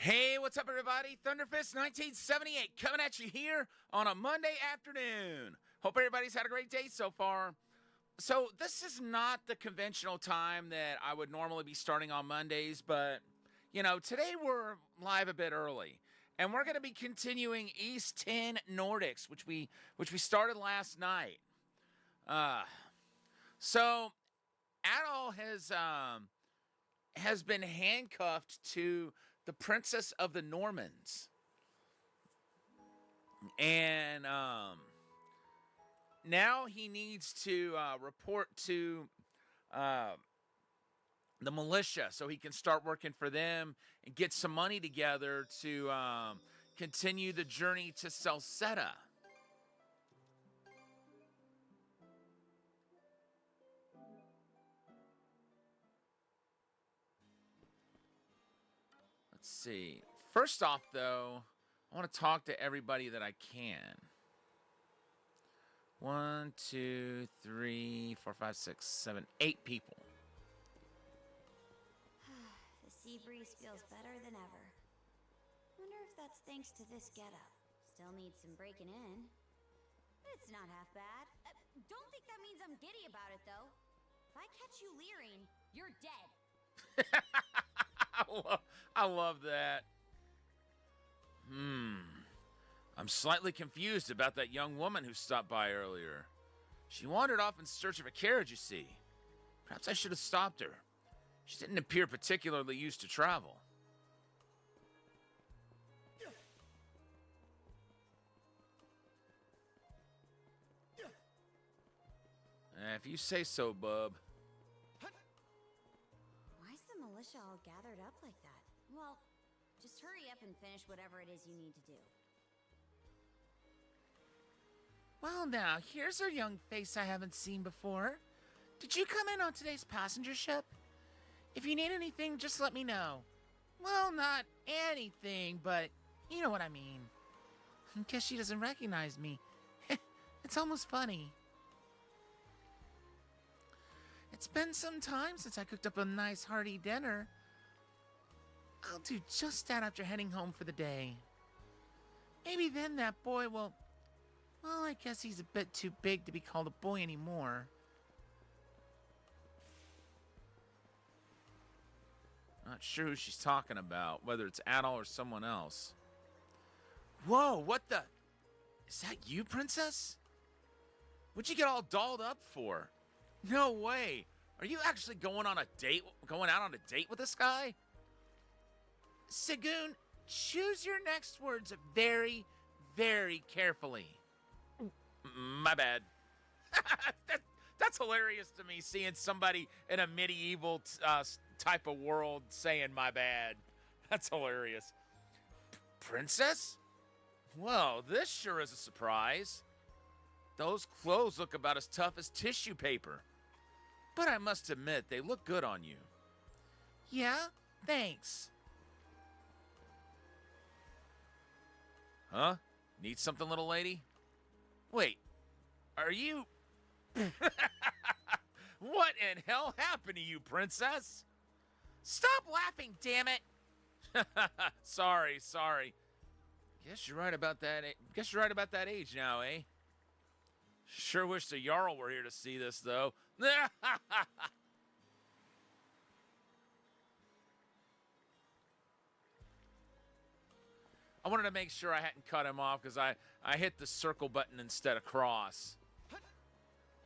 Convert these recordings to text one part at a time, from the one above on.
Hey, what's up, everybody? Thunderfist 1978 coming at you here on a Monday afternoon. Hope everybody's had a great day so far. So, this is not the conventional time that I would normally be starting on Mondays, but, today we're live a bit early. And we're going to be continuing East 10 Nordics, which we started last night. So, Adol has been handcuffed to the Princess of the Normans. And now he needs to report to the militia so he can start working for them and get some money together to continue the journey to Salsetta. Let's see. First off, though, I want to talk to everybody that I can. 1, 2, 3, 4, 5, 6, 7, 8 people. The sea breeze feels better than ever. Wonder if that's thanks to this getup. Still needs some breaking in. It's not half bad. Don't think that means I'm giddy about it, though. If I catch you leering, you're dead. I love that. I'm slightly confused about that young woman who stopped by earlier. She wandered off in search of a carriage, you see. Perhaps I should have stopped her. She didn't appear particularly used to travel. If you say so, bub. Why's the militia all gathered up like that? Well, just hurry up and finish whatever it is you need to do. Well, now, here's a young face I haven't seen before. Did you come in on today's passenger ship? If you need anything, just let me know. Well, not anything, but you know what I mean. Guess she doesn't recognize me. It's almost funny. It's been some time since I cooked up a nice hearty dinner. I'll do just that after heading home for the day. Maybe then that boy will... Well, I guess he's a bit too big to be called a boy anymore. Not sure who she's talking about, whether it's Adol or someone else. Whoa, what the... Is that you, Princess? What'd you get all dolled up for? No way. Are you actually going out on a date with this guy? Segun, choose your next words very, very carefully. My bad. That's hilarious to me, seeing somebody in a medieval type of world saying my bad. That's hilarious. Princess? Well, this sure is a surprise. Those clothes look about as tough as tissue paper. But I must admit, they look good on you. Yeah? Thanks. Huh? Need something, little lady? Wait, are you... What in hell happened to you, Princess? Stop laughing, damn it! Sorry. Guess you're right about that age now, eh? Sure wish the Jarl were here to see this, though. I wanted to make sure I hadn't cut him off because I hit the circle button instead of cross.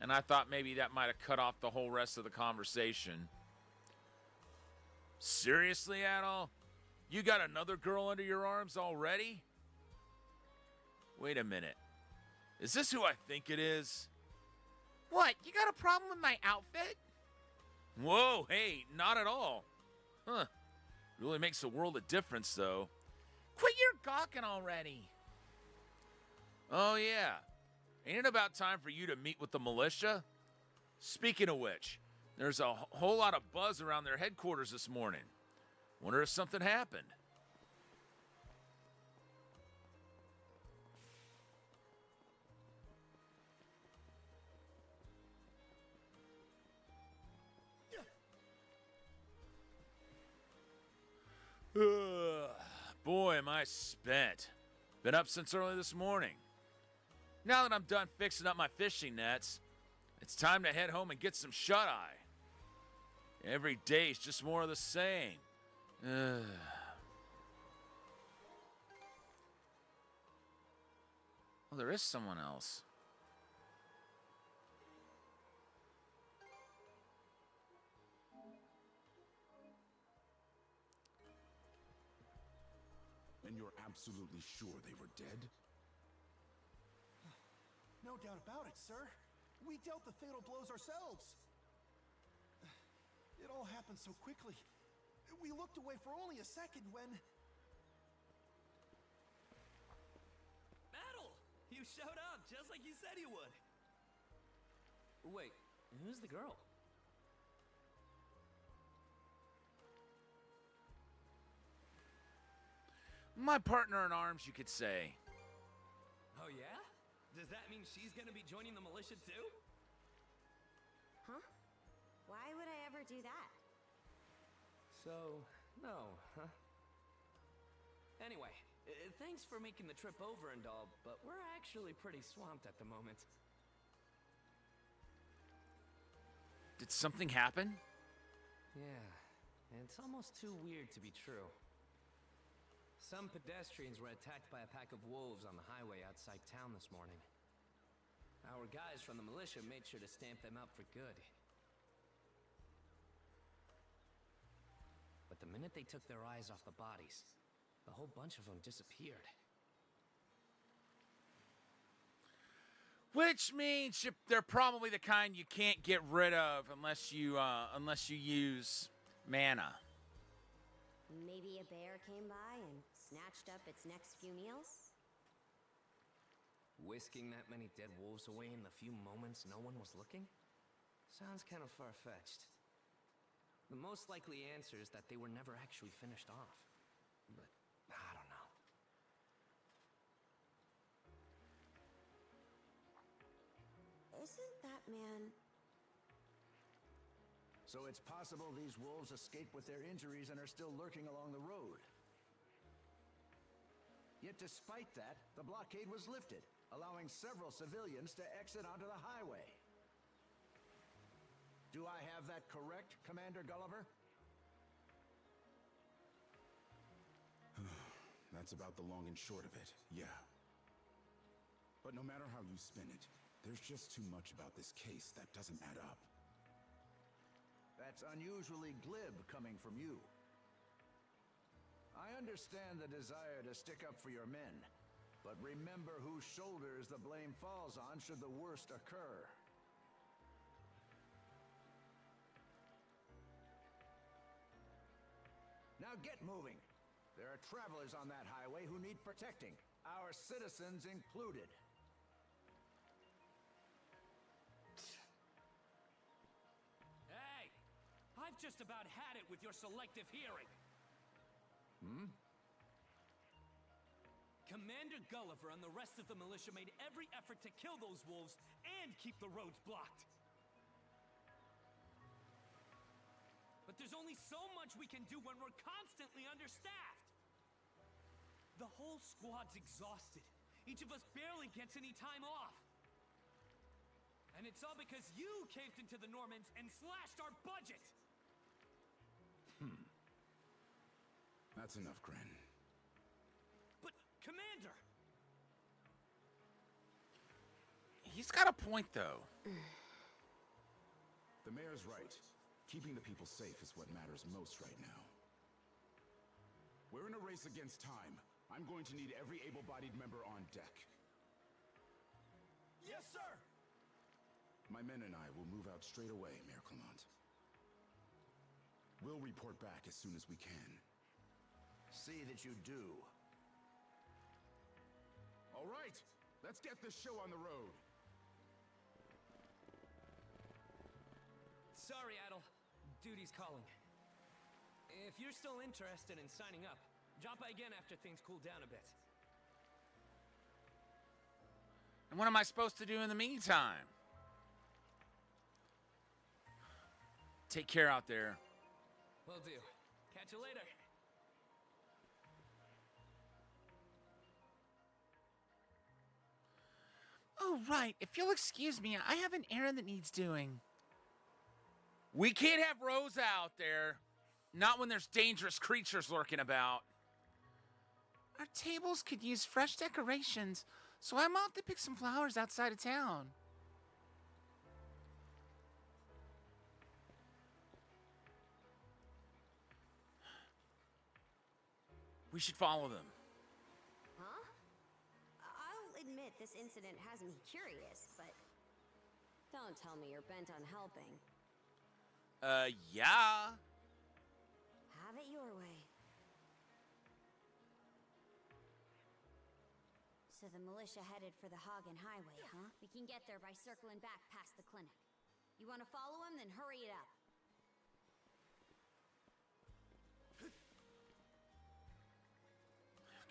And I thought maybe that might have cut off the whole rest of the conversation. Seriously, Adol? You got another girl under your arms already? Wait a minute. Is this who I think it is? What, you got a problem with my outfit? Whoa, hey, not at all. Huh. Really makes a world of difference, though. Quit your gawking already. Oh, yeah. Ain't it about time for you to meet with the militia? Speaking of which, there's a whole lot of buzz around their headquarters this morning. Wonder if something happened. Boy, am I spent. Been up since early this morning. Now that I'm done fixing up my fishing nets, it's time to head home and get some shut-eye. Every day's just more of the same. Ugh. Well, there is someone else. And you're absolutely sure they were dead? No doubt about it, sir. We dealt the fatal blows ourselves. It all happened so quickly. We looked away for only a second when... Battle! You showed up just like you said you would. Wait, who's the girl? My partner in arms, you could say. Oh yeah? Does that mean she's gonna be joining the militia too? Huh? Why would I ever do that? So, no, huh? Anyway, thanks for making the trip over and all, but we're actually pretty swamped at the moment. Did something happen? Yeah, it's almost too weird to be true. Some pedestrians were attacked by a pack of wolves on the highway outside town this morning. Our guys from the militia made sure to stamp them out for good. But the minute they took their eyes off the bodies, the whole bunch of them disappeared. Which means they're probably the kind you can't get rid of unless you use mana. Maybe a bear came by and snatched up its next few meals? Whisking that many dead wolves away in the few moments no one was looking? Sounds kind of far-fetched. The most likely answer is that they were never actually finished off. But, I don't know. Isn't that man... So it's possible these wolves escaped with their injuries and are still lurking along the road. Yet despite that, the blockade was lifted, allowing several civilians to exit onto the highway. Do I have that correct, Commander Gulliver? That's about the long and short of it, yeah. But no matter how you spin it, there's just too much about this case that doesn't add up. That's unusually glib coming from you. I understand the desire to stick up for your men, but remember whose shoulders the blame falls on should the worst occur. Now get moving. There are travelers on that highway who need protecting, our citizens included. Hey! I've just about had it with your selective hearing. Commander Gulliver and the rest of the militia made every effort to kill those wolves and keep the roads blocked. But there's only so much we can do when we're constantly understaffed. The whole squad's exhausted. Each of us barely gets any time off. And it's all because you caved into the Normans and slashed our budget! That's enough, Gren. But, Commander! He's got a point, though. The mayor's right. Keeping the people safe is what matters most right now. We're in a race against time. I'm going to need every able-bodied member on deck. Yes, sir! My men and I will move out straight away, Mayor Clement. We'll report back as soon as we can. See that you do. All right, let's get this show on the road. Sorry, Adel. Duty's calling. If you're still interested in signing up, drop by again after things cool down a bit. And what am I supposed to do in the meantime? Take care out there. Will do. Catch you later. Oh, right. If you'll excuse me, I have an errand that needs doing. We can't have Rosa out there. Not when there's dangerous creatures lurking about. Our tables could use fresh decorations, so I'm off to pick some flowers outside of town. We should follow them. Huh? I'll admit this incident has me curious, but don't tell me you're bent on helping. Yeah. Have it your way. So the militia headed for the Hagen Highway, huh? We can get there by circling back past the clinic. You want to follow him? Then hurry it up.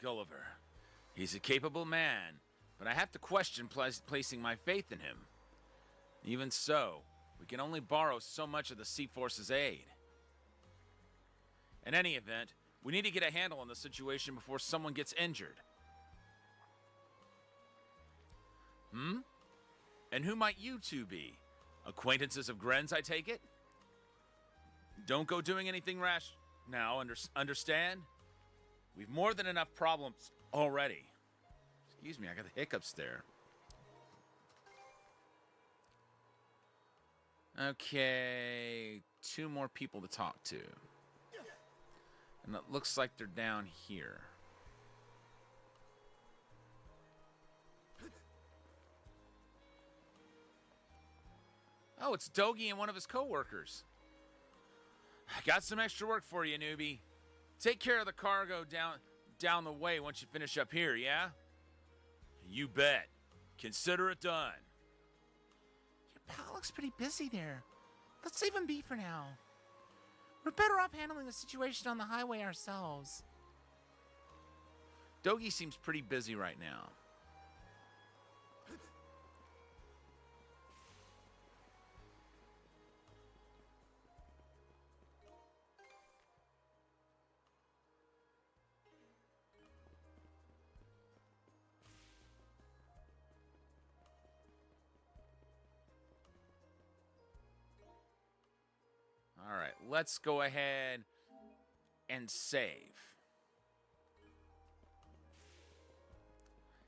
Gulliver. He's a capable man, but I have to question placing my faith in him. Even so, we can only borrow so much of the Sea Force's aid. In any event, we need to get a handle on the situation before someone gets injured. And who might you two be? Acquaintances of Gren's, I take it? Don't go doing anything rash now, understand? We've more than enough problems already. Excuse me, I got the hiccups there. Okay, 2 more people to talk to. And it looks like they're down here. Oh, it's Dogi and one of his co-workers. I got some extra work for you, newbie. Take care of the cargo down the way once you finish up here, yeah? You bet. Consider it done. Your pal looks pretty busy there. Let's leave him be for now. We're better off handling the situation on the highway ourselves. Dogi seems pretty busy right now. All right, let's go ahead and save.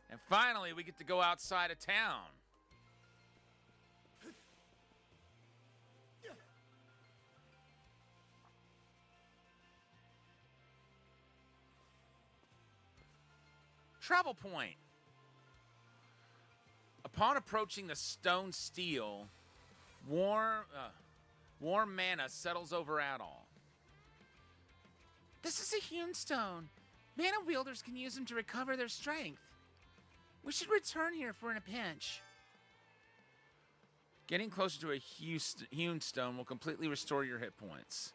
And finally, we get to go outside of town. Travel point. Upon approaching the stone steel, warm mana settles over Adol. This is a hewn stone. Mana wielders can use them to recover their strength. We should return here if we're in a pinch. Getting closer to a hewn stone will completely restore your hit points.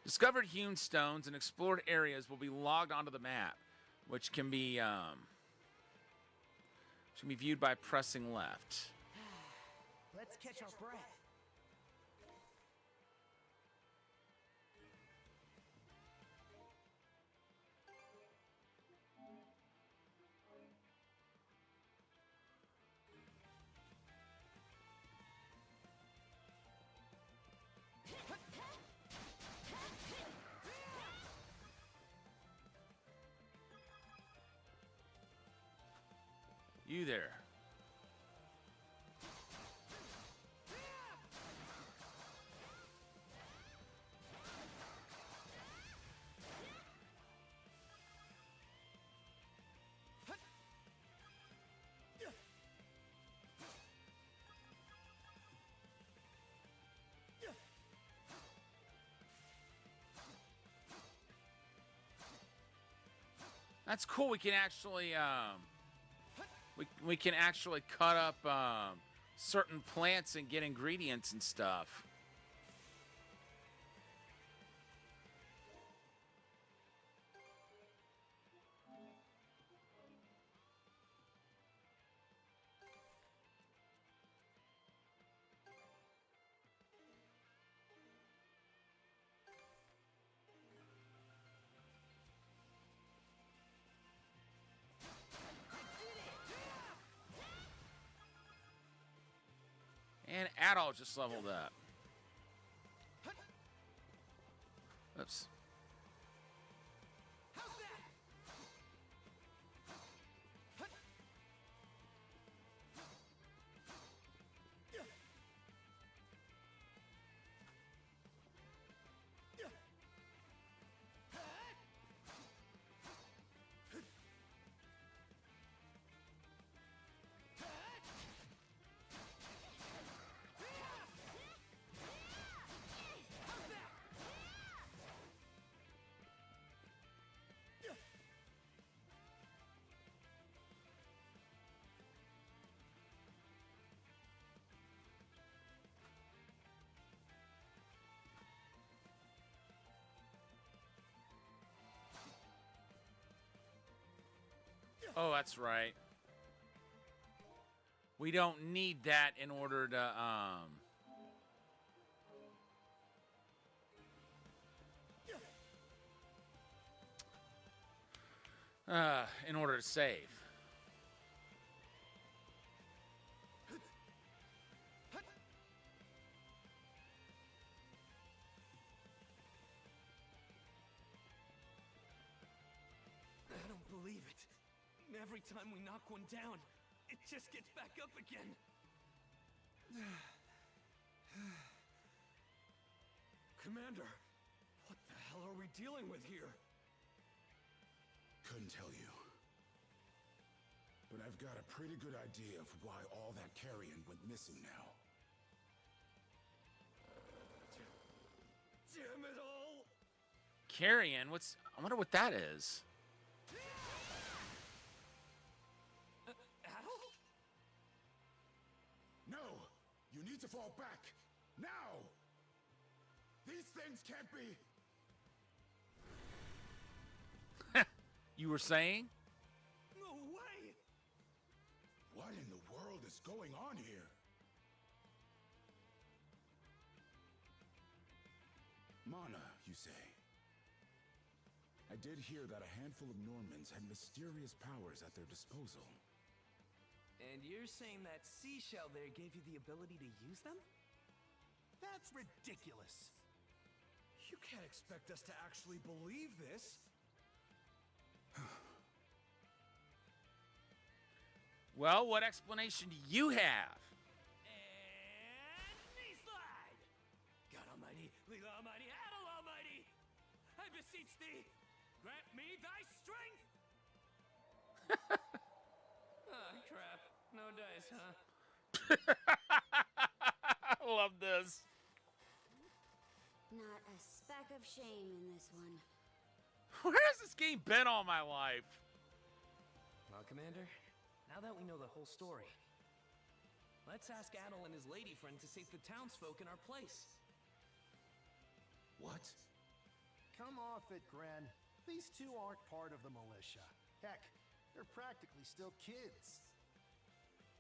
Discovered hewn stones and explored areas will be logged onto the map, which can be viewed by pressing left. Let's catch our breath. You there. That's cool. We can actually we can actually cut up certain plants and get ingredients and stuff. And Adult just leveled up. Oops. Oh, that's right. We don't need that in order to, in order to save. I don't believe it. Every time we knock one down, it just gets back up again. Commander, what the hell are we dealing with here? Couldn't tell you. But I've got a pretty good idea of why all that carrion went missing now. Damn it all! Carrion? I wonder what that is. Adol? No! You need to fall back! Now! These things can't be... You were saying? No way! What in the world is going on here? Mana, you say? I did hear that a handful of Normans had mysterious powers at their disposal. And you're saying that seashell there gave you the ability to use them? That's ridiculous. You can't expect us to actually believe this. Well, what explanation do you have? And knee slide! God Almighty, Leela Almighty, Adol Almighty! I beseech thee, grant me thy strength! Ah, crap. No dice, huh? I love this. Not a speck of shame in this one. Where has this game been all my life? Well, Commander, now that we know the whole story, let's ask Adol and his lady friend to save the townsfolk in our place. What? Come off it, Gren. These two aren't part of the militia. Heck, they're practically still kids.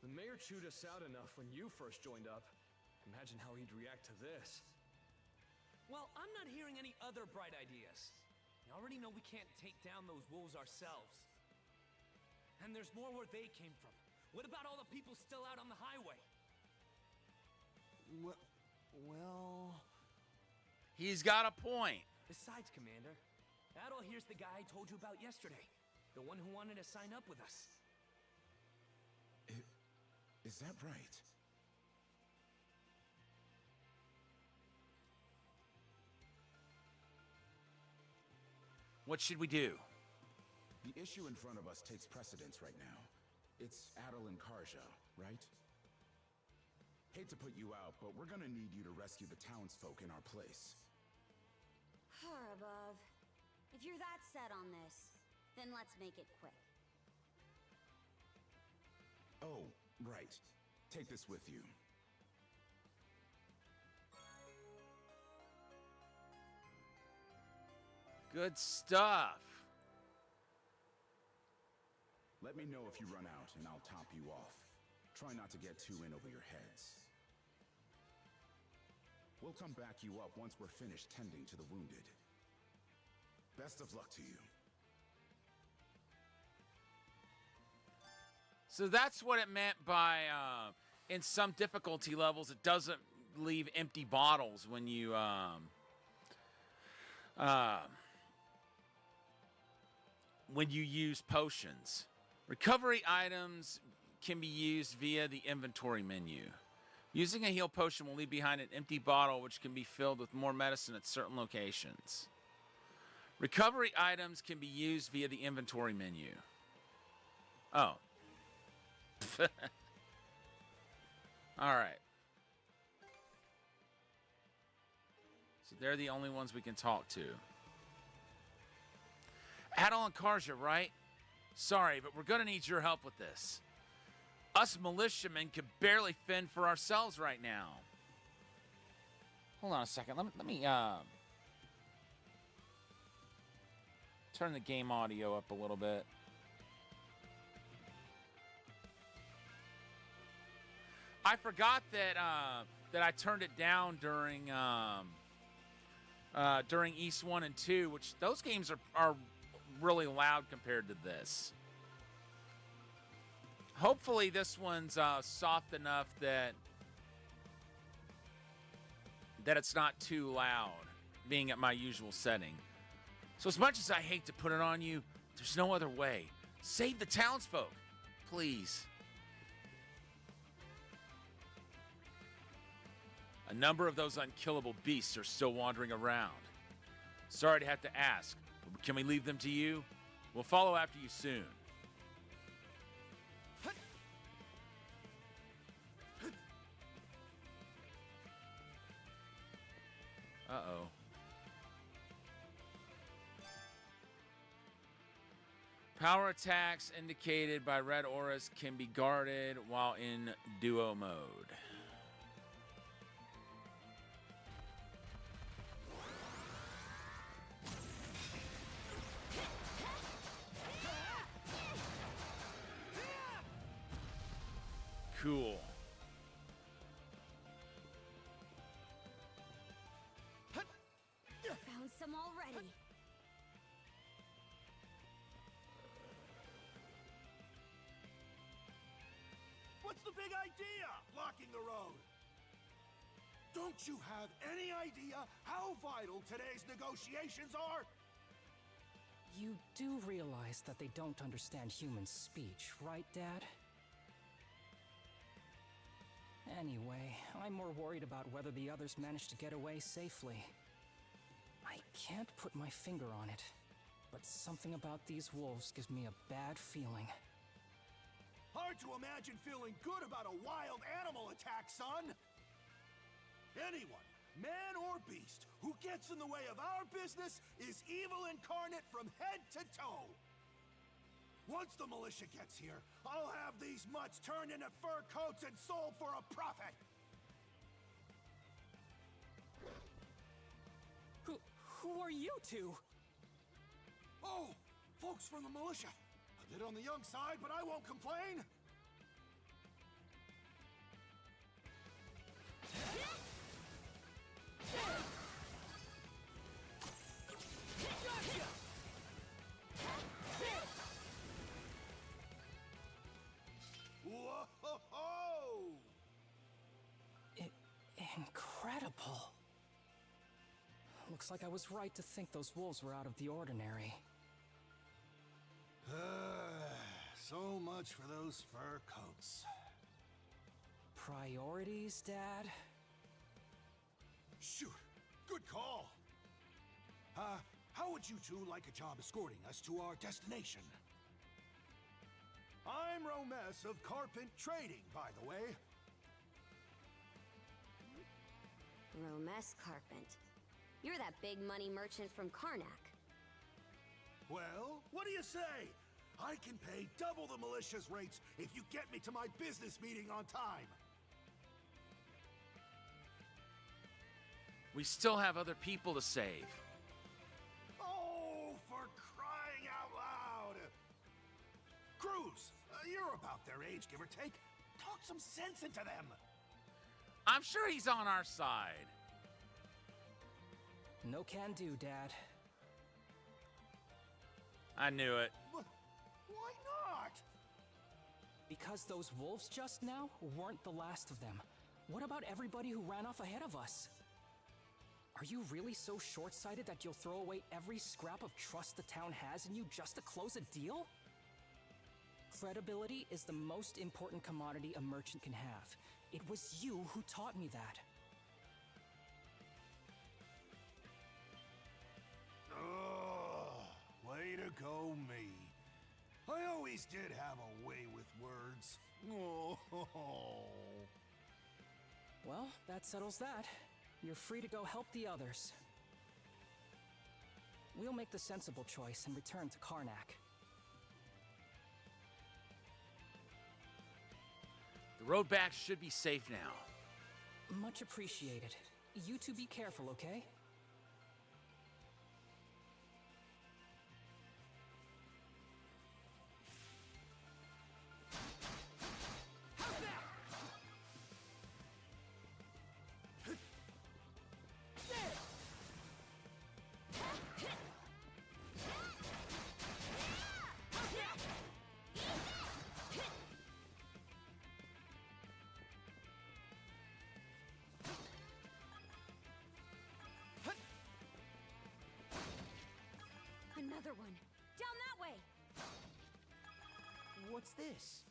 The mayor chewed us out enough when you first joined up. Imagine how he'd react to this. Well, I'm not hearing any other bright ideas. You already know we can't take down those wolves ourselves. And there's more where they came from. What about all the people still out on the highway? Well... He's got a point. Besides, Commander, Adol here's the guy I told you about yesterday. The one who wanted to sign up with us. Is that right? What should we do? The issue in front of us takes precedence right now. It's Adol and Karja, right? Hate to put you out, but we're gonna need you to rescue the townsfolk in our place. Far above. If you're that set on this, then let's make it quick. Oh, right. Take this with you. Good stuff. Let me know if you run out, and I'll top you off. Try not to get too in over your heads. We'll come back you up once we're finished tending to the wounded. Best of luck to you. So that's what it meant by in some difficulty levels, it doesn't leave empty bottles when you use potions. Recovery items can be used via the inventory menu. Using a heal potion will leave behind an empty bottle which can be filled with more medicine at certain locations. Recovery items can be used via the inventory menu. Oh. Alright. So they're the only ones we can talk to. Adol and Karja, right? Sorry, but we're going to need your help with this. Us militiamen could barely fend for ourselves right now. Hold on a second. Let me turn the game audio up a little bit. I forgot that I turned it down during East 1 and 2, which those games are really loud compared to this. Hopefully this one's soft enough that it's not too loud, being at my usual setting. So as much as I hate to put it on you, there's no other way. Save the townsfolk, please. A number of those unkillable beasts are still wandering around. Sorry to have to ask, but can we leave them to you? We'll follow after you soon. Uh-oh. Power attacks indicated by red auras can be guarded while in duo mode. Cool. Found some already. What's the big idea? Blocking the road. Don't you have any idea how vital today's negotiations are? You do realize that they don't understand human speech, right, Dad? Anyway, I'm more worried about whether the others managed to get away safely. I can't put my finger on it, but something about these wolves gives me a bad feeling. Hard to imagine feeling good about a wild animal attack, son! Anyone, man or beast, who gets in the way of our business is evil incarnate from head to toe! Once the militia gets here, I'll have these mutts turned into fur coats and sold for a profit! Who are you two? Oh, folks from the militia. A bit on the young side, but I won't complain. Whoa-ho-ho! Incredible. Looks like I was right to think those wolves were out of the ordinary. So much for those fur coats. Priorities, Dad? Shoot, good call. How would you two like a job escorting us to our destination? I'm Romess of Carpent Trading, by the way. Romess Carpent. You're that big money merchant from Karnak. Well, what do you say? I can pay double the militia's rates if you get me to my business meeting on time. We still have other people to save. Oh, for crying out loud! Cruz, you're about their age, give or take. Talk some sense into them. I'm sure he's on our side. No can do, Dad. I knew it. Why not? Because those wolves just now weren't the last of them. What about everybody who ran off ahead of us? Are you really so short-sighted that you'll throw away every scrap of trust the town has in you just to close a deal? Credibility is the most important commodity a merchant can have. It was you who taught me that. Ugh, way to go, me. I always did have a way with words. Oh. Well, that settles that. You're free to go help the others. We'll make the sensible choice and return to Karnak. The road back should be safe now. Much appreciated. You two be careful, okay? Another one. Down that way. What's this?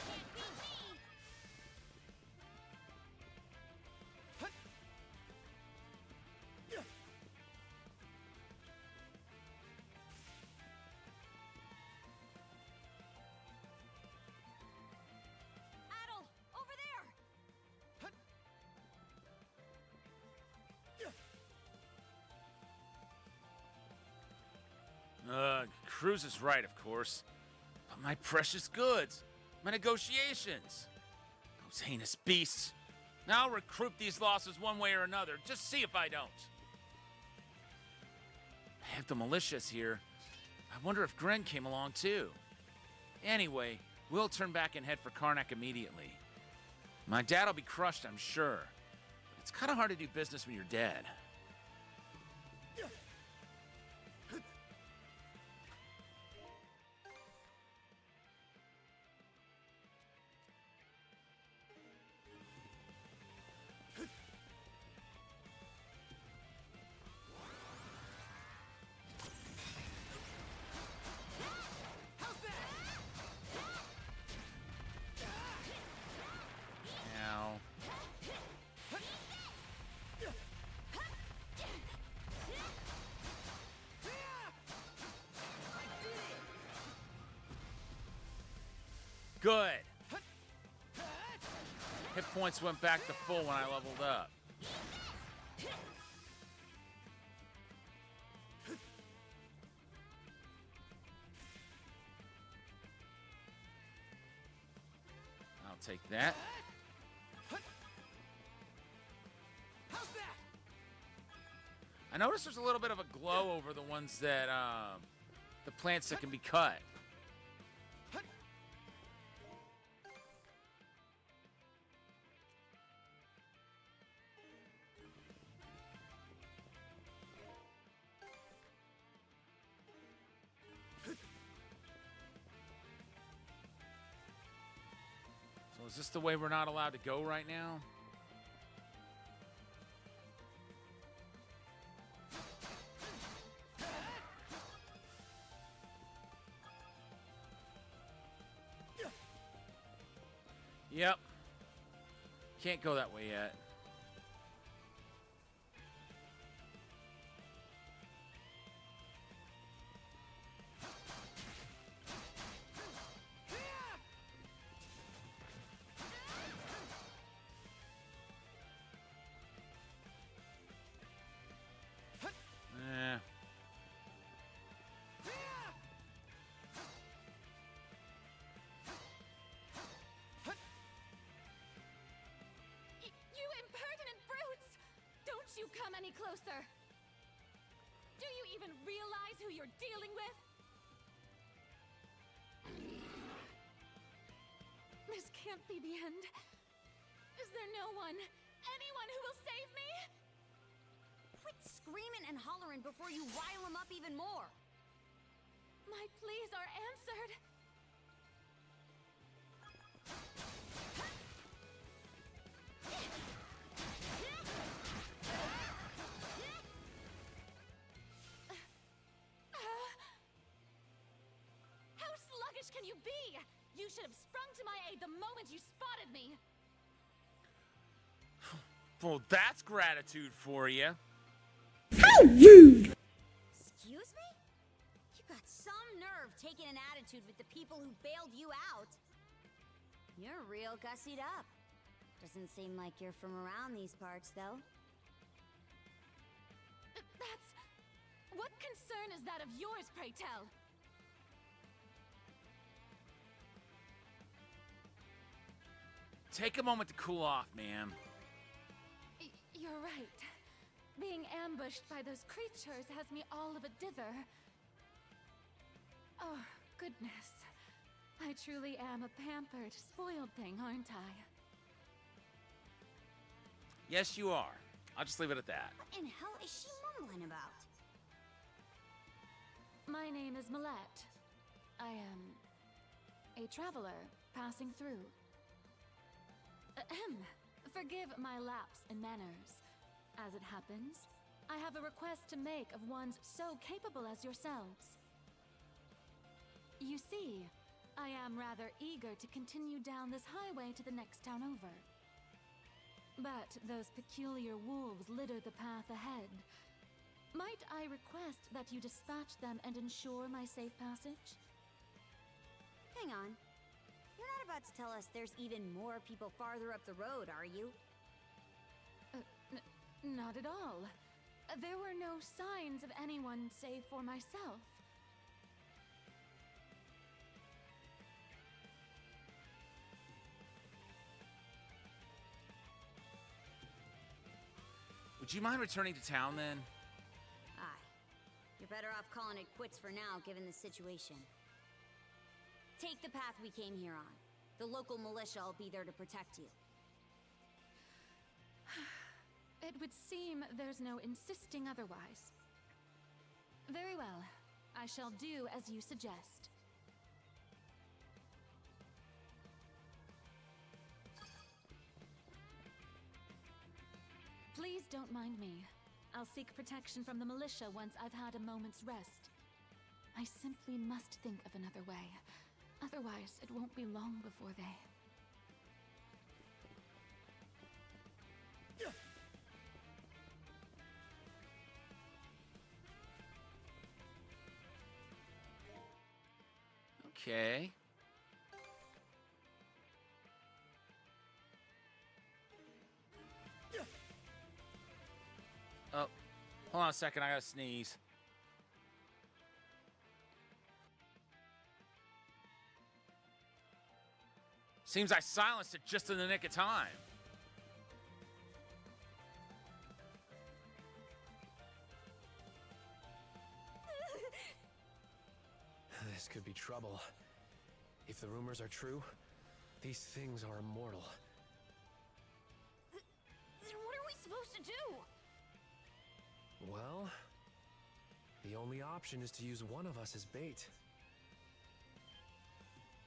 Can't beat me. Adel, over there. Cruz is right, of course. But my precious goods, my negotiations, those heinous beasts. Now I'll recoup these losses one way or another. Just see if I don't. I have the militias here. I wonder if Gren came along too. Anyway, we'll turn back and head for Karnak immediately. My dad'll be crushed, I'm sure. But it's kind of hard to do business when you're dead. Now, good. Hit points went back to full when I leveled up. I'll take that. I noticed there's a little bit of a glow over the ones that, the plants that can be cut. So is this the way we're not allowed to go right now? Yep. Can't go that way yet. Eh. You impertinent brutes! Don't you come any closer! Do you even realize who you're dealing with? This can't be the end. Is there no one, anyone who will save me? Quit screaming and hollering before you rile them up even more. My pleas are answered. How sluggish can you be? You should have sprung to my aid the moment you spotted me. Well, that's gratitude for you. Excuse me? You got some nerve taking an attitude with the people who bailed you out. You're real gussied up. Doesn't seem like you're from around these parts, though. That's... What concern is that of yours, pray tell? Take a moment to cool off, ma'am. You're right. Being ambushed by those creatures has me all of a dither. Oh, goodness. I truly am a pampered, spoiled thing, aren't I? Yes, you are. I'll just leave it at that. What in hell is she mumbling about? My name is Millette. I am a traveler passing through. Ahem. Forgive my lapse in manners. As it happens, I have a request to make of ones so capable as yourselves. You see, I am rather eager to continue down this highway to the next town over. But those peculiar wolves litter the path ahead. Might I request that you dispatch them and ensure my safe passage? Hang on. You're not about to tell us there's even more people farther up the road, are you? Not at all. There were no signs of anyone save for myself. Would you mind returning to town then? Aye. You're better off calling it quits for now, given the situation. Take the path we came here on. The local militia will be there to protect you. It would seem there's no insisting otherwise. Very well. I shall do as you suggest. Please don't mind me. I'll seek protection from the militia once I've had a moment's rest. I simply must think of another way. Otherwise, it won't be long before they... Okay. Oh, hold on a second. I gotta sneeze. Seems I silenced it just in the nick of time. This could be trouble. If the rumors are true, these things are immortal. Then what are we supposed to do? Well, the only option is to use one of us as bait.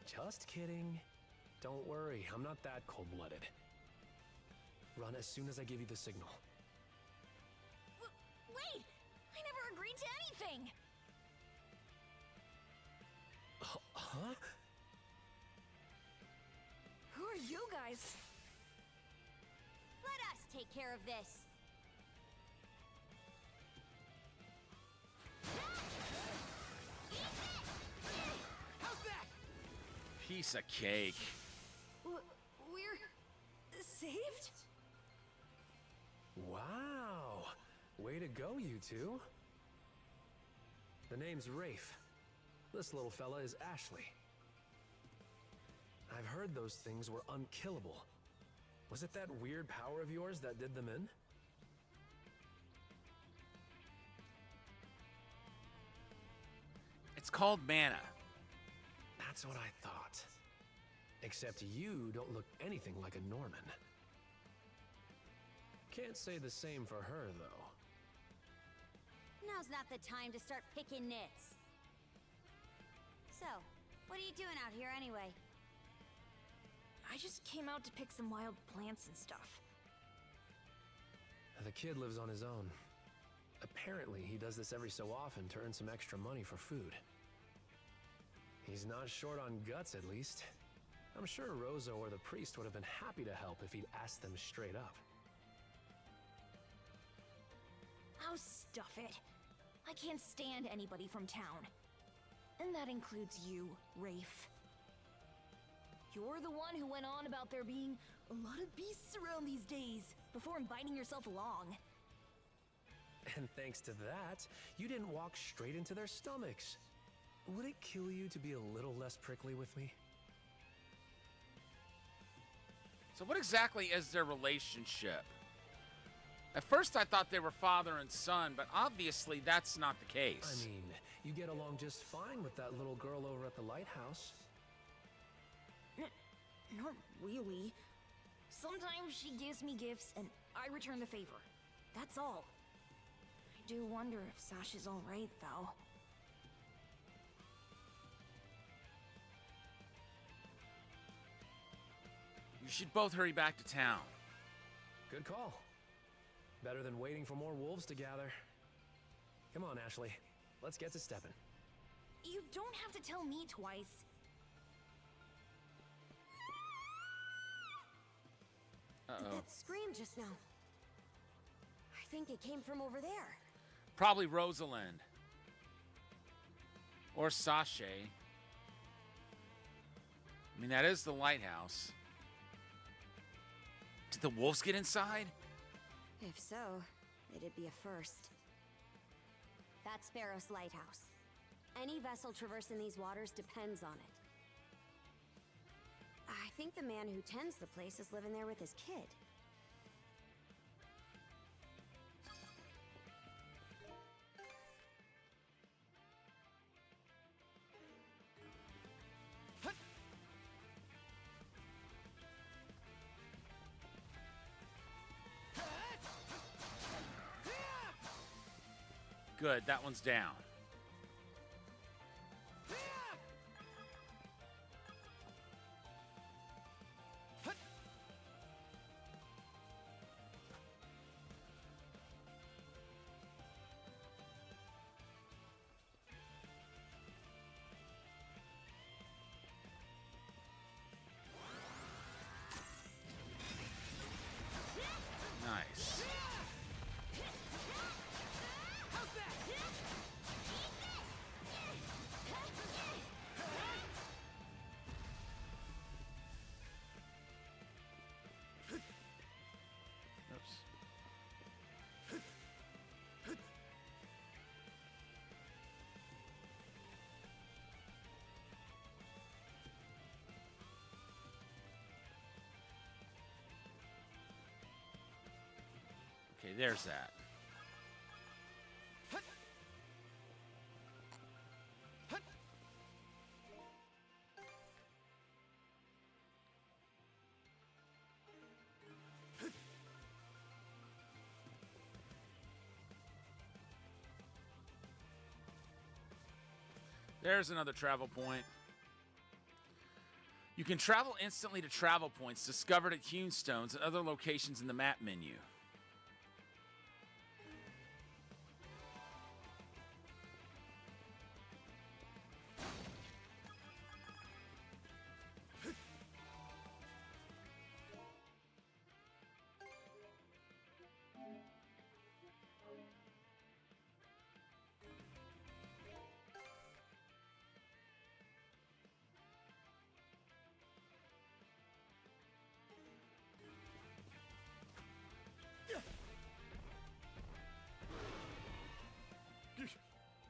Just kidding. Don't worry, I'm not that cold-blooded. Run as soon as I give you the signal. Wait! I never agreed to anything! Huh? Who are you guys? Let us take care of this. How's that? Piece of cake. We're... saved? Wow! Way to go, you two. The name's Rafe. This little fella is Ashley. I've heard those things were unkillable. Was it that weird power of yours that did them in? It's called mana. That's what I thought. Except you don't look anything like a Norman. Can't say the same for her, though. Now's not the time to start picking nits. So, what are you doing out here anyway? I just came out to pick some wild plants and stuff. The kid lives on his own. Apparently, he does this every so often to earn some extra money for food. He's not short on guts, at least. I'm sure Rosa or the priest would have been happy to help if he'd asked them straight up. Oh, stuff it. I can't stand anybody from town. And that includes you, Rafe. You're the one who went on about there being a lot of beasts around these days, before inviting yourself along. And thanks to that, you didn't walk straight into their stomachs. Would it kill you to be a little less prickly with me? So what exactly is their relationship? At first I thought they were father and son, but obviously that's not the case. I mean, you get along just fine with that little girl over at the lighthouse. Not really. Sometimes she gives me gifts and I return the favor. That's all. I do wonder if Sasha's alright, though. You should both hurry back to town. Good call. Better than waiting for more wolves to gather. Come on, Ashley. Let's get to stepping. You don't have to tell me twice. Uh-oh. That scream just now. I think it came from over there. Probably Rosalind. Or Sasha. I mean, that is the lighthouse. Did the wolves get inside? If so, it'd be a first. That's Sparrow's lighthouse. Any vessel traversing these waters depends on it. I think the man who tends the place is living there with his kid. Good, that one's down. Nice. Oops. Okay, there's that. There's another travel point. You can travel instantly to travel points discovered at Hewn Stones and other locations in the map menu.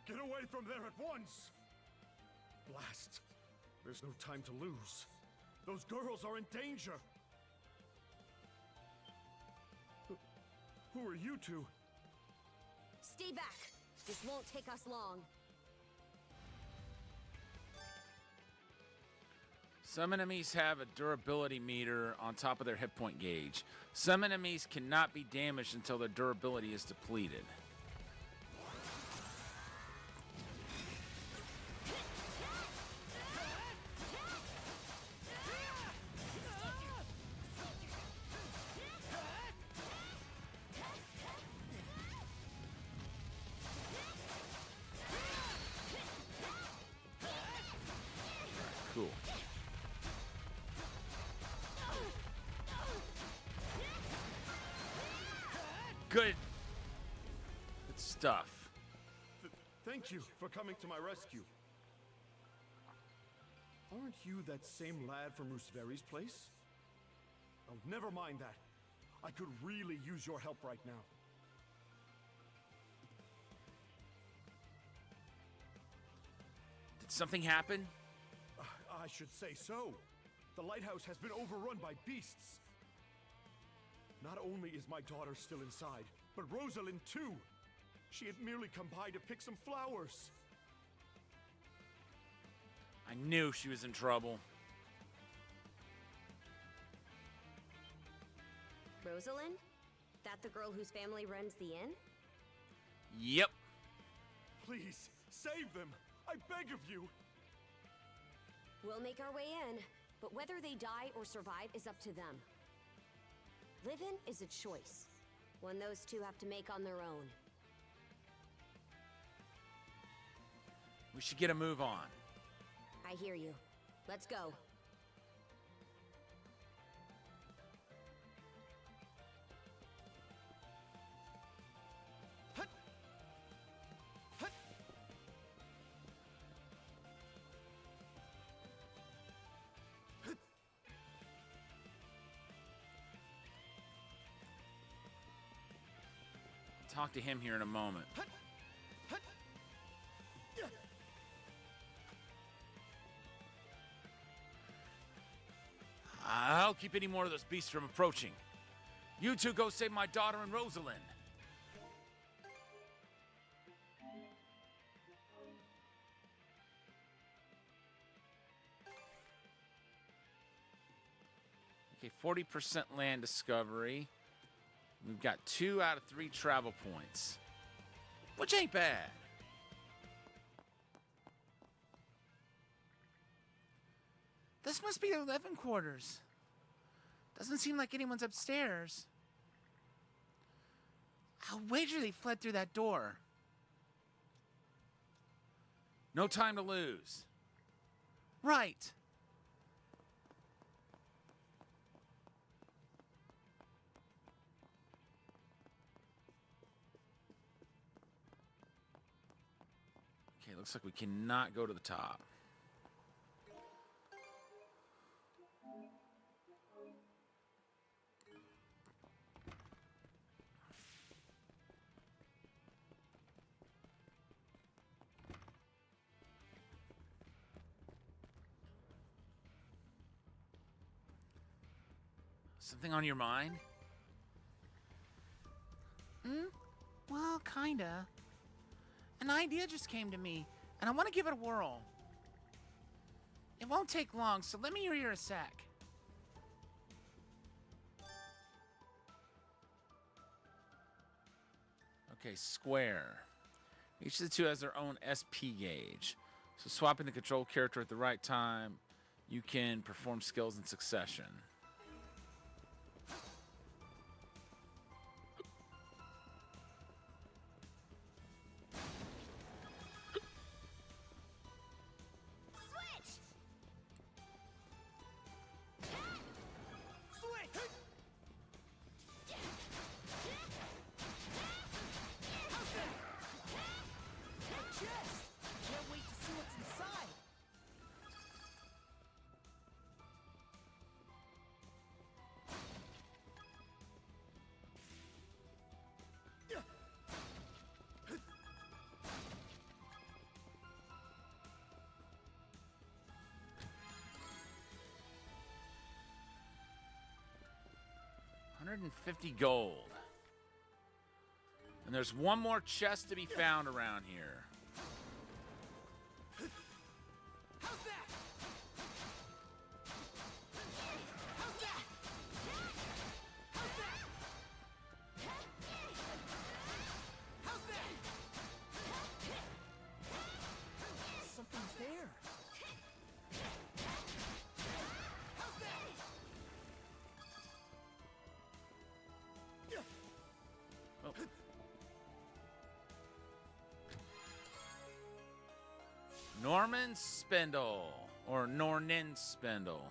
Get away from there at once! Blast. There's no time to lose. Those girls are in danger! Who are you two? Stay back. This won't take us long. Some enemies have a durability meter on top of their hit point gauge. Some enemies cannot be damaged until their durability is depleted. Cool. Good. Good stuff. Thank you for coming to my rescue. Aren't you that same lad from Rooseveri's place? Oh, never mind that. I could really use your help right now. Did something happen? I should say so. The lighthouse has been overrun by beasts. Not only is my daughter still inside, but Rosalind too. She had merely come by to pick some flowers. I knew she was in trouble. Rosalind? That the girl whose family runs the inn? Yep. Please, save them! I beg of you! We'll make our way in, but whether they die or survive is up to them. Living is a choice, one those two have to make on their own. We should get a move on. I hear you. Let's go. Talk to him here in a moment. I'll keep any more of those beasts from approaching. You two go save my daughter and Rosalind. Okay, 40% land discovery. We've got 2 out of 3 travel points, which ain't bad. This must be the living quarters. Doesn't seem like anyone's upstairs. I'll wager they fled through that door. No time to lose. Right. Okay, looks like we cannot go to the top. Something on your mind? Well, kinda. An idea just came to me, and I want to give it a whirl. It won't take long, so let me hear you a sec. Okay, square. Each of the two has their own SP gauge. So swapping the control character at the right time, you can perform skills in succession. Can't wait to see what's inside. $150 gold. And there's one more chest to be found around here. How's that? How's that? How's that? How's that? Something's there. How's that? Oh. Norman Spindle, or Nornin Spindle.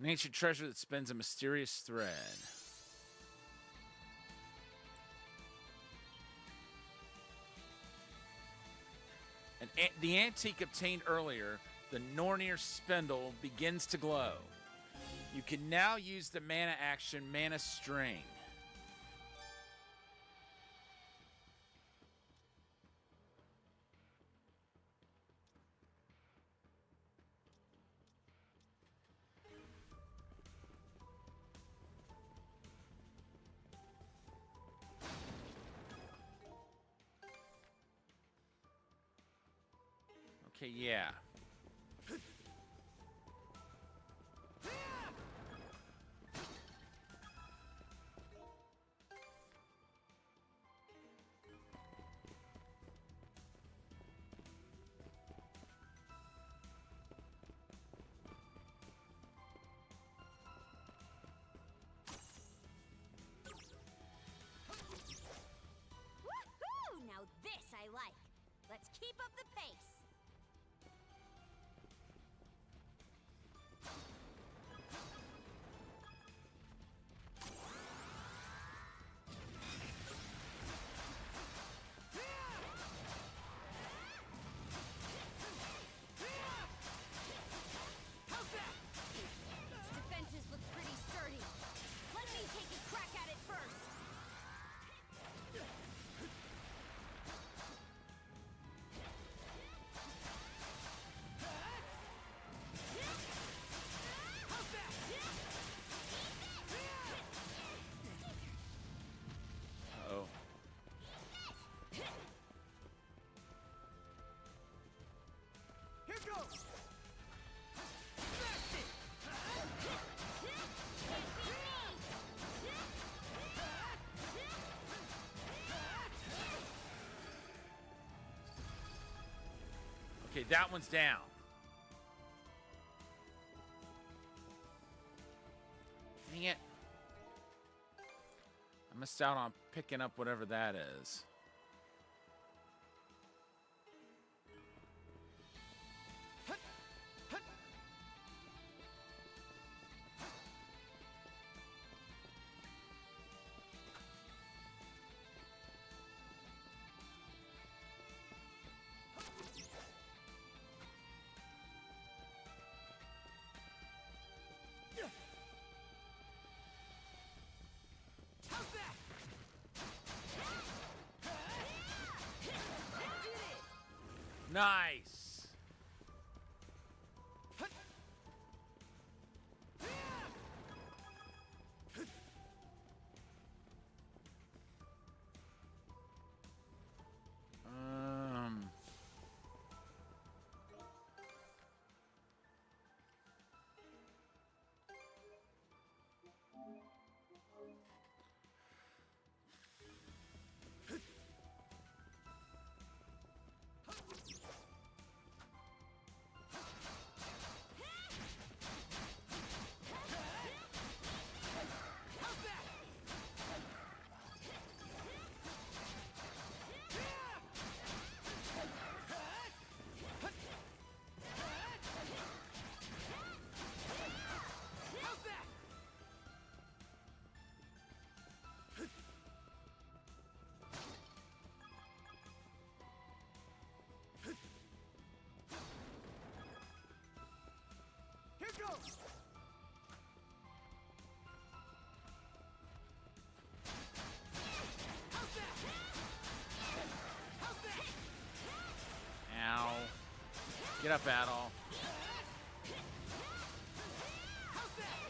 An ancient treasure that spins a mysterious thread. The antique obtained earlier, the Nornir Spindle, begins to glow. You can now use the mana action Mana String. Okay, yeah. Woohoo! Now this I like. Let's keep up the pace. Its defenses look pretty sturdy. Let me take a crack at it first. Oh. Here goes! Okay, that one's down. Dang it. I missed out on picking up whatever that is. How's that? Nice. Um. Here goes! How's that? How's that? Ow. Get up, Adol. How's that?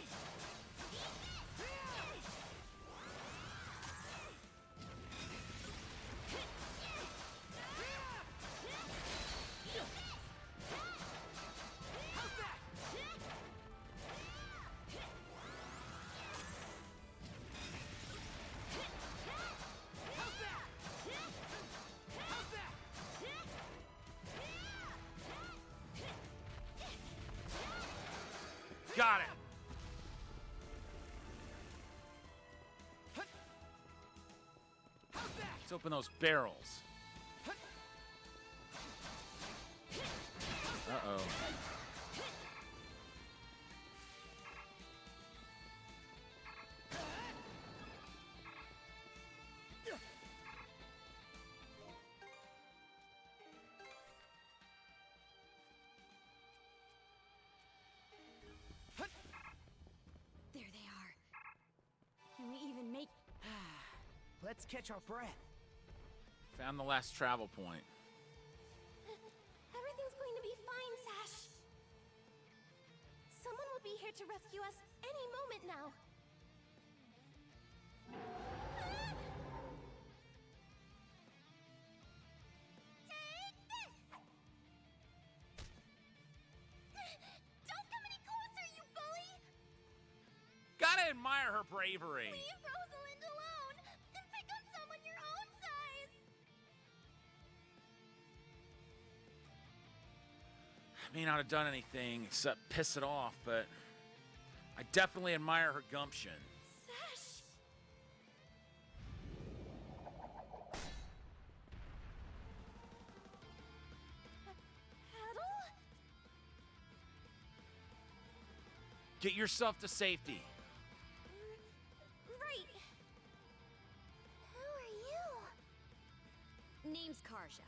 How's that? How's that? How's that? Got it. How's that? Let's open those barrels. Let's catch our breath. Found the last travel point. Everything's going to be fine, Sash. Someone will be here to rescue us any moment now. Take this! Don't come any closer, you bully! Gotta admire her bravery. Leave Rosalind alone and pick on someone your own size! I may not have done anything except piss it off, but I definitely admire her gumption. Sash! Paddle? Get yourself to safety. Right. Who are you? Name's Karja.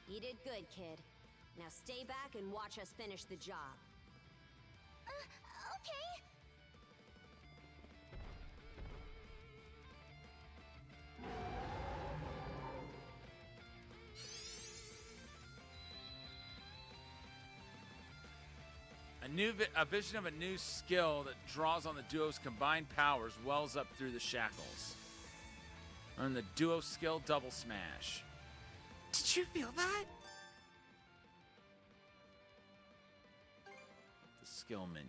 You did good, kid. Now stay back and watch us finish the job. Okay. A vision of a new skill that draws on the duo's combined powers wells up through the shackles. Earn the duo skill double smash. Did you feel that? The skill menu.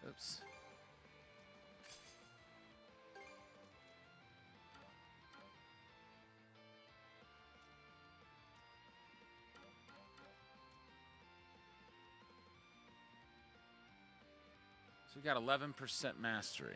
Oops. So we got 11% mastery.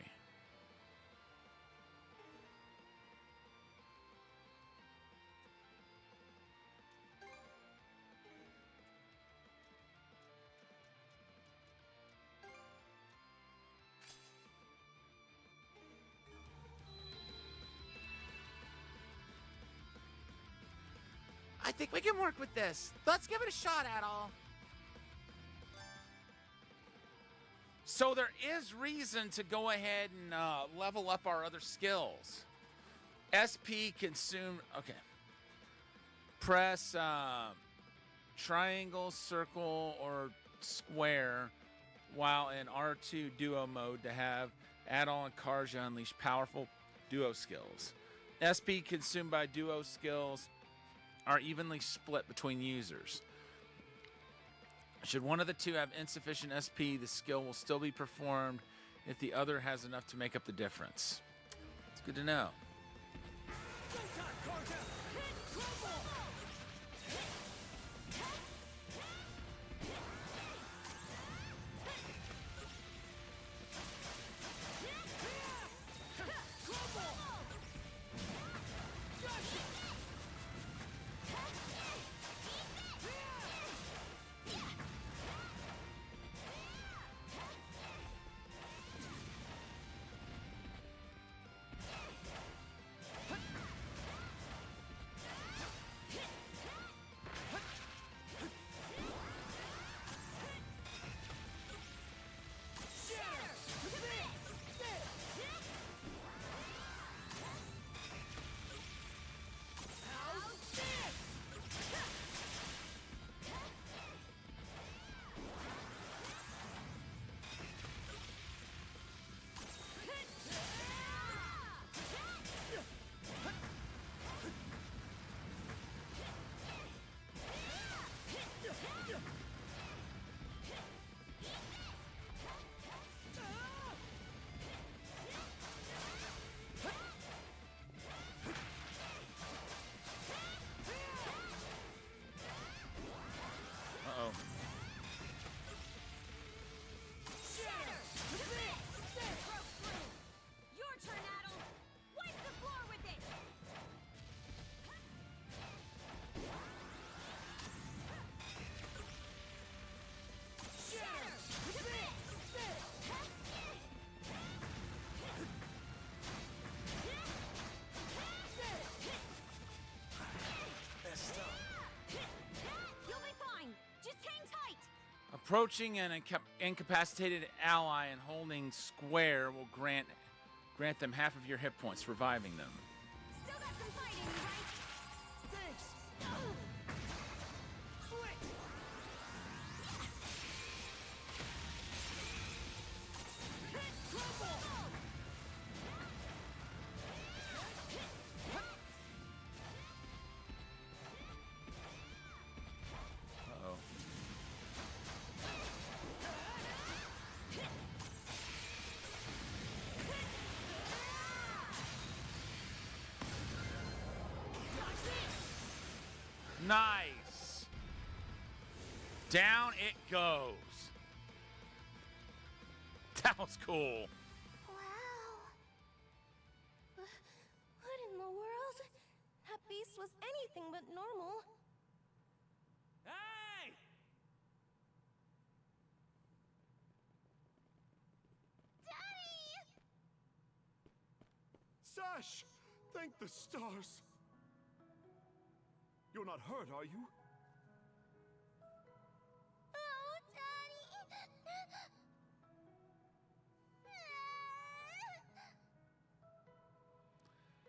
I think we can work with this. Let's give it a shot, Adol. So there is reason to go ahead and level up our other skills. SP consume. Okay. Press triangle, circle, or square while in R2 duo mode to have Adol and Karja unleash powerful duo skills. SP consumed by duo skills are evenly split between users. Should one of the two have insufficient SP, the skill will still be performed if the other has enough to make up the difference. It's good to know. Approaching an incapacitated ally and holding square will grant them half of your hit points, reviving them. Still got some fight in you, right? Thanks! Switch! Hit crumble! Uh-oh. Nice. Down it goes. That was cool. Wow. What in the world? That beast was anything but normal. Hey! Daddy! Sash! Thank the stars! You're not hurt, are you? Oh, Daddy!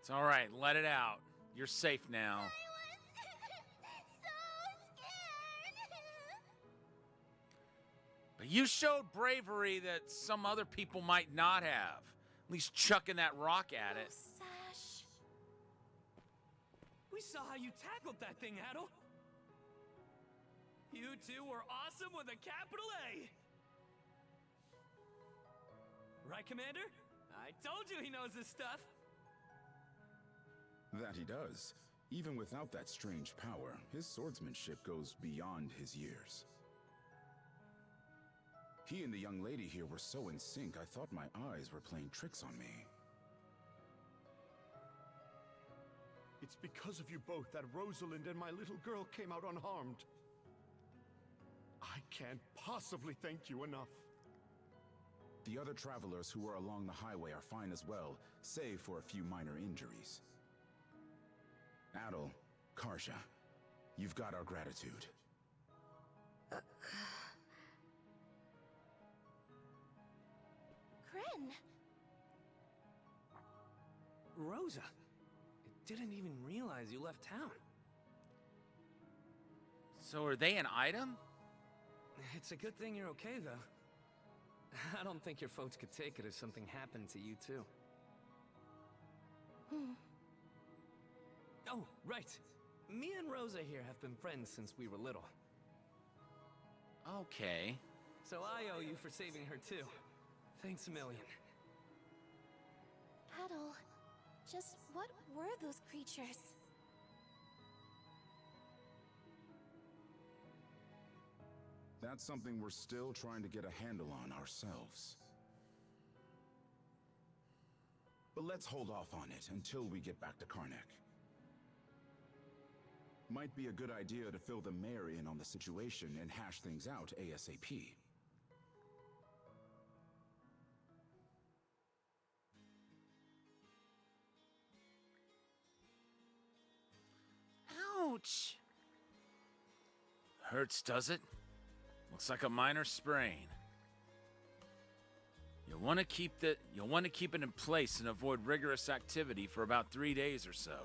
It's all right. Let it out. You're safe now. I was so scared! But you showed bravery that some other people might not have. At least chucking that rock at it. Sash. We saw how you tackled that thing, Adel. You two were awesome with a capital A. Right, Commander? I told you he knows his stuff. That he does. Even without that strange power, his swordsmanship goes beyond his years. He and the young lady here were so in sync, I thought my eyes were playing tricks on me. It's because of you both that Rosalind and my little girl came out unharmed. I can't possibly thank you enough. The other travelers who were along the highway are fine as well, save for a few minor injuries. Adel, Karja, you've got our gratitude. Kren. Rosa, didn't even realize you left town. So are they an item? It's a good thing you're okay, though. I don't think your folks could take it if something happened to you, too. Oh, right. Me and Rosa here have been friends since we were little. Okay. So I owe you for saving her, too. Thanks a million. Adel, just what were those creatures? That's something we're still trying to get a handle on ourselves. But let's hold off on it until we get back to Karnak. Might be a good idea to fill the mayor in on the situation and hash things out ASAP. Ouch! Hurts, does it? Looks like a minor sprain. You'll want to keep it in place and avoid rigorous activity for about 3 days or so.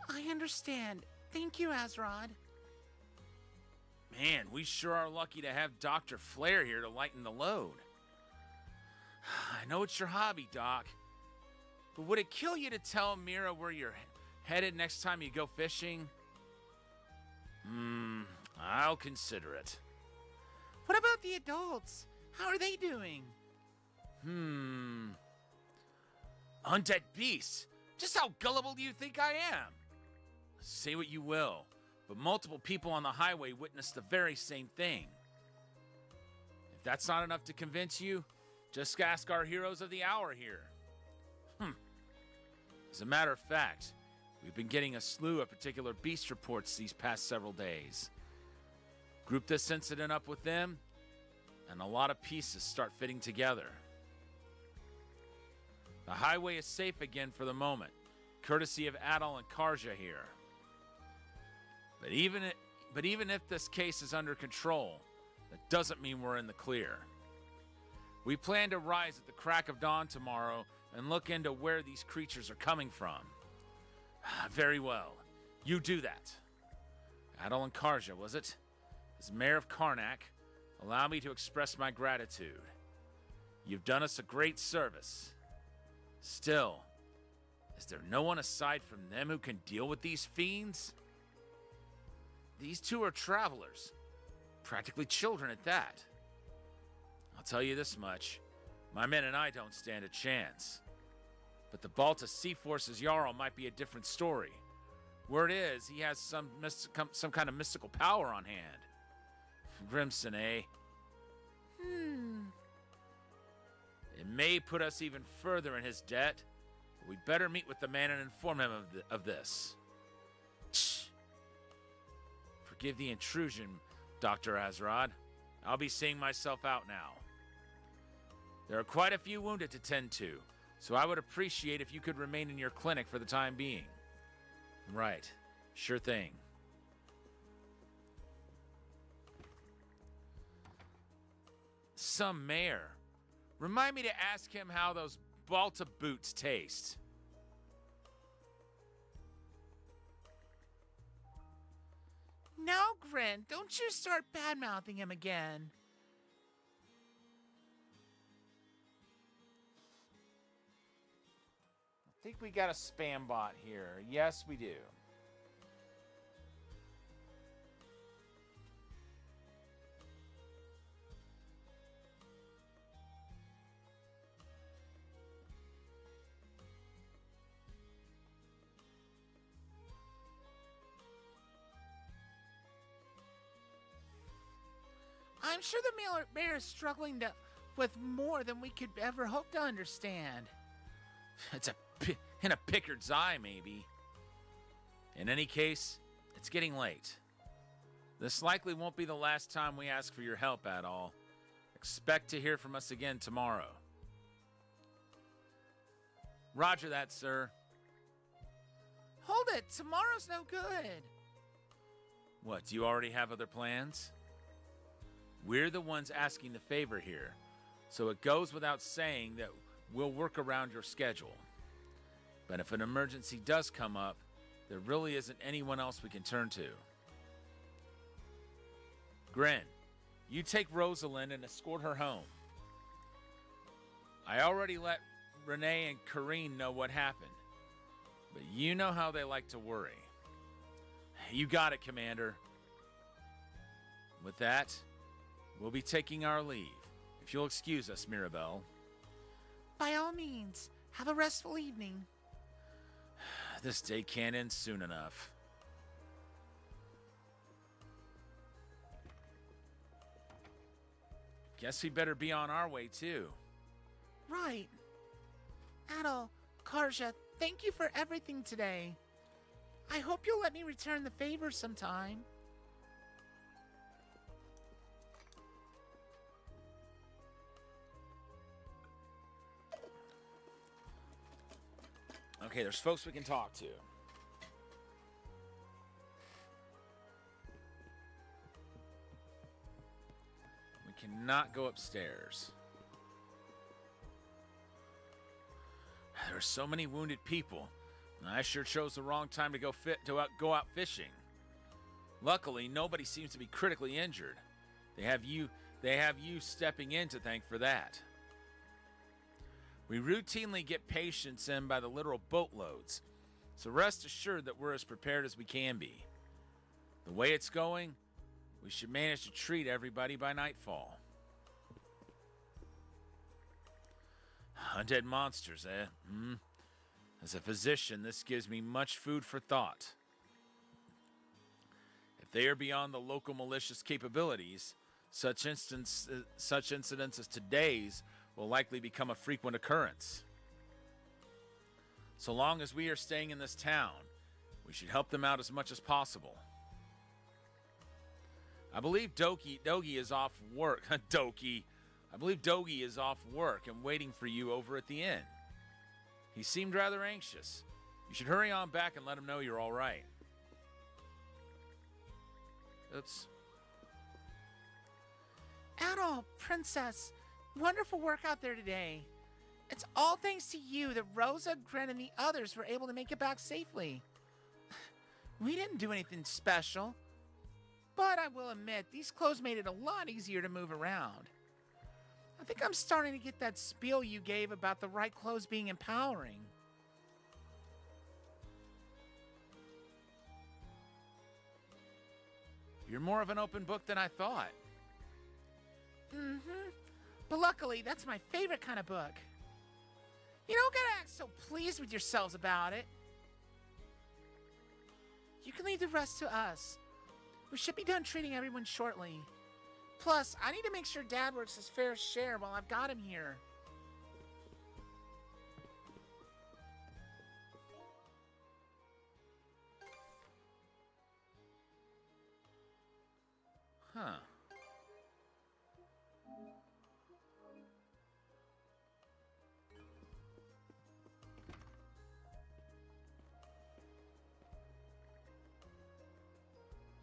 I understand. Thank you, Azrod. Man, we sure are lucky to have Dr. Flair here to lighten the load. I know it's your hobby, Doc, but would it kill you to tell Mira where you're headed next time you go fishing? I'll consider it. What about the adults? How are they doing? Undead beasts? Just how gullible do you think I am? Say what you will, but multiple people on the highway witnessed the very same thing. If that's not enough to convince you, just ask our heroes of the hour here. As a matter of fact, we've been getting a slew of particular beast reports these past several days. Group this incident up with them, and a lot of pieces start fitting together. The highway is safe again for the moment, courtesy of Adel and Karja here. But even if this case is under control, that doesn't mean we're in the clear. We plan to rise at the crack of dawn tomorrow and look into where these creatures are coming from. Very well. You do that. Adel and Karja, was it? As mayor of Karnak, allow me to express my gratitude. You've done us a great service. Still, is there no one aside from them who can deal with these fiends? These two are travelers, practically children at that. I'll tell you this much, my men and I don't stand a chance. But the Balta Sea Force's Jarl might be a different story. Word is, he has some kind of mystical power on hand. Grimson, eh? It may put us even further in his debt, but we'd better meet with the man and inform him of this. Shh. Forgive the intrusion, Dr. Azrod. I'll be seeing myself out now. There are quite a few wounded to tend to, so I would appreciate if you could remain in your clinic for the time being. Right. Sure thing. Some mayor. Remind me to ask him how those Balta boots taste. No, Grin, don't you start bad-mouthing him again. I think we got a spam bot here. Yes, we do. I'm sure the mayor is struggling with more than we could ever hope to understand. It's in a Pickard's eye, maybe. In any case, it's getting late. This likely won't be the last time we ask for your help at all. Expect to hear from us again tomorrow. Roger that, sir. Hold it, tomorrow's no good. What, do you already have other plans? We're the ones asking the favor here, so it goes without saying that we'll work around your schedule. But if an emergency does come up, there really isn't anyone else we can turn to. Grin, you take Rosalind and escort her home. I already let Renee and Kareen know what happened, but you know how they like to worry. You got it, Commander. With that, we'll be taking our leave, if you'll excuse us, Mirabelle. By all means, have a restful evening. This day can't end soon enough. Guess we better be on our way, too. Right. Adel, Karja, thank you for everything today. I hope you'll let me return the favor sometime. Okay, there's folks we can talk to. We cannot go upstairs. There are so many wounded people. I sure chose the wrong time to go out fishing. Luckily, nobody seems to be critically injured. They have you stepping in to thank for that. We routinely get patients in by the literal boatloads, so rest assured that we're as prepared as we can be. The way it's going, we should manage to treat everybody by nightfall. Undead monsters, eh? As a physician, this gives me much food for thought. If they are beyond the local malicious capabilities, such incidents as today's will likely become a frequent occurrence. So long as we are staying in this town, we should help them out as much as possible. I believe Dogi is off work. Doki. I believe Dogi is off work and waiting for you over at the inn. He seemed rather anxious. You should hurry on back and let him know you're all right. Oops. Adol, Princess, wonderful work out there today. It's all thanks to you that Rosa, Gren, and the others were able to make it back safely. We didn't do anything special, but I will admit, these clothes made it a lot easier to move around. I think I'm starting to get that spiel you gave about the right clothes being empowering. You're more of an open book than I thought. But luckily, that's my favorite kind of book. You don't gotta act so pleased with yourselves about it. You can leave the rest to us. We should be done treating everyone shortly. Plus, I need to make sure Dad works his fair share while I've got him here. Huh.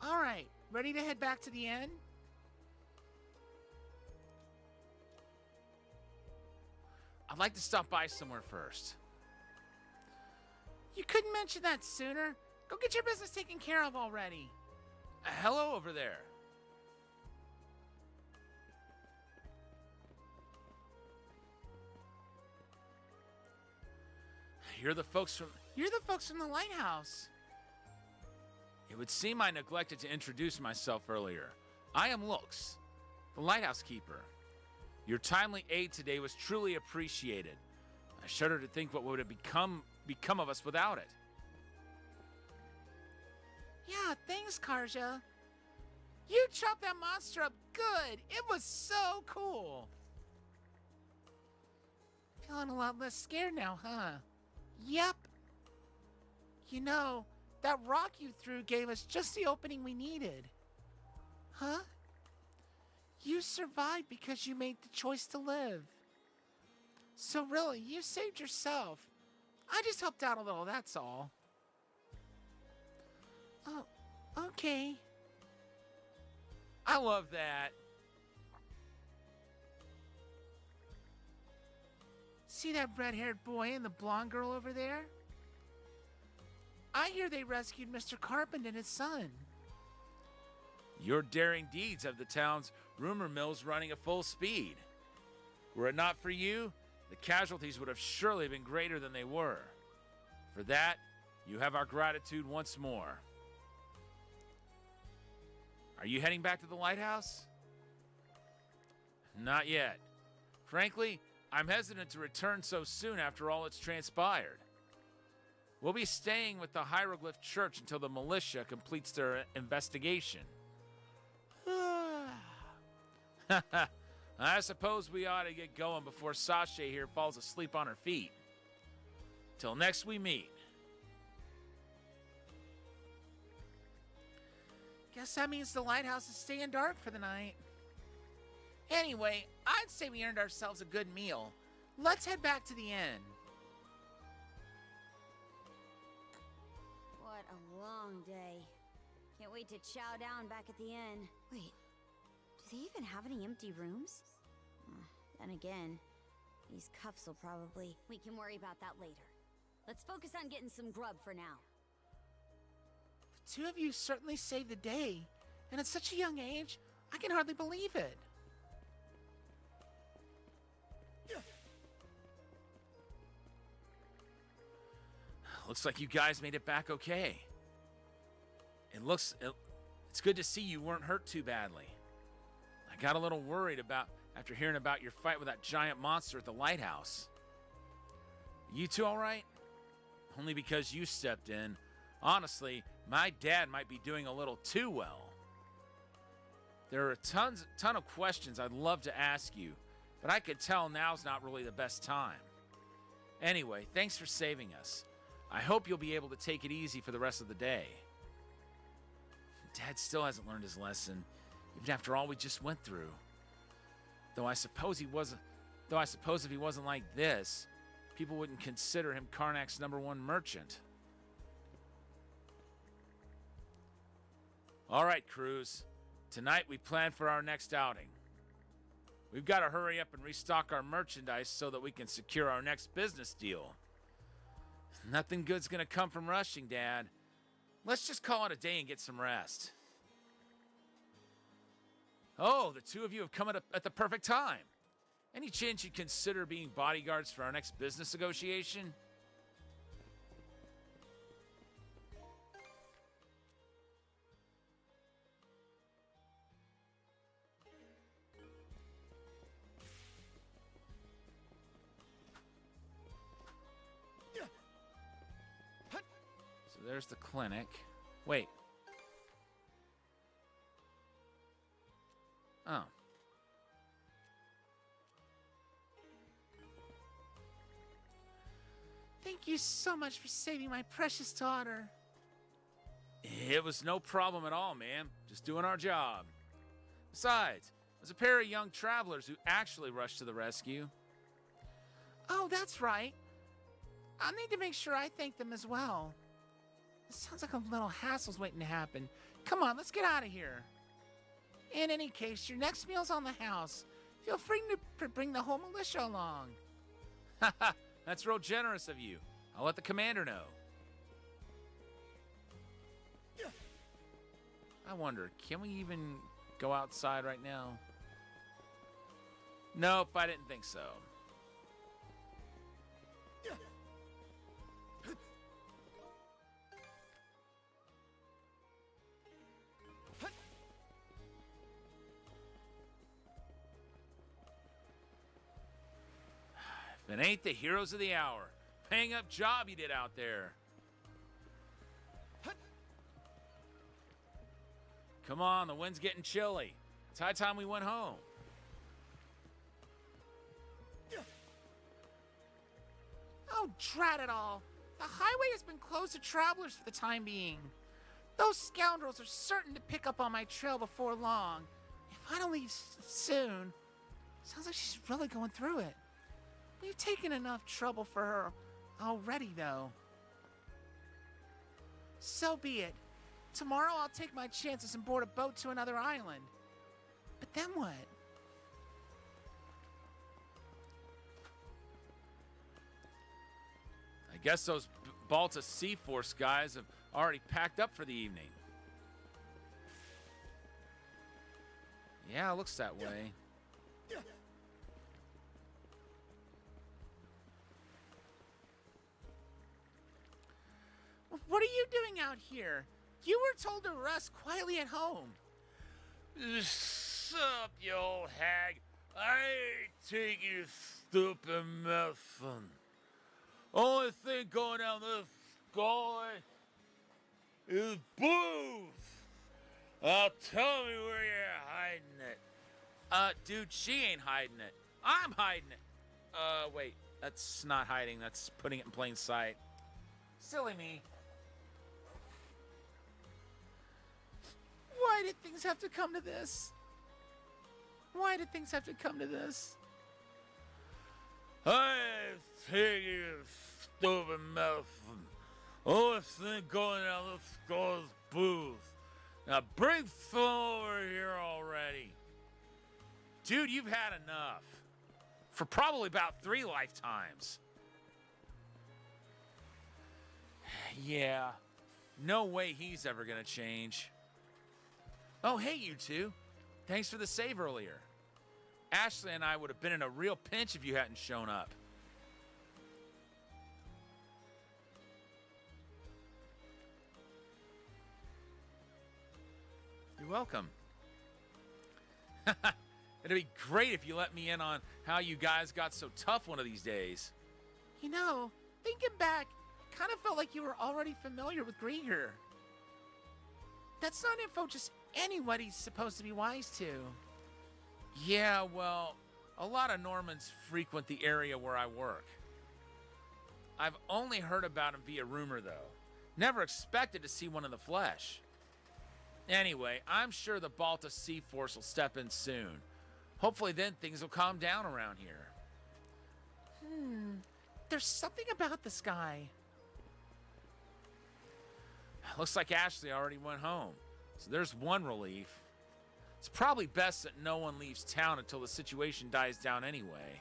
All right, ready to head back to the inn? I'd like to stop by somewhere first. You couldn't mention that sooner. Go get your business taken care of already. Hello over there. You're the folks from the lighthouse. It would seem I neglected to introduce myself earlier. I am Lux, the lighthouse keeper. Your timely aid today was truly appreciated. I shudder to think what would have become of us without it. Yeah, thanks, Karja. You chopped that monster up good. It was so cool. Feeling a lot less scared now, huh? Yep. You know, that rock you threw gave us just the opening we needed. Huh? You survived because you made the choice to live. So really, you saved yourself. I just helped out a little, that's all. Oh, okay. I love that. See that red-haired boy and the blonde girl over there? I hear they rescued Mr. Carpenter and his son. Your daring deeds have the town's rumor mills running at full speed. Were it not for you, the casualties would have surely been greater than they were. For that, you have our gratitude once more. Are you heading back to the lighthouse? Not yet. Frankly, I'm hesitant to return so soon after all that's transpired. We'll be staying with the Hieroglyph Church until the militia completes their investigation. I suppose we ought to get going before Sasha here falls asleep on her feet. Till next we meet. Guess that means the lighthouse is staying dark for the night. Anyway, I'd say we earned ourselves a good meal. Let's head back to the inn. What a long day. Can't wait to chow down back at the inn. Wait, do they even have any empty rooms? Then again, these cuffs will probably... We can worry about that later. Let's focus on getting some grub for now. The two of you certainly saved the day, and at such a young age, I can hardly believe it. Looks like you guys made it back okay. It's good to see you weren't hurt too badly. I got a little worried after hearing about your fight with that giant monster at the lighthouse. You two all right? Only because you stepped in. Honestly, my dad might be doing a little too well. There are a ton of questions I'd love to ask you, but I could tell now's not really the best time. Anyway, thanks for saving us. I hope you'll be able to take it easy for the rest of the day. Dad still hasn't learned his lesson, even after all we just went through. Though I suppose if he wasn't like this, people wouldn't consider him Karnak's #1 merchant. All right, Cruz. Tonight we plan for our next outing. We've got to hurry up and restock our merchandise so that we can secure our next business deal. Nothing good's gonna come from rushing, Dad. Let's just call it a day and get some rest. Oh, the two of you have come at the perfect time. Any chance you'd consider being bodyguards for our next business negotiation? So there's the clinic. Wait. Oh. Thank you so much for saving my precious daughter. It was no problem at all, ma'am. Just doing our job. Besides, there's a pair of young travelers who actually rushed to the rescue. Oh, that's right. I'll need to make sure I thank them as well. It sounds like a little hassle's waiting to happen. Come on, let's get out of here. In any case, your next meal's on the house. Feel free to bring the whole militia along. Haha, that's real generous of you. I'll let the commander know. I wonder, can we even go outside right now? Nope, I didn't think so. If it ain't the heroes of the hour, paying up job you did out there. Come on, the wind's getting chilly. It's high time we went home. Oh, drat it all. The highway has been closed to travelers for the time being. Those scoundrels are certain to pick up on my trail before long. If I don't leave soon... Sounds like she's really going through it. We've taken enough trouble for her already, though. So be it. Tomorrow I'll take my chances and board a boat to another island. But then what? I guess those Balta Sea Force guys have already packed up for the evening. Yeah, it looks that way. What are you doing out here? You were told to rest quietly at home. Sup, you old hag. I ain't taking stupid medicine. Only thing going down this gully is booze. Now tell me where you're hiding it. Dude, she ain't hiding it. I'm hiding it. Wait. That's not hiding. That's putting it in plain sight. Silly me. Why did things have to come to this? Why did things have to come to this? I ain't taking stupid medicine. Only thing going down this skull is booze. Now bring some over here already. Dude, you've had enough. For probably about 3 lifetimes. Yeah. No way he's ever gonna change. Oh, hey, you two. Thanks for the save earlier. Ashley and I would have been in a real pinch if you hadn't shown up. You're welcome. It'd be great if you let me in on how you guys got so tough one of these days. You know, thinking back, kind of felt like you were already familiar with Grieger. That's not info just anybody's supposed to be wise to. Yeah, well, a lot of Normans frequent the area where I work. I've only heard about him via rumor, though. Never expected to see one in the flesh. Anyway, I'm sure the Balta Sea Force will step in soon. Hopefully then things will calm down around here. There's something about this guy. Looks like Ashley already went home, so there's one relief. It's probably best that no one leaves town until the situation dies down anyway.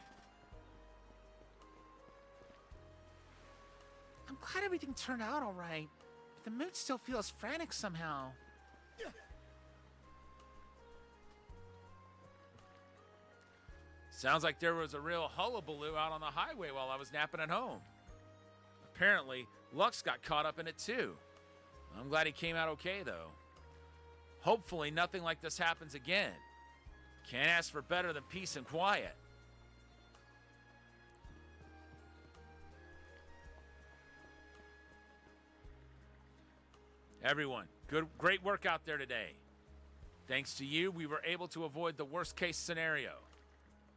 I'm glad everything turned out all right. But the mood still feels frantic somehow. Sounds like there was a real hullabaloo out on the highway while I was napping at home. Apparently, Lux got caught up in it too. I'm glad he came out okay, though. Hopefully, nothing like this happens again. Can't ask for better than peace and quiet. Everyone, great work out there today. Thanks to you, we were able to avoid the worst-case scenario.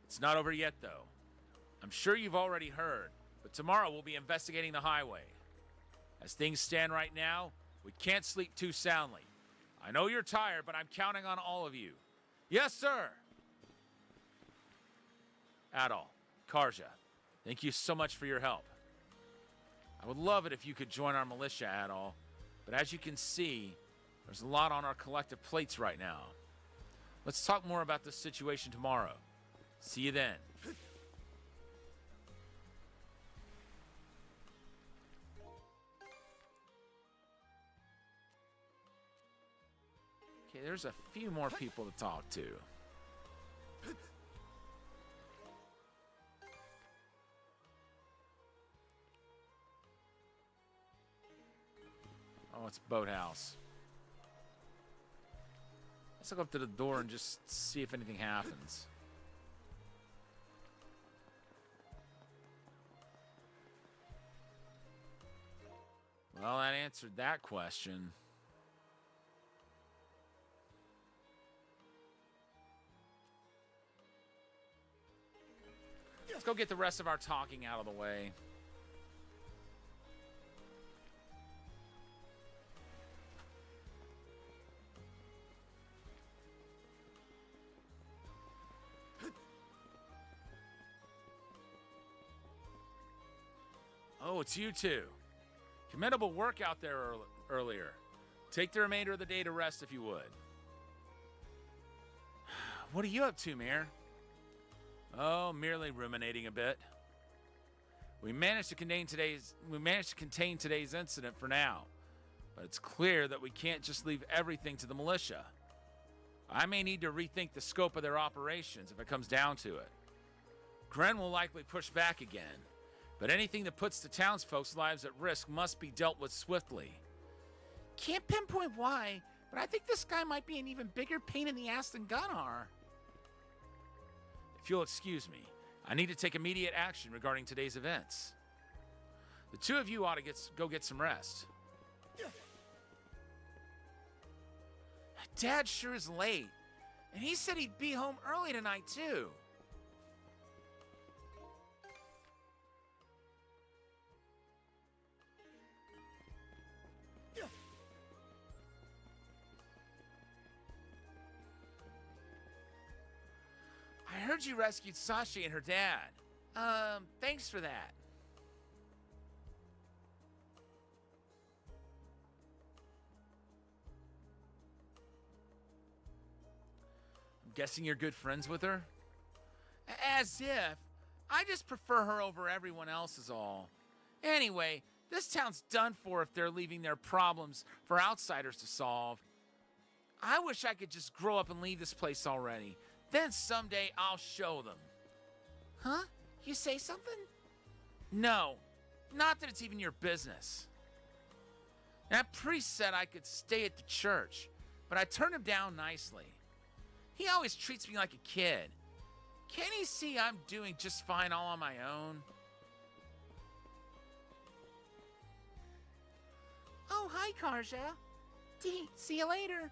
It's not over yet, though. I'm sure you've already heard, but tomorrow we'll be investigating the highway. As things stand right now, we can't sleep too soundly. I know you're tired, but I'm counting on all of you. Yes, sir! Adol, Karja, thank you so much for your help. I would love it if you could join our militia, Adol, but as you can see, there's a lot on our collective plates right now. Let's talk more about this situation tomorrow. See you then. Okay, there's a few more people to talk to. Oh, it's Boathouse. Let's look up to the door and just see if anything happens. Well, that answered that question. Let's go get the rest of our talking out of the way. Oh, it's you two. Commendable work out there earlier. Take the remainder of the day to rest if you would. What are you up to, Mir? Oh, merely ruminating a bit. We managed to contain today's incident for now, but it's clear that we can't just leave everything to the militia. I may need to rethink the scope of their operations if it comes down to it. Gren will likely push back again, but anything that puts the townsfolk's lives at risk must be dealt with swiftly. Can't pinpoint why, but I think this guy might be an even bigger pain in the ass than Gunnar. If you'll excuse me, I need to take immediate action regarding today's events. The two of you ought to go get some rest. Dad sure is late, and he said he'd be home early tonight, too. I heard you rescued Sasha and her dad. Thanks for that. I'm guessing you're good friends with her? As if. I just prefer her over everyone else is all. Anyway, this town's done for if they're leaving their problems for outsiders to solve. I wish I could just grow up and leave this place already. Then someday I'll show them. Huh? You say something? No, not that it's even your business. That priest said I could stay at the church, but I turned him down nicely. He always treats me like a kid. Can't he see I'm doing just fine all on my own? Oh, hi, Karja. See you later.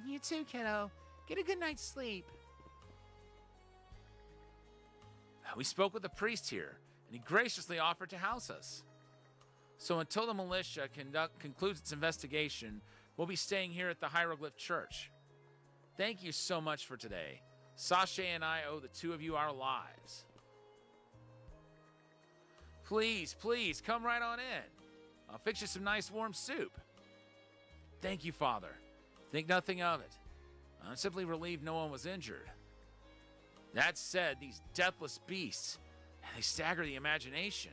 You too, kiddo. Get a good night's sleep. We spoke with the priest here, and he graciously offered to house us. So until the militia concludes its investigation, we'll be staying here at the Hieroglyph Church. Thank you so much for today. Sasha and I owe the two of you our lives. Please, please, come right on in. I'll fix you some nice warm soup. Thank you, Father. Think nothing of it. I'm simply relieved no one was injured. That said, these deathless beasts, they stagger the imagination.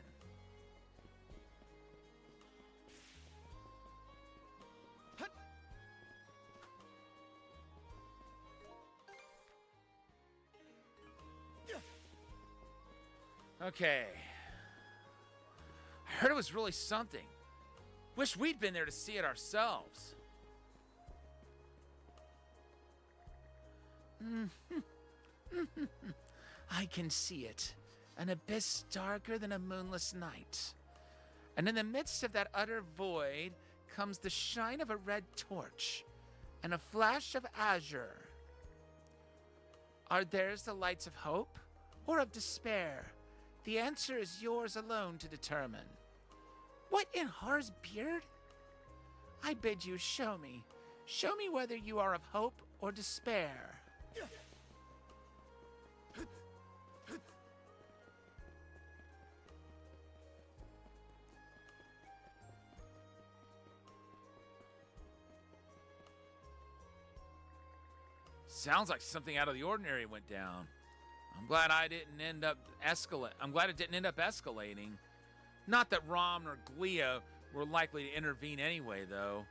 Okay. I heard it was really something. Wish we'd been there to see it ourselves. I can see it. An abyss darker than a moonless night. And in the midst of that utter void comes the shine of a red torch and a flash of azure. Are theirs the lights of hope or of despair? The answer is yours alone to determine. What in Har's beard? I bid you show me. Show me whether you are of hope or despair. Sounds like something out of the ordinary went down. I'm glad it didn't end up escalating. Not that Rom or Glia were likely to intervene anyway, though.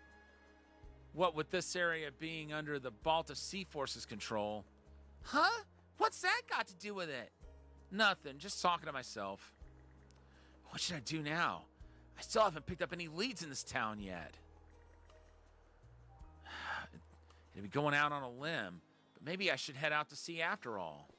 What with this area being under the Balta Sea Force's control? Huh? What's that got to do with it? Nothing, just talking to myself. What should I do now? I still haven't picked up any leads in this town yet. It'd be going out on a limb, but maybe I should head out to sea after all.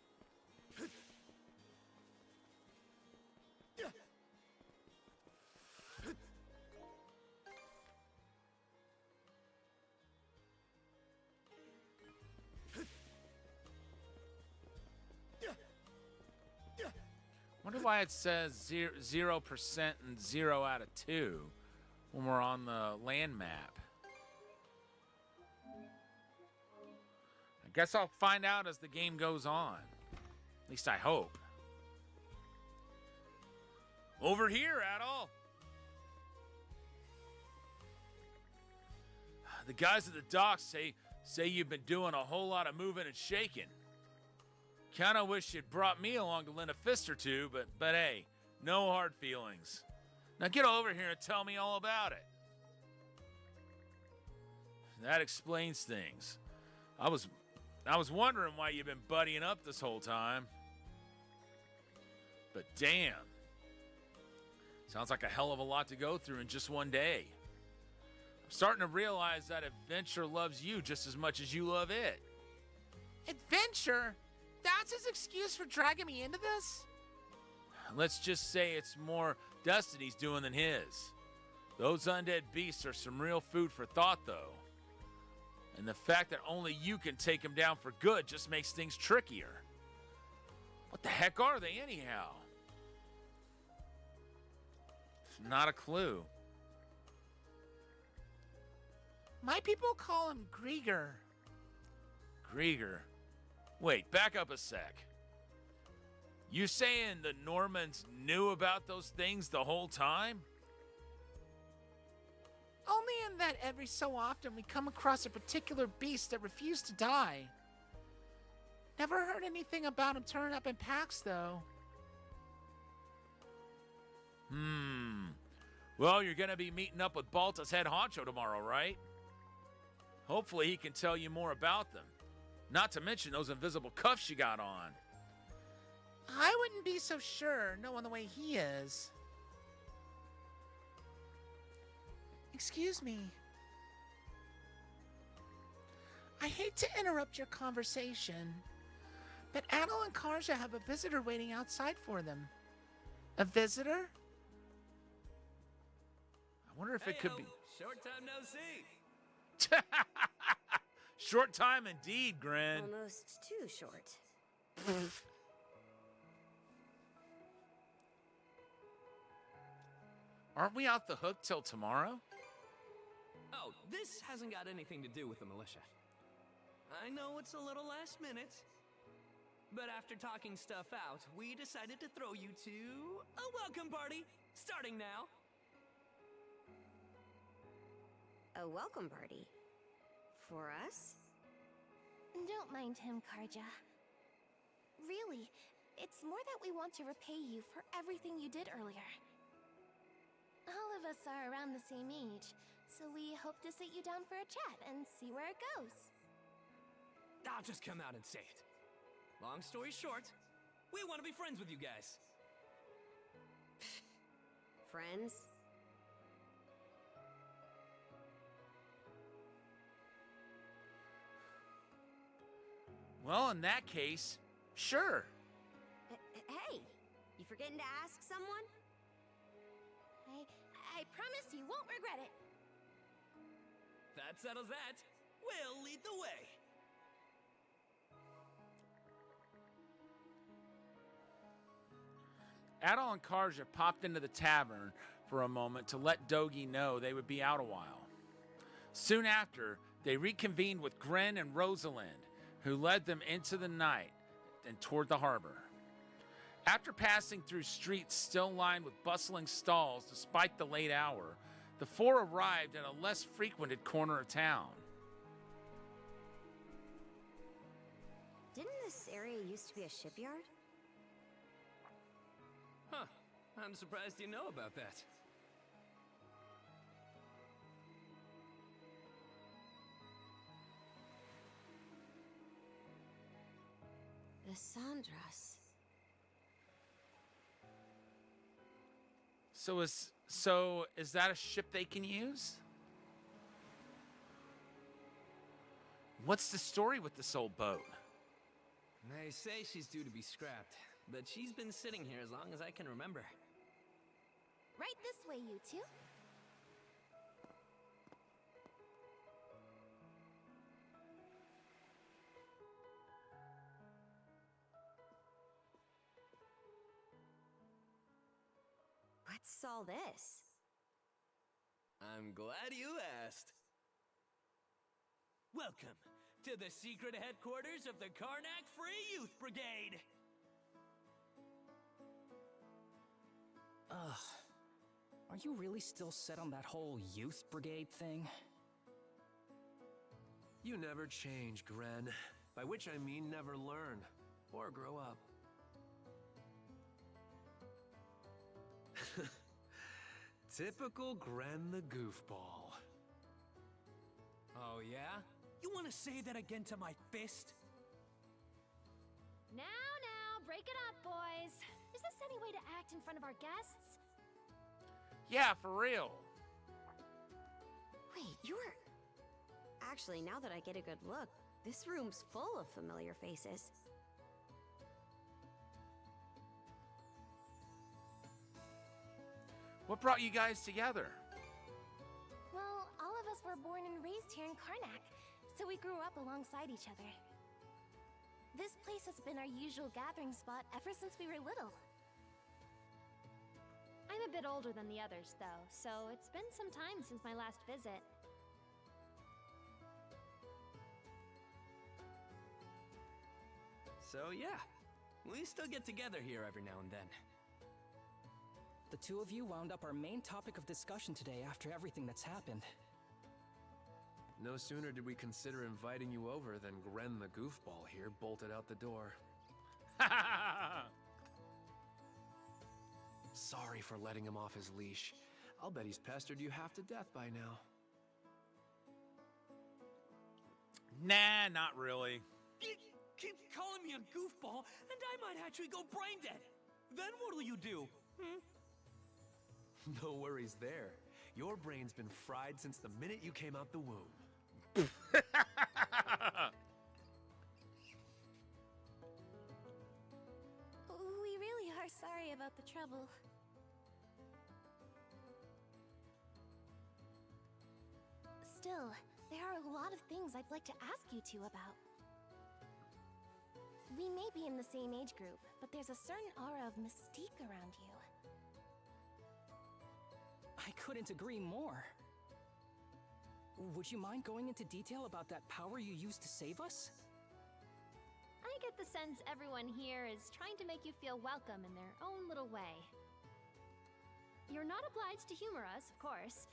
Wonder why it says 0% and 0 out of 2 when we're on the land map. I guess I'll find out as the game goes on. At least I hope. Over here, Adol. The guys at the docks say you've been doing a whole lot of moving and shaking. Kinda wish you'd brought me along to lend a fist or two, but hey, no hard feelings. Now get over here and tell me all about it. That explains things. I was wondering why you've been buddying up this whole time. But damn. Sounds like a hell of a lot to go through in just one day. I'm starting to realize that adventure loves you just as much as you love it. Adventure? That's his excuse for dragging me into this? Let's just say it's more Destiny's doing than his. Those undead beasts are some real food for thought, though. And the fact that only you can take them down for good just makes things trickier. What the heck are they, anyhow? Not a clue. My people call him Grieger. Grieger? Wait, back up a sec. You saying the Normans knew about those things the whole time? Only in that every so often we come across a particular beast that refused to die. Never heard anything about him turning up in packs, though. Well, you're gonna be meeting up with Balta's head honcho tomorrow, right? Hopefully he can tell you more about them. Not to mention those invisible cuffs you got on. I wouldn't be so sure, knowing the way he is. Excuse me. I hate to interrupt your conversation, but Adel and Karja have a visitor waiting outside for them. A visitor? I wonder if it could be... Short time no see. Short time indeed, Gren. Almost too short. Aren't we off the hook till tomorrow? Oh, this hasn't got anything to do with the militia. I know it's a little last minute, but after talking stuff out, we decided to throw you to a welcome party, starting now. A welcome party? For us? Don't mind him, Karja. Really, it's more that we want to repay you for everything you did earlier. All of us are around the same age, so we hope to sit you down for a chat and see where it goes. I'll just come out and say it. Long story short, we want to be friends with you guys. Friends? Well, in that case, sure. Hey, you forgetting to ask someone? I promise you won't regret it. That settles that. We'll lead the way. Adol and Karja popped into the tavern for a moment to let Dogi know they would be out a while. Soon after, they reconvened with Gren and Rosalind, who led them into the night and toward the harbor. After passing through streets still lined with bustling stalls despite the late hour, the four arrived at a less frequented corner of town. Didn't this area used to be a shipyard? Huh. I'm surprised you know about that. The Sandras. So is that a ship they can use? What's the story with this old boat? They say she's due to be scrapped, but she's been sitting here as long as I can remember. Right this way, you two. What's all this? I'm glad you asked. Welcome to the secret headquarters of the Karnak Free Youth Brigade. Ugh. Are you really still set on that whole youth brigade thing? You never change, Gren. By which I mean never learn or grow up. Typical Gren the goofball. Oh yeah? You want to say that again to my fist? Now, break it up, boys. Is this any way to act in front of our guests? Yeah, for real. Wait, you're... Actually, now that I get a good look, this room's full of familiar faces. What brought you guys together? Well, all of us were born and raised here in Karnak, so we grew up alongside each other. This place has been our usual gathering spot ever since we were little. I'm a bit older than the others, though, so it's been some time since my last visit. So yeah, we still get together here every now and then. The two of you wound up our main topic of discussion today after everything that's happened. No sooner did we consider inviting you over than Gren the goofball here bolted out the door. Sorry for letting him off his leash. I'll bet he's pestered you half to death by now. Nah, not really. Keep calling me a goofball, and I might actually go brain dead. Then what'll you do? No worries there. Your brain's been fried since the minute you came out the womb. We really are sorry about the trouble. Still, there are a lot of things I'd like to ask you two about. We may be in the same age group, but there's a certain aura of mystique around you. I couldn't agree more. Would you mind going into detail about that power you used to save us? I get the sense everyone here is trying to make you feel welcome in their own little way. You're not obliged to humor us, of course,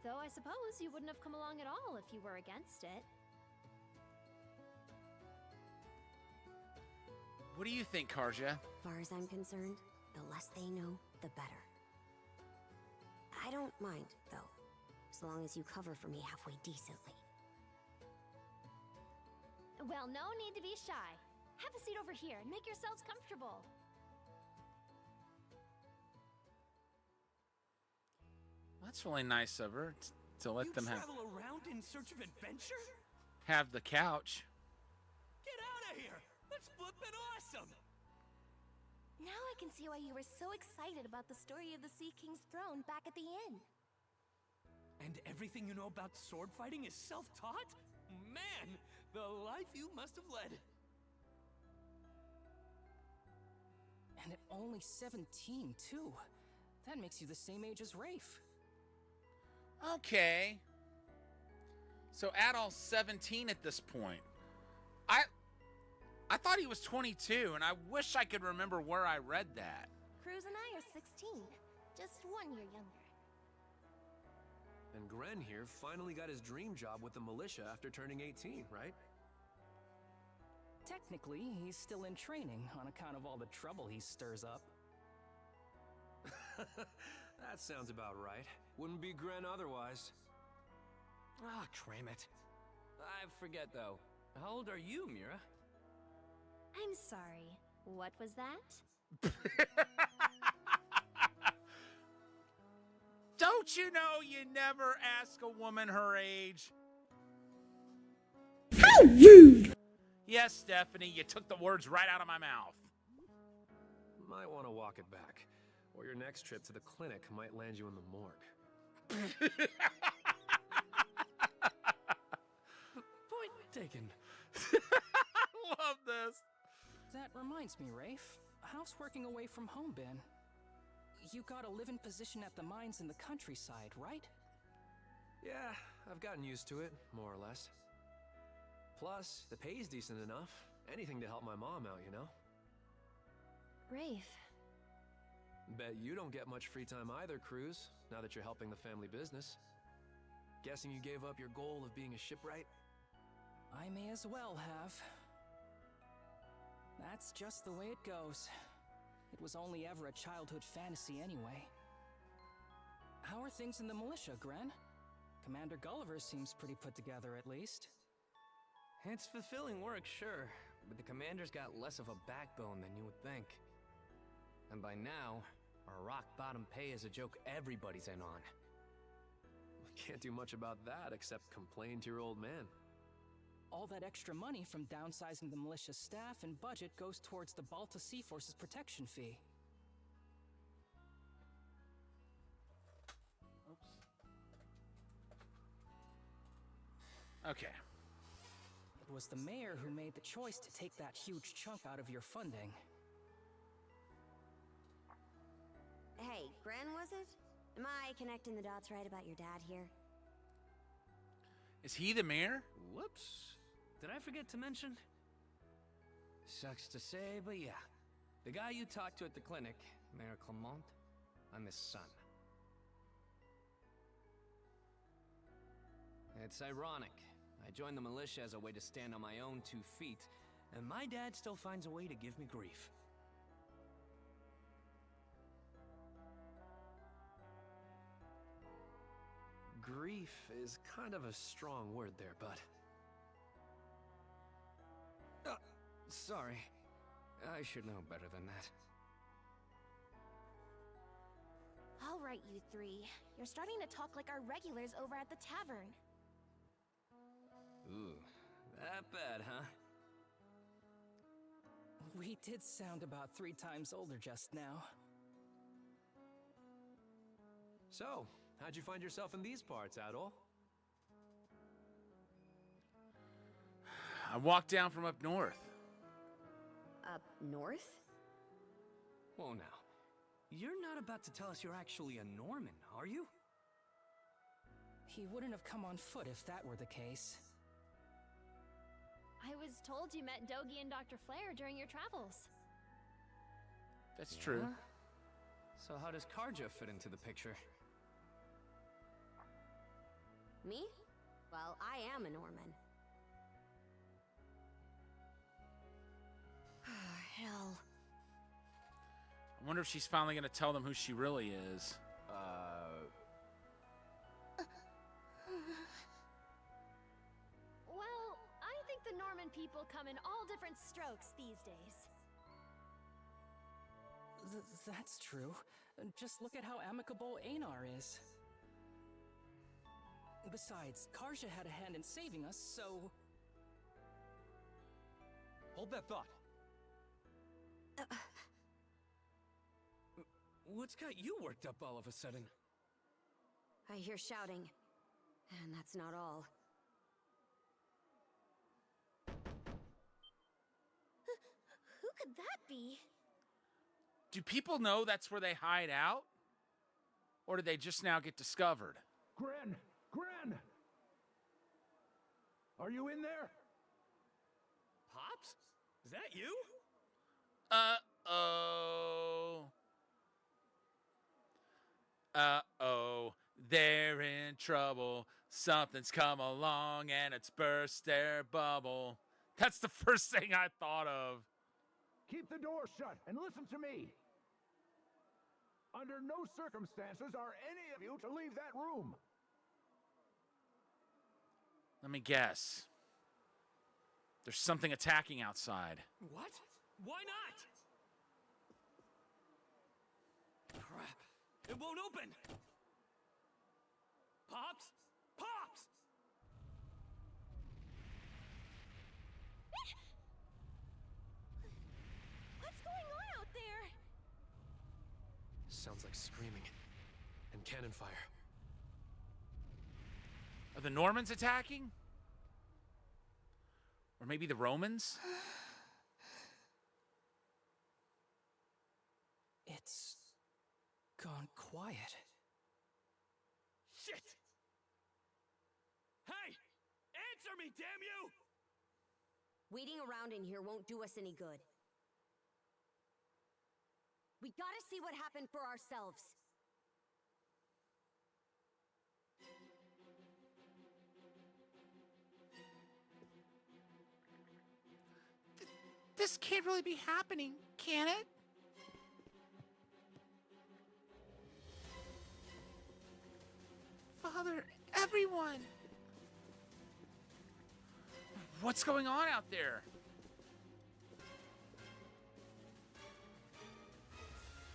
though I suppose you wouldn't have come along at all if you were against it. What do you think, Karja? As far as I'm concerned, the less they know, the better. I don't mind, though, as long as you cover for me halfway decently. Well, no need to be shy. Have a seat over here and make yourselves comfortable. That's really nice of her to let them travel around in search of adventure? have the couch. Get out of here! That's flippin' awesome! Now I can see why you were so excited about the story of the Sea King's throne back at the inn. And everything you know about sword fighting is self-taught? Man, the life you must have led. And at only 17, too. That makes you the same age as Rafe. Okay. So Adol's 17 at this point. I thought he was 22, and I wish I could remember where I read that. Cruz and I are 16, just 1 year younger. And Gren here finally got his dream job with the militia after turning 18, right? Technically, he's still in training on account of all the trouble he stirs up. That sounds about right. Wouldn't be Gren otherwise. Ah, cram it. I forget, though. How old are you, Mira? I'm sorry. What was that? Don't you know you never ask a woman her age? How rude! Yes, Stephanie, you took the words right out of my mouth. Might want to walk it back, or your next trip to the clinic might land you in the morgue. Point taken. I love this. That reminds me, Rafe. How's working away from home been? You got a live-in position at the mines in the countryside, right? Yeah, I've gotten used to it, more or less. Plus, the pay's decent enough. Anything to help my mom out, you know? Rafe. Bet you don't get much free time either, Cruz, now that you're helping the family business. Guessing you gave up your goal of being a shipwright? I may as well have. That's just the way it goes. It was only ever a childhood fantasy anyway. How are things in the militia, Gren? Commander Gulliver seems pretty put together, at least. It's fulfilling work, sure, but the commander's got less of a backbone than you would think. And by now, our rock-bottom pay is a joke everybody's in on. Can't do much about that except complain to your old man. All that extra money from downsizing the militia staff and budget goes towards the Balta Sea Force's protection fee. Oops. Okay. It was the mayor who made the choice to take that huge chunk out of your funding. Hey, Gren, was it? Am I connecting the dots right about your dad here? Is he the mayor? Whoops. Did I forget to mention? Sucks to say, but yeah. The guy you talked to at the clinic, Mayor Clement, I'm his son. It's ironic. I joined the militia as a way to stand on my own 2 feet, and my dad still finds a way to give me grief. Grief is kind of a strong word there, bud. Sorry. I should know better than that. All right, you three. You're starting to talk like our regulars over at the tavern. Ooh, that bad, huh? We did sound about 3 times older just now. So, how'd you find yourself in these parts, Adol? I walked down from up north. Up north? Whoa now. You're not about to tell us you're actually a Norman, are you? He wouldn't have come on foot if that were the case. I was told you met Dogi and Dr. Flair during your travels. That's true. Huh? So how does Karja fit into the picture? Me? Well, I am a Norman. hell? I wonder if she's finally going to tell them who she really is. Well, I think the Norman people come in all different strokes these days. That's true. Just look at how amicable Einar is. Besides, Karja had a hand in saving us, so... Hold that thought. What's got you worked up all of a sudden? I hear shouting. And that's not all. Who could that be? Do people know that's where they hide out? Or did they just now get discovered? Gren! Gren! Are you in there? Pops? Is that you? Uh-oh. Uh-oh. They're in trouble. Something's come along and it's burst their bubble. That's the first thing I thought of. Keep the door shut and listen to me. Under no circumstances are any of you to leave that room. Let me guess. There's something attacking outside. What? Why not? Crap. It won't open. Pops? Pops! What's going on out there? Sounds like screaming. And cannon fire. Are the Normans attacking? Or maybe the Romans? It's... gone quiet. Shit! Hey! Answer me, damn you! Waiting around in here won't do us any good. We gotta see what happened for ourselves. This can't really be happening, can it? Father, everyone! What's going on out there?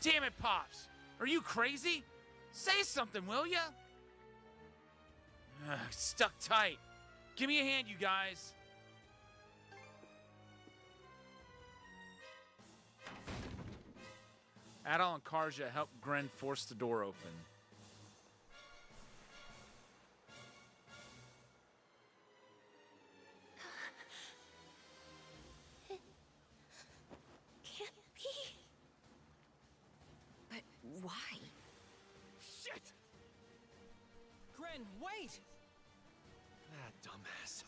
Damn it, Pops! Are you crazy? Say something, will ya? Stuck tight. Give me a hand, you guys. Adal and Karja help Gren force the door open. Can't be. But why? Shit! Gren, wait! That dumbass.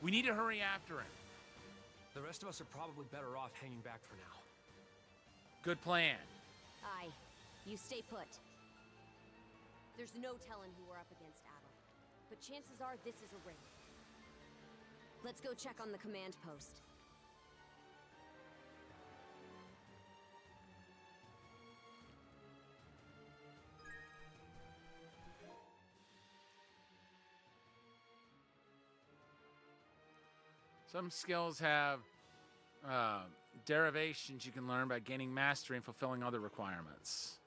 We need to hurry after him. The rest of us are probably better off hanging back for now. Good plan. Aye. You stay put. There's no telling who we're up against, Adal. But chances are this is a ring. Let's go check on the command post. Some skills have derivations you can learn by gaining mastery and fulfilling other requirements.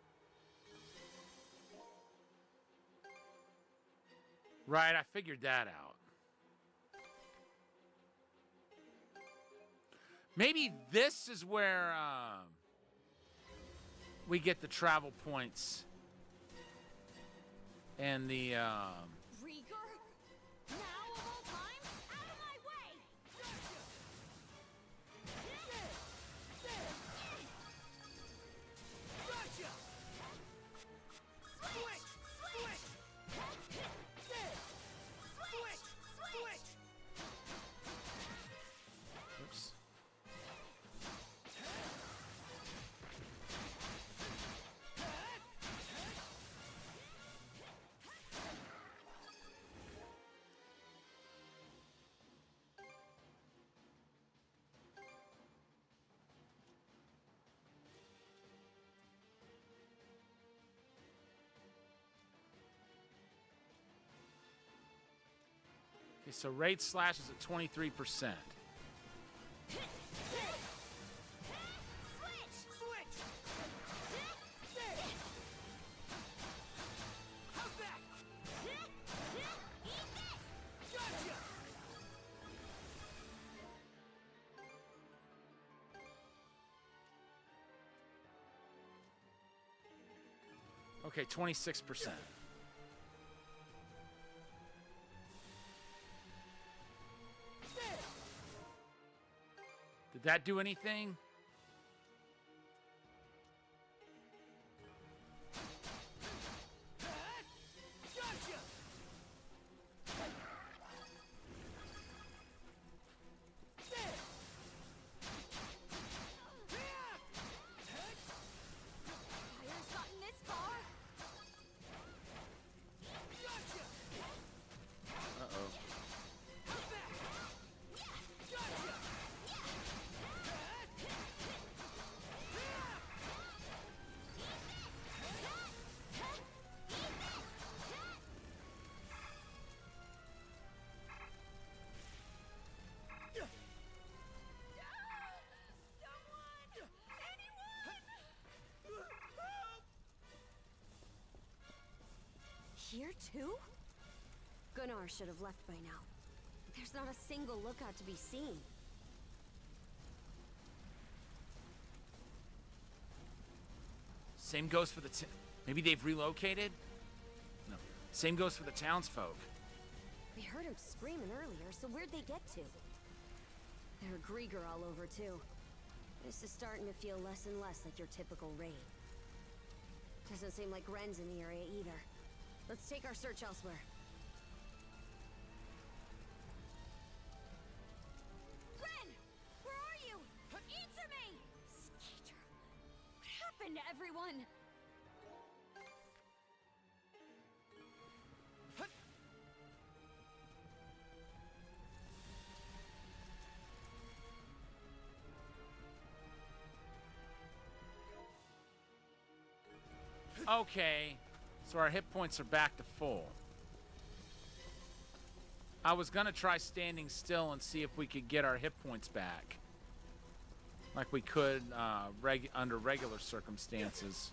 Right, I figured that out. Maybe this is where we get the travel points and the Rieger? Now of all times? Out of my way! Gotcha! Switch! Switch! Switch! Switch! oops. Okay, so rate slash is at 23%. Okay, 26%. Did that do anything? Here too? Gunnar should have left by now. There's not a single lookout to be seen. Same goes for the maybe they've relocated? No. Same goes for the townsfolk. We heard him screaming earlier, so where'd they get to? There are Grieger all over too. This is starting to feel less and less like your typical raid. Doesn't seem like Ren's in the area either. Let's take our search elsewhere. Ren! Where are you? Answer me! Skeeter, what happened to everyone? Okay, so our hit points are back to full. I was gonna try standing still and see if we could get our hit points back, like we could under regular circumstances.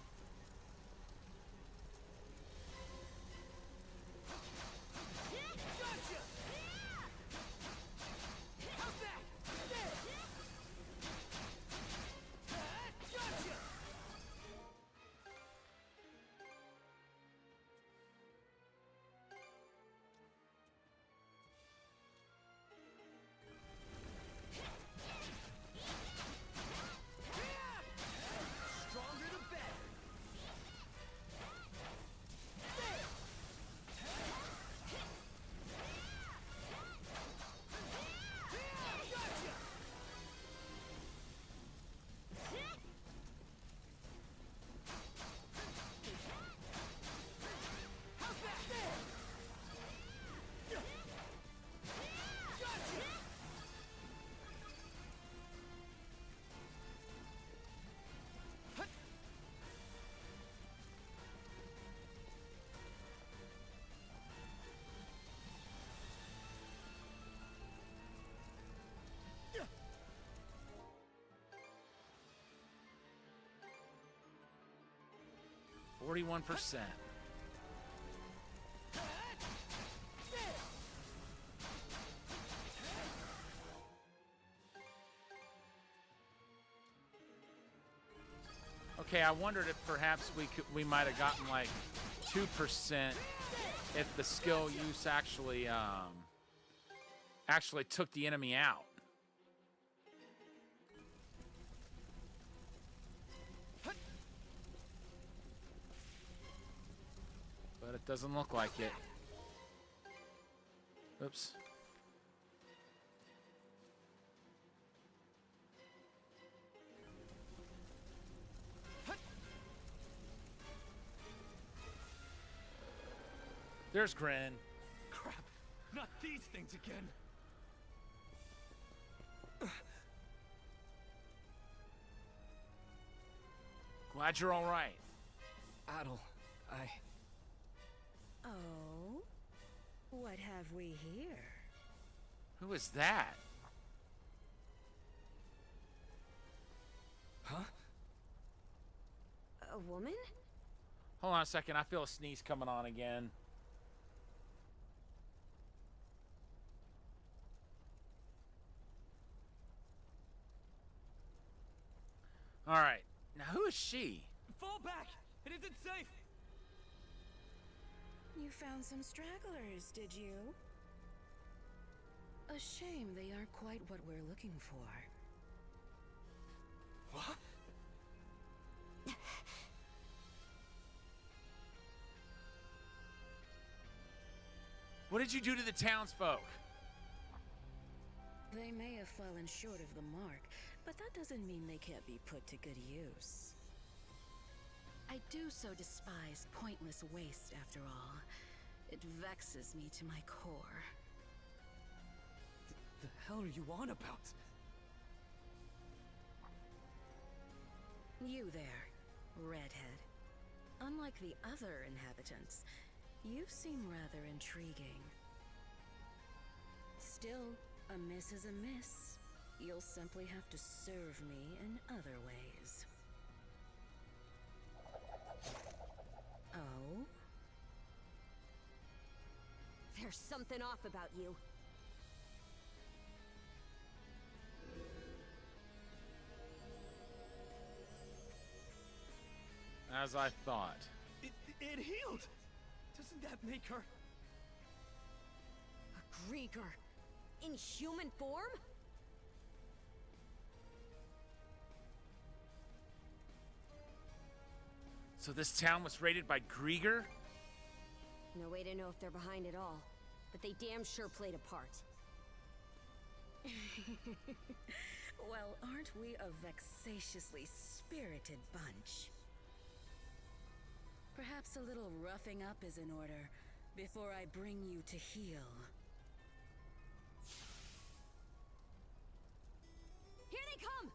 %. Okay, I wondered if perhaps we might have gotten like 2% if the skill use actually took the enemy out. But it doesn't look like it. Oops. There's Grin. Crap! Not these things again! Glad you're all right. Adel, Oh? What have we here? Who is that? Huh? A woman? Hold on a second. I feel a sneeze coming on again. All right. Now, who is she? Fall back! It isn't safe! You found some stragglers, did you? A shame they aren't quite what we're looking for. What? What did you do to the townsfolk? They may have fallen short of the mark, but that doesn't mean they can't be put to good use. I do so despise pointless waste, after all. It vexes me to my core. The hell are you on about? You there, redhead. Unlike the other inhabitants, you seem rather intriguing. Still, a miss is a miss. You'll simply have to serve me in other ways. Oh? There's something off about you. As I thought. It healed! Doesn't that make her... A Grieger. In human form? So this town was raided by Grieger? No way to know if they're behind it all, but they damn sure played a part. Well, aren't we a vexatiously spirited bunch? Perhaps a little roughing up is in order before I bring you to heel. Here they come!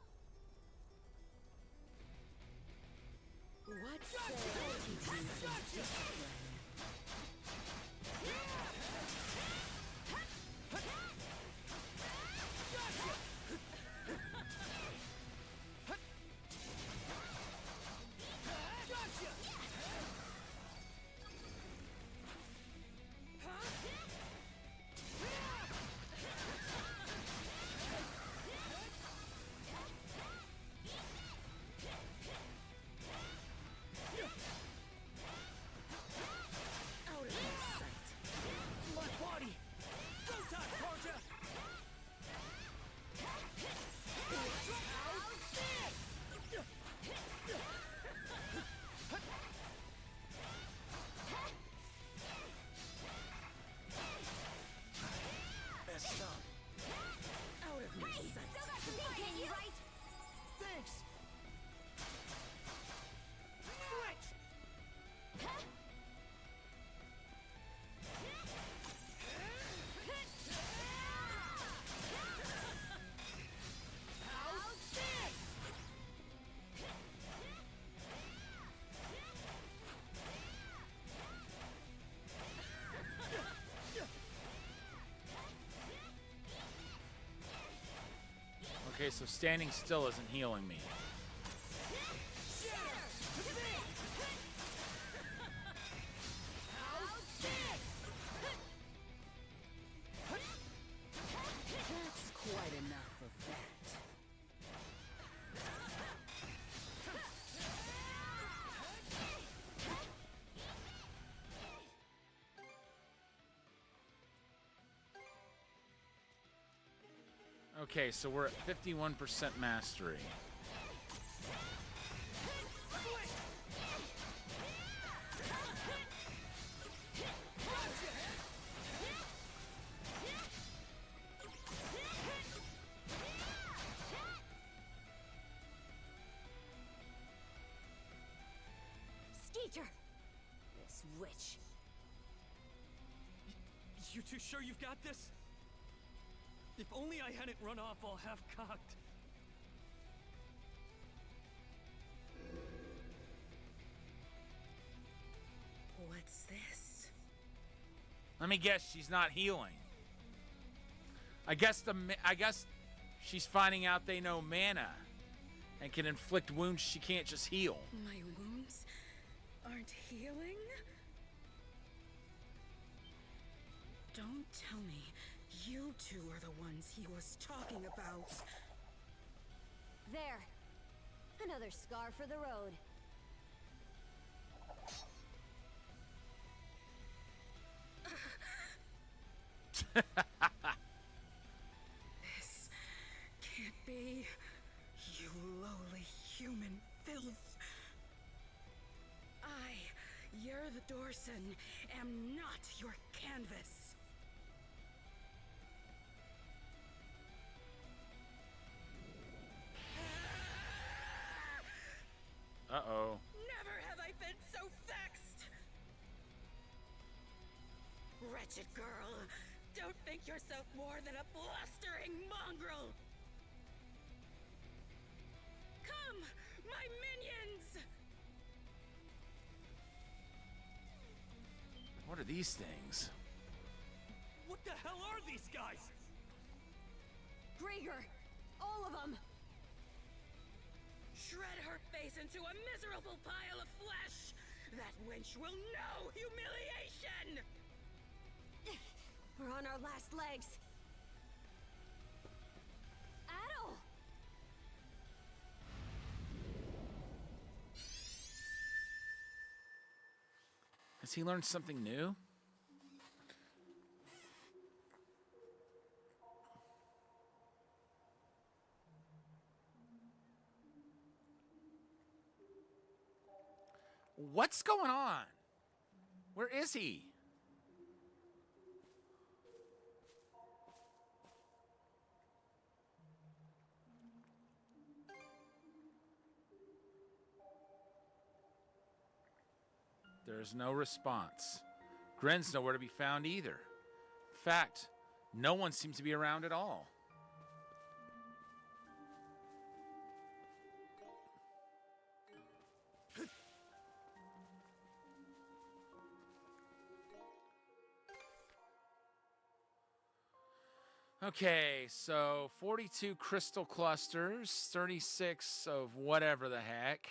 What say I teach you some discipline? Okay, so standing still isn't healing me. That's quite enough of that. Okay, so we're at 51% mastery. Skeeter! This witch. You two sure you've got this? If only I hadn't run off all half-cocked. What's this? Let me guess, she's not healing. I guess she's finding out they know mana and can inflict wounds she can't just heal. My wounds aren't healing? Don't tell me you two are the ones he was talking about. There. Another scar for the road. This can't be. You lowly human filth. I, Yer the Dorson, am not your canvas. Uh-oh. Never have I been so vexed! Wretched girl, don't think yourself more than a blustering mongrel! Come, my minions! What are these things? What the hell are these guys? Grieger! All of them! Shred her face into a miserable pile of flesh! That wench will know humiliation! We're on our last legs. Adel! Has he learned something new? What's going on? Where is he? There's no response. Gren's nowhere to be found either. In fact, no one seems to be around at all. Okay, so 42 crystal clusters, 36 of whatever the heck,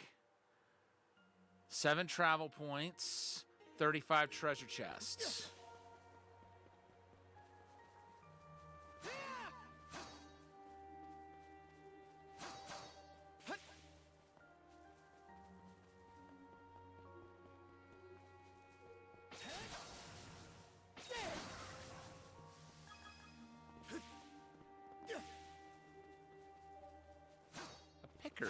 7 travel points, 35 treasure chests. A Pickard.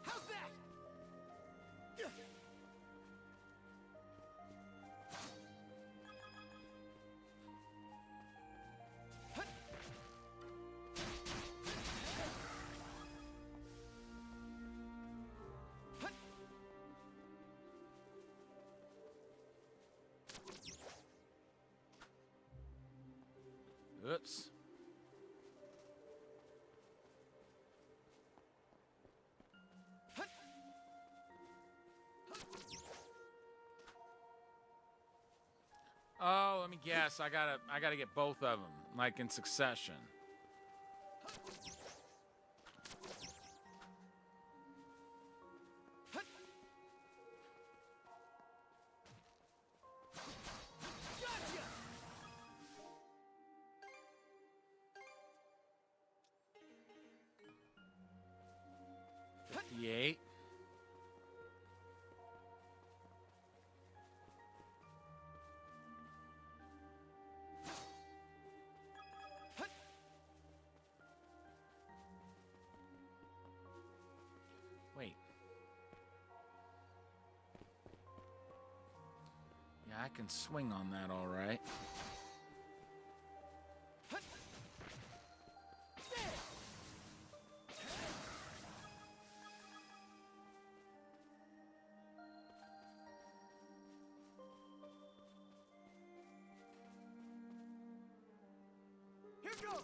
How's that? Oops. Oh, let me guess. I gotta get both of them, like in succession. Gotcha! 58. Wait. Yeah, I can swing on that all right.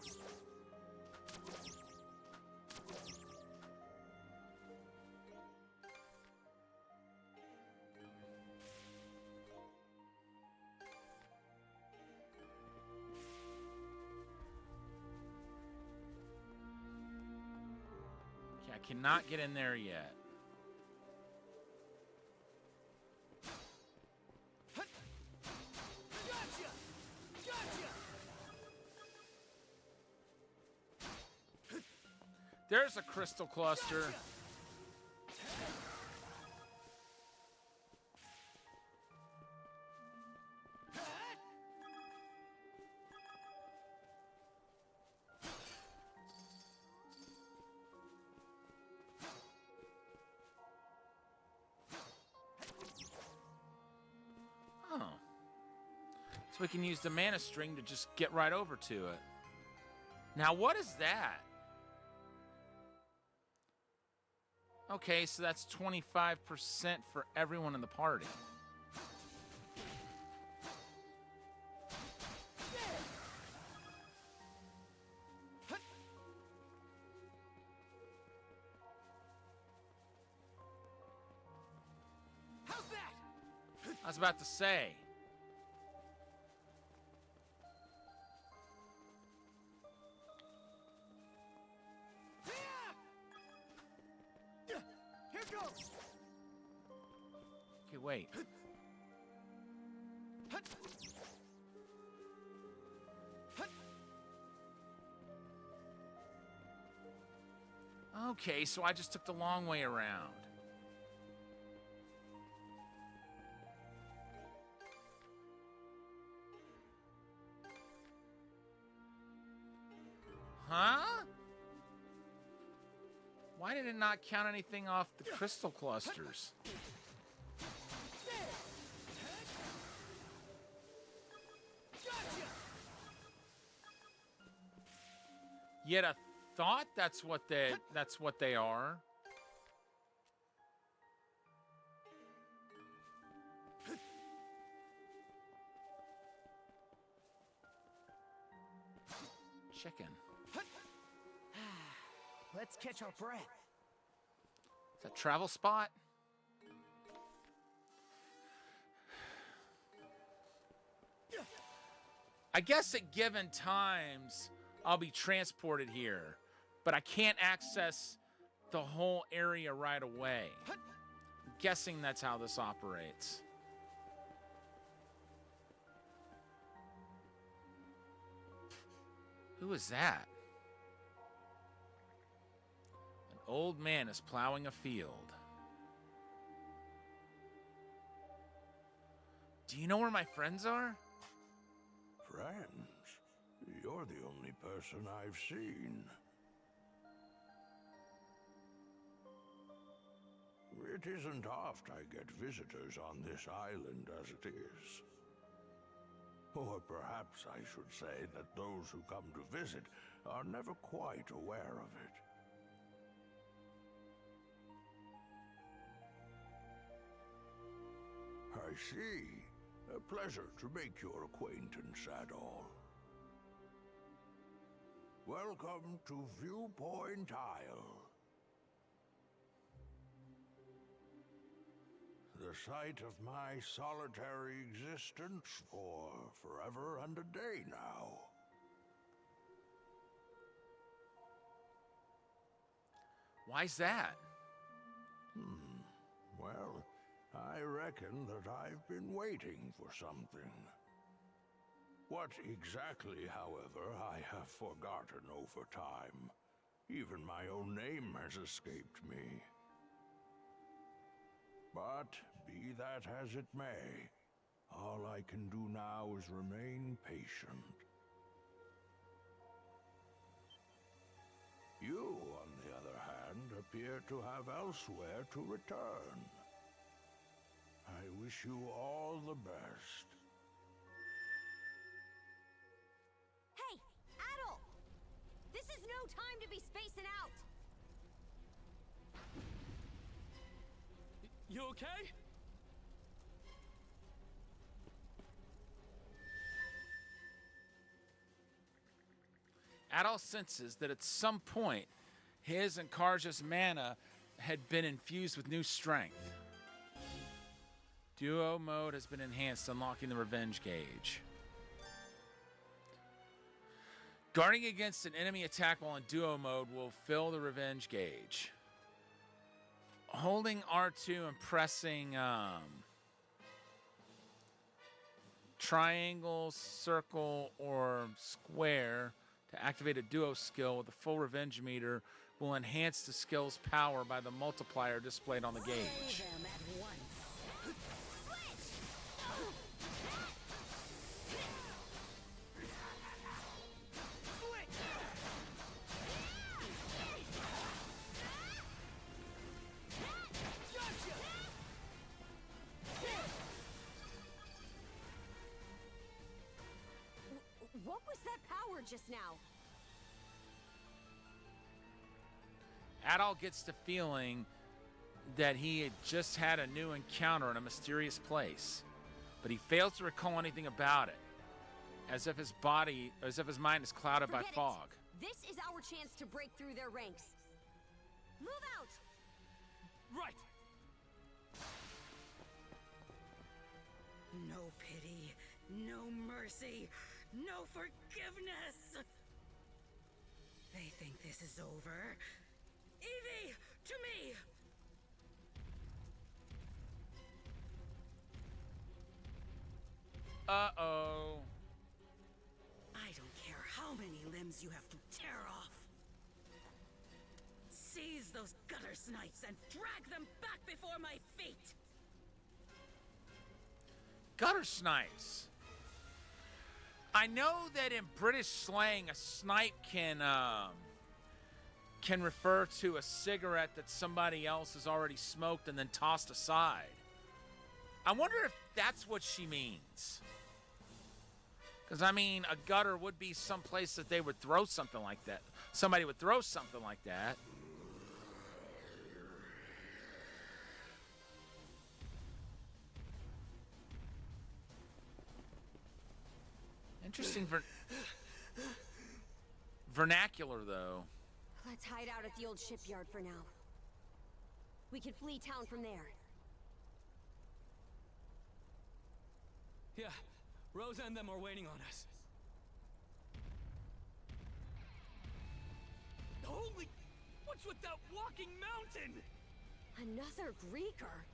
goes! Okay, I cannot get in there yet. Gotcha! Gotcha! There's a crystal cluster. Gotcha! Oh. So we can use the mana string to just get right over to it. Now, what is that? Okay, so that's 25% for everyone in the party. How's that? I was about to say. Here goes! Okay, wait. Okay, so I just took the long way around. Huh? Why did it not count anything off the crystal clusters? Yet I thought that's what they are. Chicken. Let's catch our breath. Is that travel spot? I guess at given times I'll be transported here, but I can't access the whole area right away. I'm guessing that's how this operates. Who is that? An old man is plowing a field. Do you know where my friends are? Friends? You're the only person I've seen. It isn't oft I get visitors on this island as it is. Or perhaps I should say that those who come to visit are never quite aware of it. I see. A pleasure to make your acquaintance at all. Welcome to Viewpoint Isle. The site of my solitary existence for forever and a day now. Why's that? Well, I reckon that I've been waiting for something. What exactly, however, I have forgotten over time. Even my own name has escaped me. But be that as it may, all I can do now is remain patient. You, on the other hand, appear to have elsewhere to return. I wish you all the best. Hey, Adol! This is no time to be spacing out! You okay? Adol senses that at some point, his and Karja's mana had been infused with new strength. Duo mode has been enhanced, unlocking the revenge gauge. Guarding against an enemy attack while in duo mode will fill the revenge gauge. Holding R2 and pressing triangle, circle, or square to activate a duo skill with a full revenge meter will enhance the skill's power by the multiplier displayed on the gauge. What was that power just now? Adol gets the feeling that he had just had a new encounter in a mysterious place, but he fails to recall anything about it, as if his mind is clouded by fog. This is our chance to break through their ranks. Move out! Right! No pity, no mercy, no forgiveness! They think this is over. Evie, to me! Uh-oh. I don't care how many limbs you have to tear off. Seize those gutter snipes and drag them back before my feet! Gutter snipes. I know that in British slang, a snipe can refer to a cigarette that somebody else has already smoked and then tossed aside. I wonder if that's what she means. Because, I mean, a gutter would be some place that they would throw something like that. Somebody would throw something like that. Interesting vernacular, though. Let's hide out at the old shipyard for now. We can flee town from there. Yeah, Rosa and them are waiting on us. Holy... What's with that walking mountain? Another Greeker?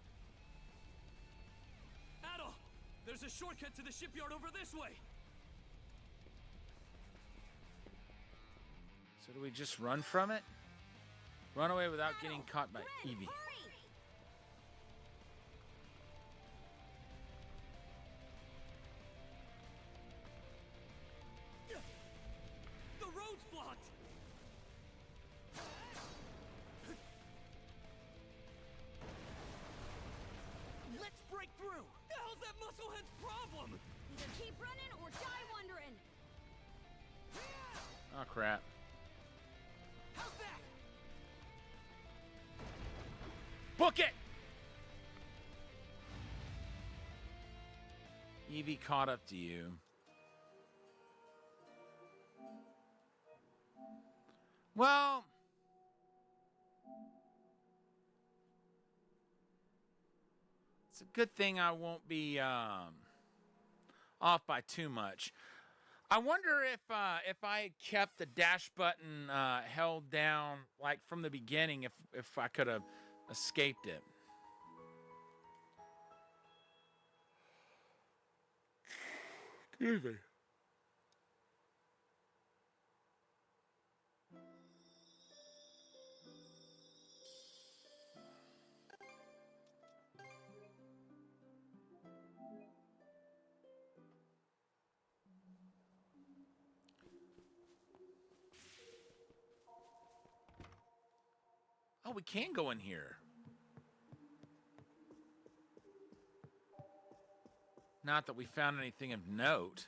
Adol, there's a shortcut to the shipyard over this way. So do we just run from it? Run away without getting caught by Evie. The road's blocked! Let's break through! The hell's that musclehead's problem? Either keep running or die wondering! Oh, crap. How's that? Book it! Evie caught up to you. Well... it's a good thing I won't be off by too much. I wonder if I had kept the dash button held down like from the beginning, if I could have escaped it. Excuse me. Oh, we can go in here. Not that we found anything of note.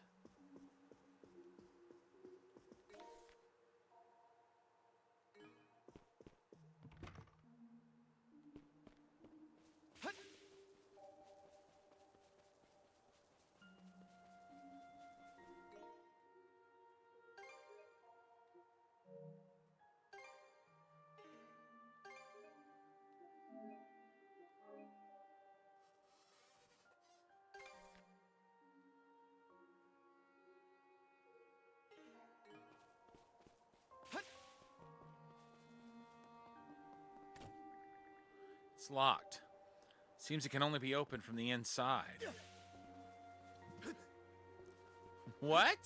It's locked. Seems it can only be opened from the inside. What?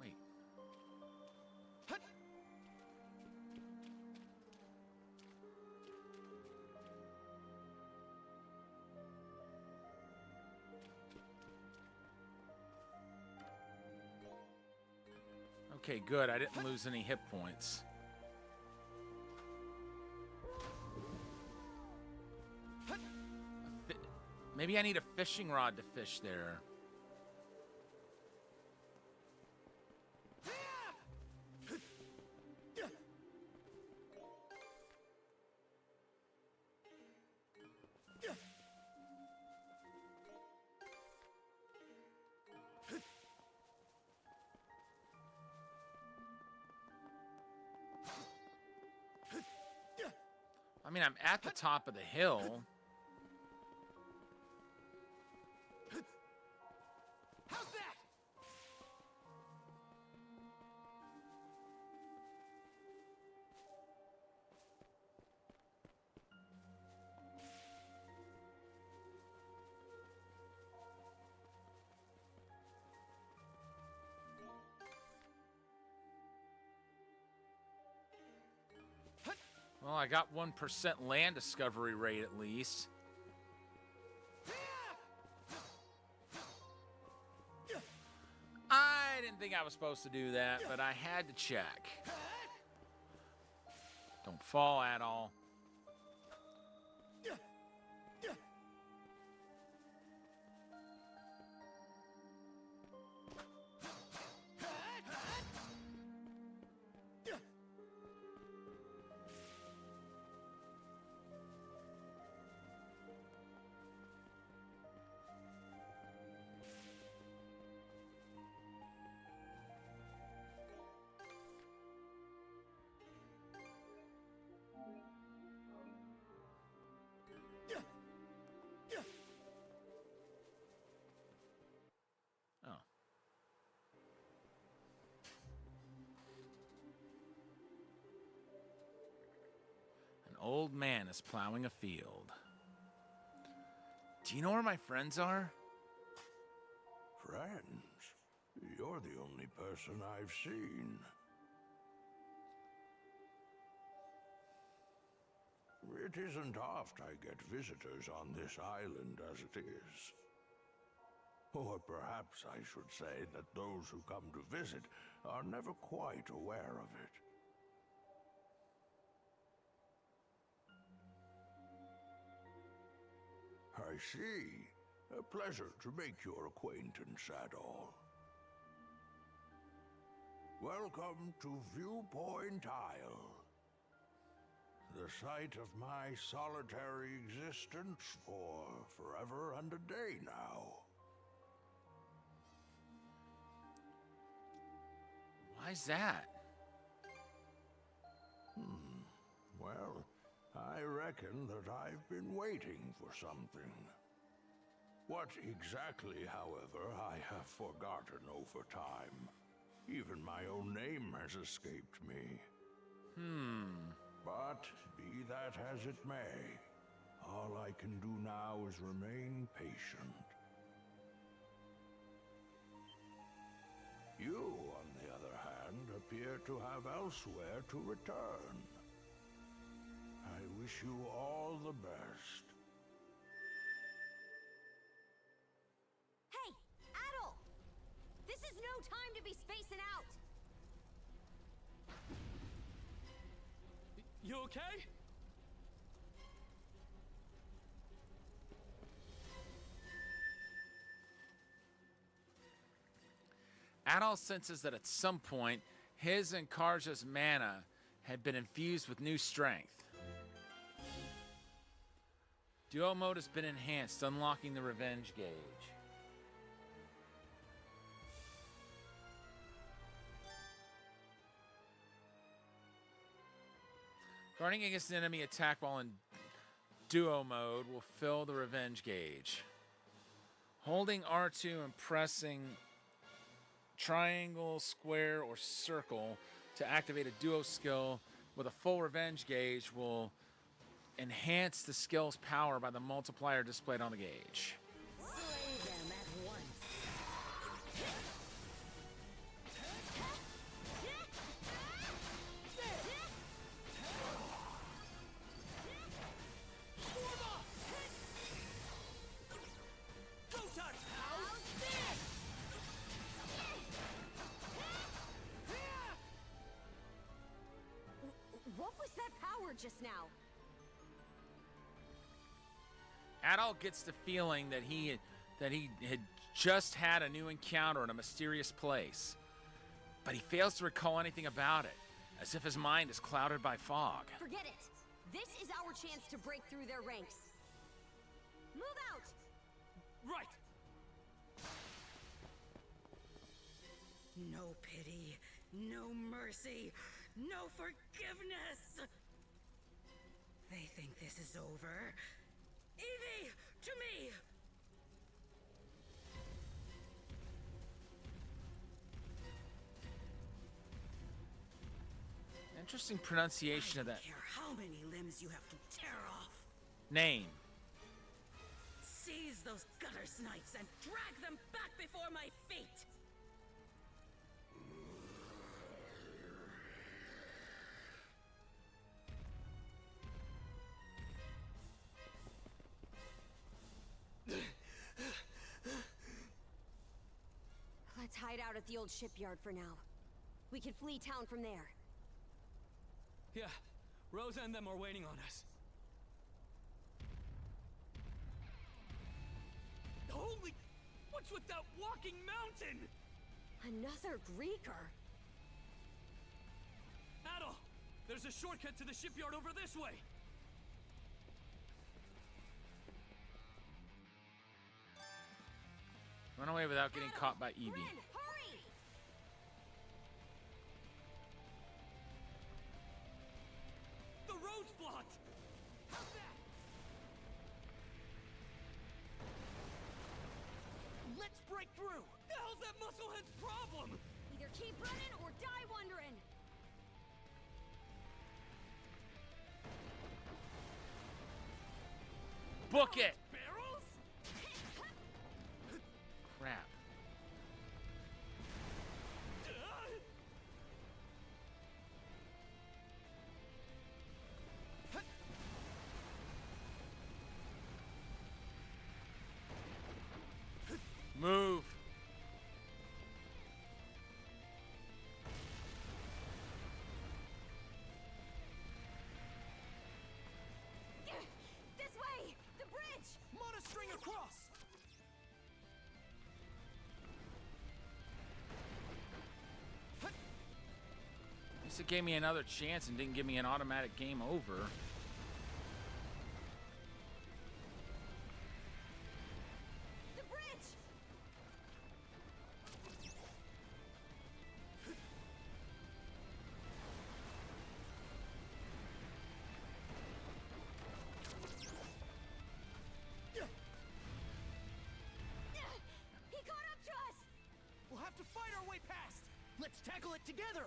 Wait. Okay, good. I didn't lose any hit points. Maybe I need a fishing rod to fish there. I mean, I'm at the top of the hill. How's that? Well, I got 1% land discovery rate at least. I didn't think I was supposed to do that, but I had to check. Don't fall at all. Oh. An old man is plowing a field. Do you know where my friends are? Friends? You're the only person I've seen. It isn't oft I get visitors on this island as it is. Or perhaps I should say that those who come to visit are never quite aware of it. I see. A pleasure to make your acquaintance at all. Welcome to Viewpoint Isle. The site of my solitary existence for forever and a day now. Why's that? Well, I reckon that I've been waiting for something. What exactly, however, I have forgotten over time. Even my own name has escaped me. But be that as it may, all I can do now is remain patient. You, on the other hand, appear to have elsewhere to return. I wish you all the best. Hey, Adol! This is no time to be spacing out! You okay? Adol senses that at some point, his and Karja's mana had been infused with new strength. Duo mode has been enhanced, unlocking the revenge gauge. Guarding against an enemy attack while in duo mode will fill the revenge gauge. Holding R2 and pressing triangle, square, or circle to activate a duo skill with a full revenge gauge will enhance the skill's power by the multiplier displayed on the gauge. Slay them at once. What was that power just now? Adult gets the feeling that he had just had a new encounter in a mysterious place, but he fails to recall anything about it, as if his mind is clouded by fog. Forget it. This is our chance to break through their ranks. Move out! Right! No pity, no mercy, no forgiveness! They think this is over. Evie, to me! Interesting pronunciation of that. I don't care how many limbs you have to tear off. Name. Seize those gutter snipes and drag them back before my feet! Let's hide out at the old shipyard for now. We can flee town from there. Yeah, Rosa and them are waiting on us. Holy... What's with that walking mountain? Another Greeker? Adol, there's a shortcut to the shipyard over this way. Run away without getting caught by Evie. Ren, hurry! The road's blocked! How's that? Let's break through! The hell's that musclehead's problem? Either keep running or die wondering! Book it! Barrels? Crap. Move. This way! The bridge! Monostring across! At least it gave me another chance and didn't give me an automatic game over. The bridge! He caught up to us! We'll have to fight our way past! Let's tackle it together!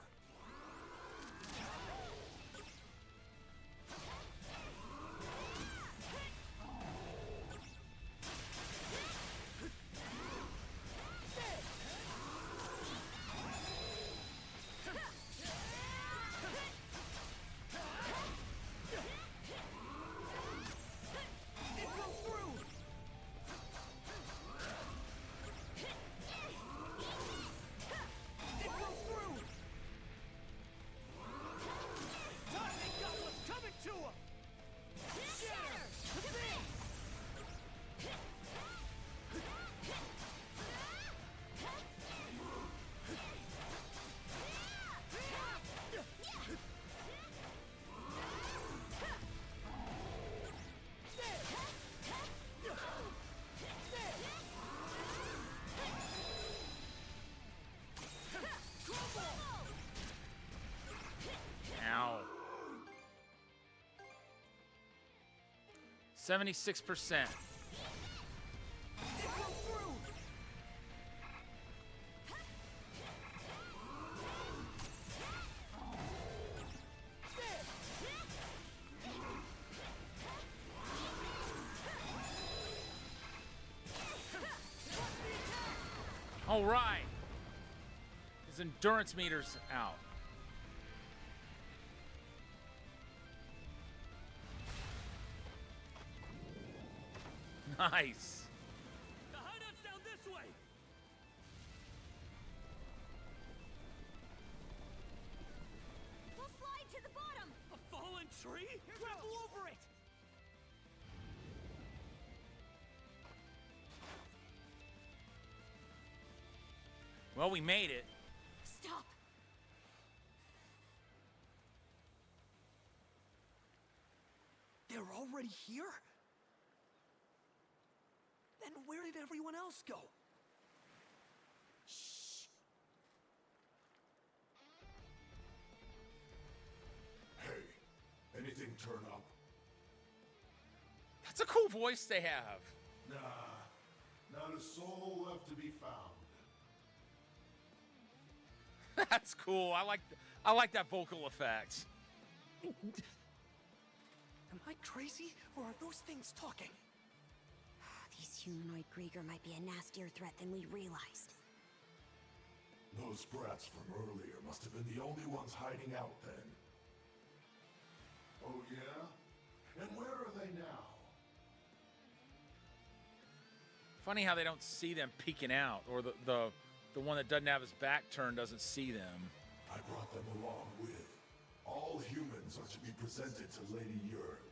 It goes through! It goes through! 76%. All right. His endurance meter's out. Nice. The hideout's down this way. We'll slide to the bottom. A fallen tree? Grapple over it. Well, we made it. Stop. They're already here? Then where did everyone else go? Shh. Hey, anything turn up? That's a cool voice they have. Nah, not a soul left to be found. That's cool. I like that vocal effect. Am I crazy, or are those things talking? These humanoid Grieger might be a nastier threat than we realized. Those brats from earlier must have been the only ones hiding out then. Oh yeah? And where are they now? Funny how they don't see them peeking out, or the one that doesn't have his back turned doesn't see them. I brought them along with. All humans are to be presented to Lady Yurth.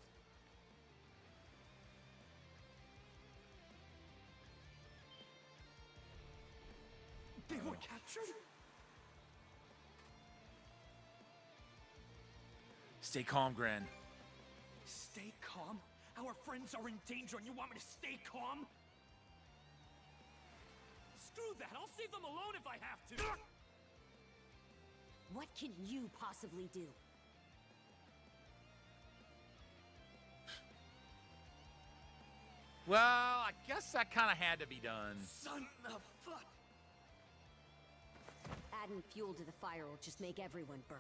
They were captured? Stay calm, Gren. Stay calm? Our friends are in danger and you want me to stay calm? Screw that! I'll save them alone if I have to! What can you possibly do? Well, I guess that kind of had to be done. Son of fuck! Adding fuel to the fire will just make everyone burn.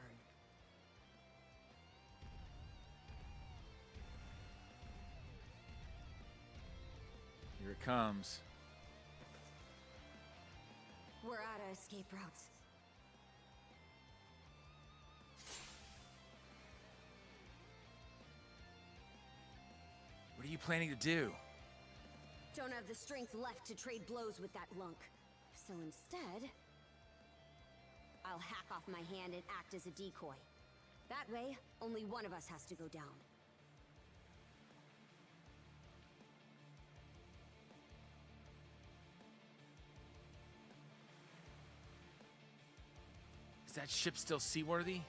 Here it comes. We're out of escape routes. What are you planning to do? Don't have the strength left to trade blows with that lunk. So instead, I'll hack off my hand and act as a decoy. That way, only one of us has to go down. Is that ship still seaworthy?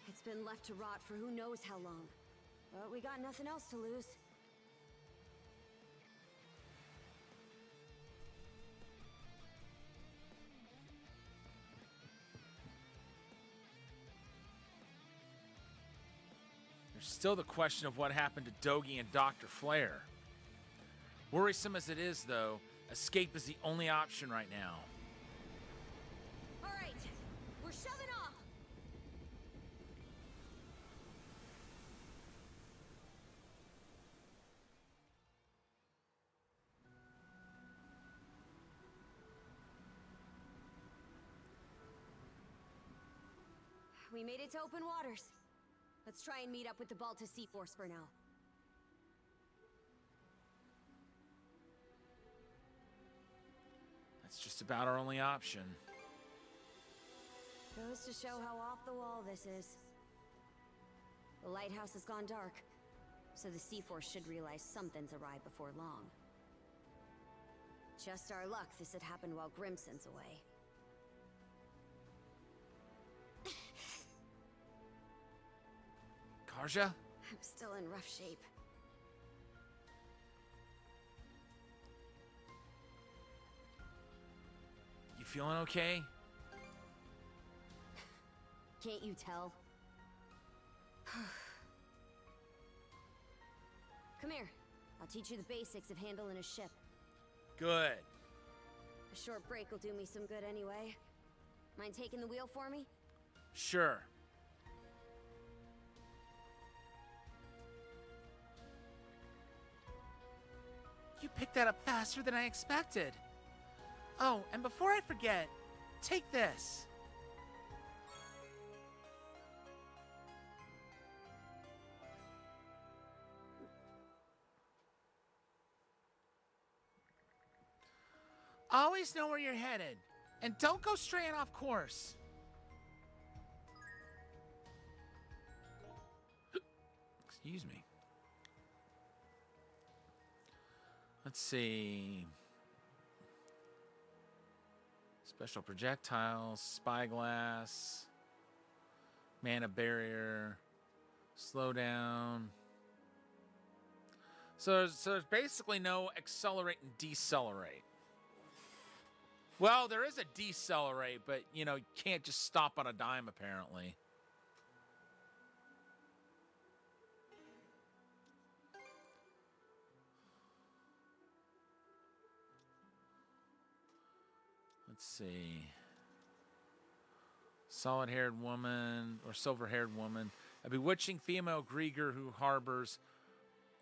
It's been left to rot for who knows how long. But we got nothing else to lose. There's still the question of what happened to Dogi and Dr. Flare. Worrisome as it is, though, escape is the only option right now. All right, we're shoving off. We made it to open waters. Let's try and meet up with the Balta Sea Force for now. That's just about our only option. Goes to show how off the wall this is. The lighthouse has gone dark, so the Sea Force should realize something's awry before long. Just our luck this had happened while Grimson's away. Karja? I'm still in rough shape. You feeling okay? Can't you tell? here. I'll teach you the basics of handling a ship. Good. A short break will do me some good anyway. Mind taking the wheel for me? Sure. You picked that up faster than I expected. Oh, and before I forget, take this. Always know where you're headed, and don't go straying off course. Excuse me. Let's see. Special projectiles, spyglass, mana barrier, slow down. So there's basically no accelerate and decelerate. Well, there is a decelerate, but, you know, you can't just stop on a dime, apparently. Let's see. Solid-haired woman, or silver-haired woman. A bewitching female Grieger who harbors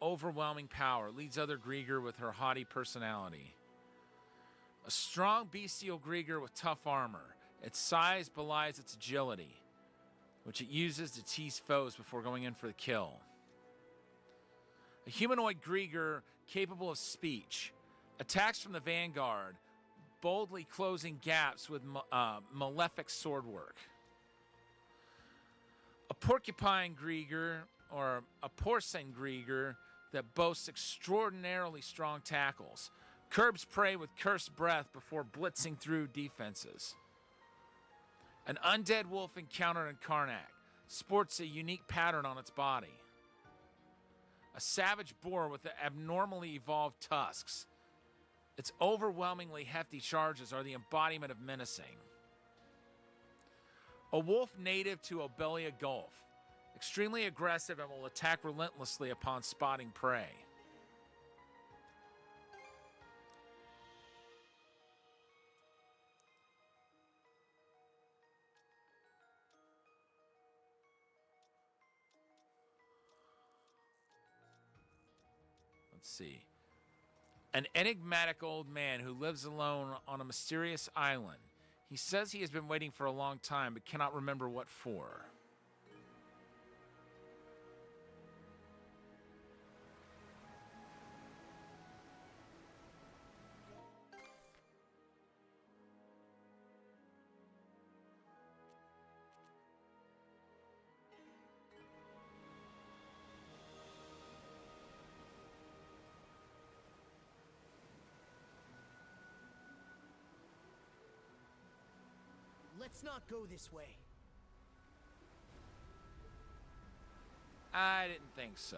overwhelming power, leads other Grieger with her haughty personality. A strong bestial Grieger with tough armor. Its size belies its agility, which it uses to tease foes before going in for the kill. A humanoid Grieger capable of speech. Attacks from the vanguard, boldly closing gaps with malefic swordwork. A porcupine Grieger, or a porcine Grieger, that boasts extraordinarily strong tackles. Curbs prey with cursed breath before blitzing through defenses. An undead wolf encountered in Karnak. Sports a unique pattern on its body. A savage boar with abnormally evolved tusks. Its overwhelmingly hefty charges are the embodiment of menacing. A wolf native to Obelia Gulf. Extremely aggressive and will attack relentlessly upon spotting prey. Let's see. An enigmatic old man who lives alone on a mysterious island. He says he has been waiting for a long time, but cannot remember what for. Let's not go this way. I didn't think so.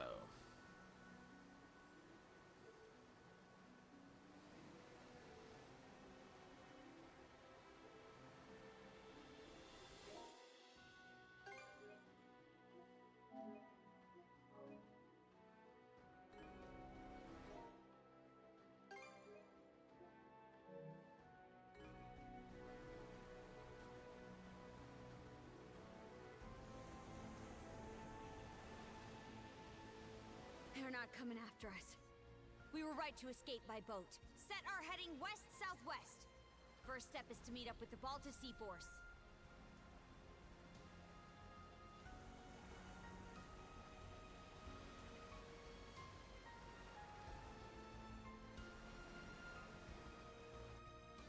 They're not coming after us. We were right to escape by boat. Set our heading west-southwest. First step is to meet up with the Balta Sea Force.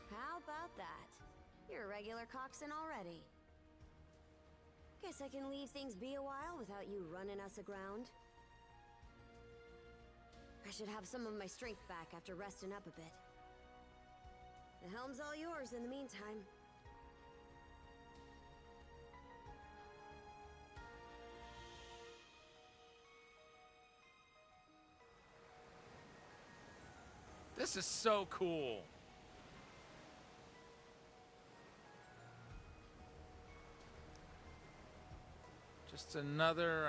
How about that? You're a regular coxswain already. Guess I can leave things be a while without you running us aground. I should have some of my strength back after resting up a bit. The helm's all yours in the meantime. This is so cool. Just another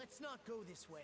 Let's not go this way.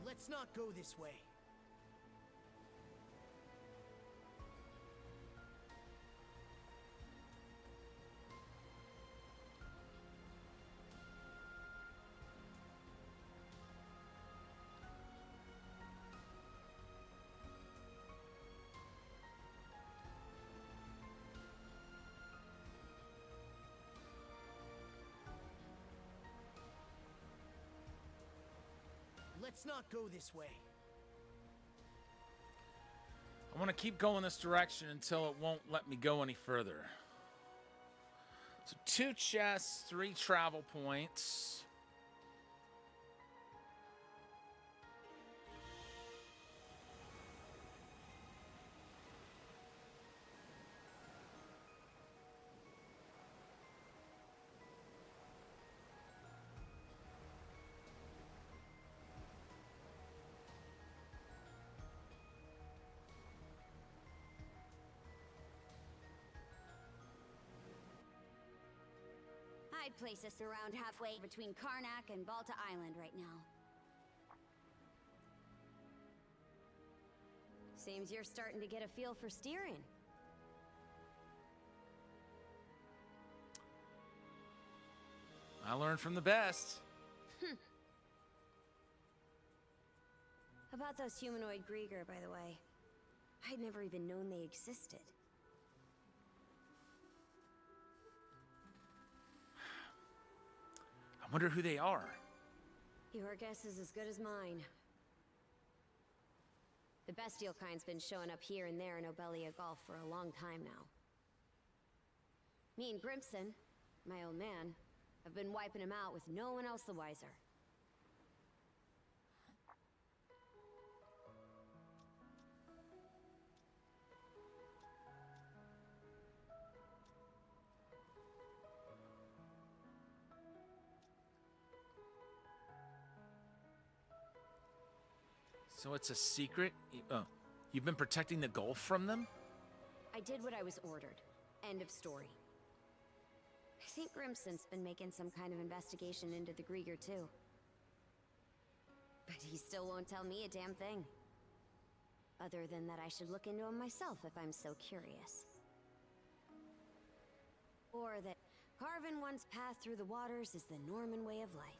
Let's not go this way. Let's not go this way. I want to keep going this direction until it won't let me go any further. So 2 chests, 3 travel points. I'd place us around halfway between Karnak and Balta Island right now. Seems you're starting to get a feel for steering. I learned from the best. About those humanoid Grieger, by the way. I'd never even known they existed. I wonder who they are. Your guess is as good as mine. The bestial kind's been showing up here and there in Obelia Gulf for a long time now. Me and Grimson, my old man, have been wiping him out with no one else the wiser. So it's a secret? You've been protecting the Gulf from them? I did what I was ordered. End of story. I think Grimson's been making some kind of investigation into the Grieger too. But he still won't tell me a damn thing. Other than that I should look into him myself if I'm so curious. Or that carving one's path through the waters is the Norman way of life.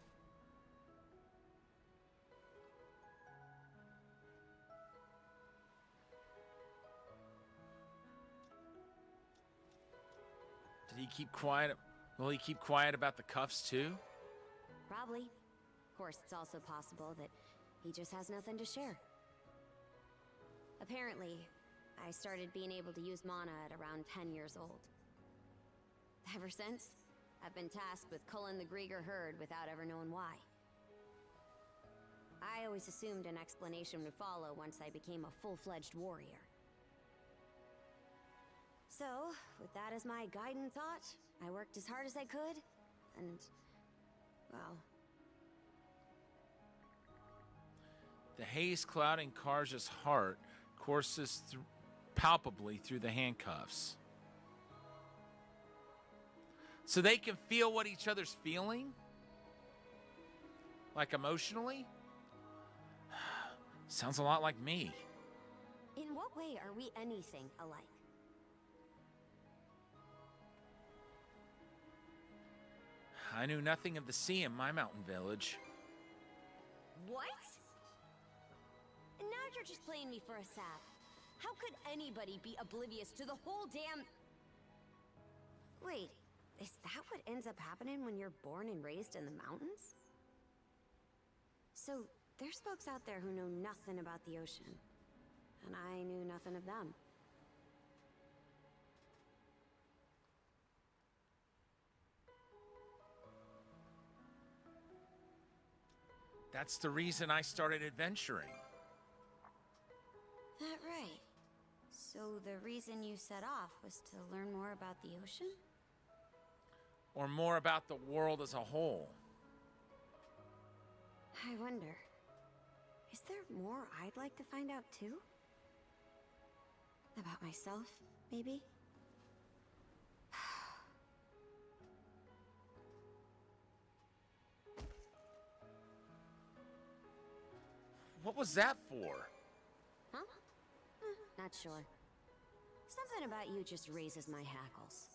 Did he keep quiet? Will he keep quiet about the cuffs too? Probably. Of course, it's also possible that he just has nothing to share. Apparently, I started being able to use mana at around 10 years old. Ever since, I've been tasked with culling the Grieger herd without ever knowing why. I always assumed an explanation would follow once I became a full-fledged warrior. So, with that as my guiding thought, I worked as hard as I could, and, well... The haze clouding Karja's heart courses palpably through the handcuffs. So they can feel what each other's feeling? Like emotionally? Sounds a lot like me. In what way are we anything alike? I knew nothing of the sea in my mountain village. What? And now you're just playing me for a sap. How could anybody be oblivious to the whole damn... Wait, is that what ends up happening when you're born and raised in the mountains? So, there's folks out there who know nothing about the ocean. And I knew nothing of them. That's the reason I started adventuring. That right. So the reason you set off was to learn more about the ocean? Or more about the world as a whole. I wonder, is there more I'd like to find out too? About myself, maybe? What was that for? Huh? Not sure. Something about you just raises my hackles.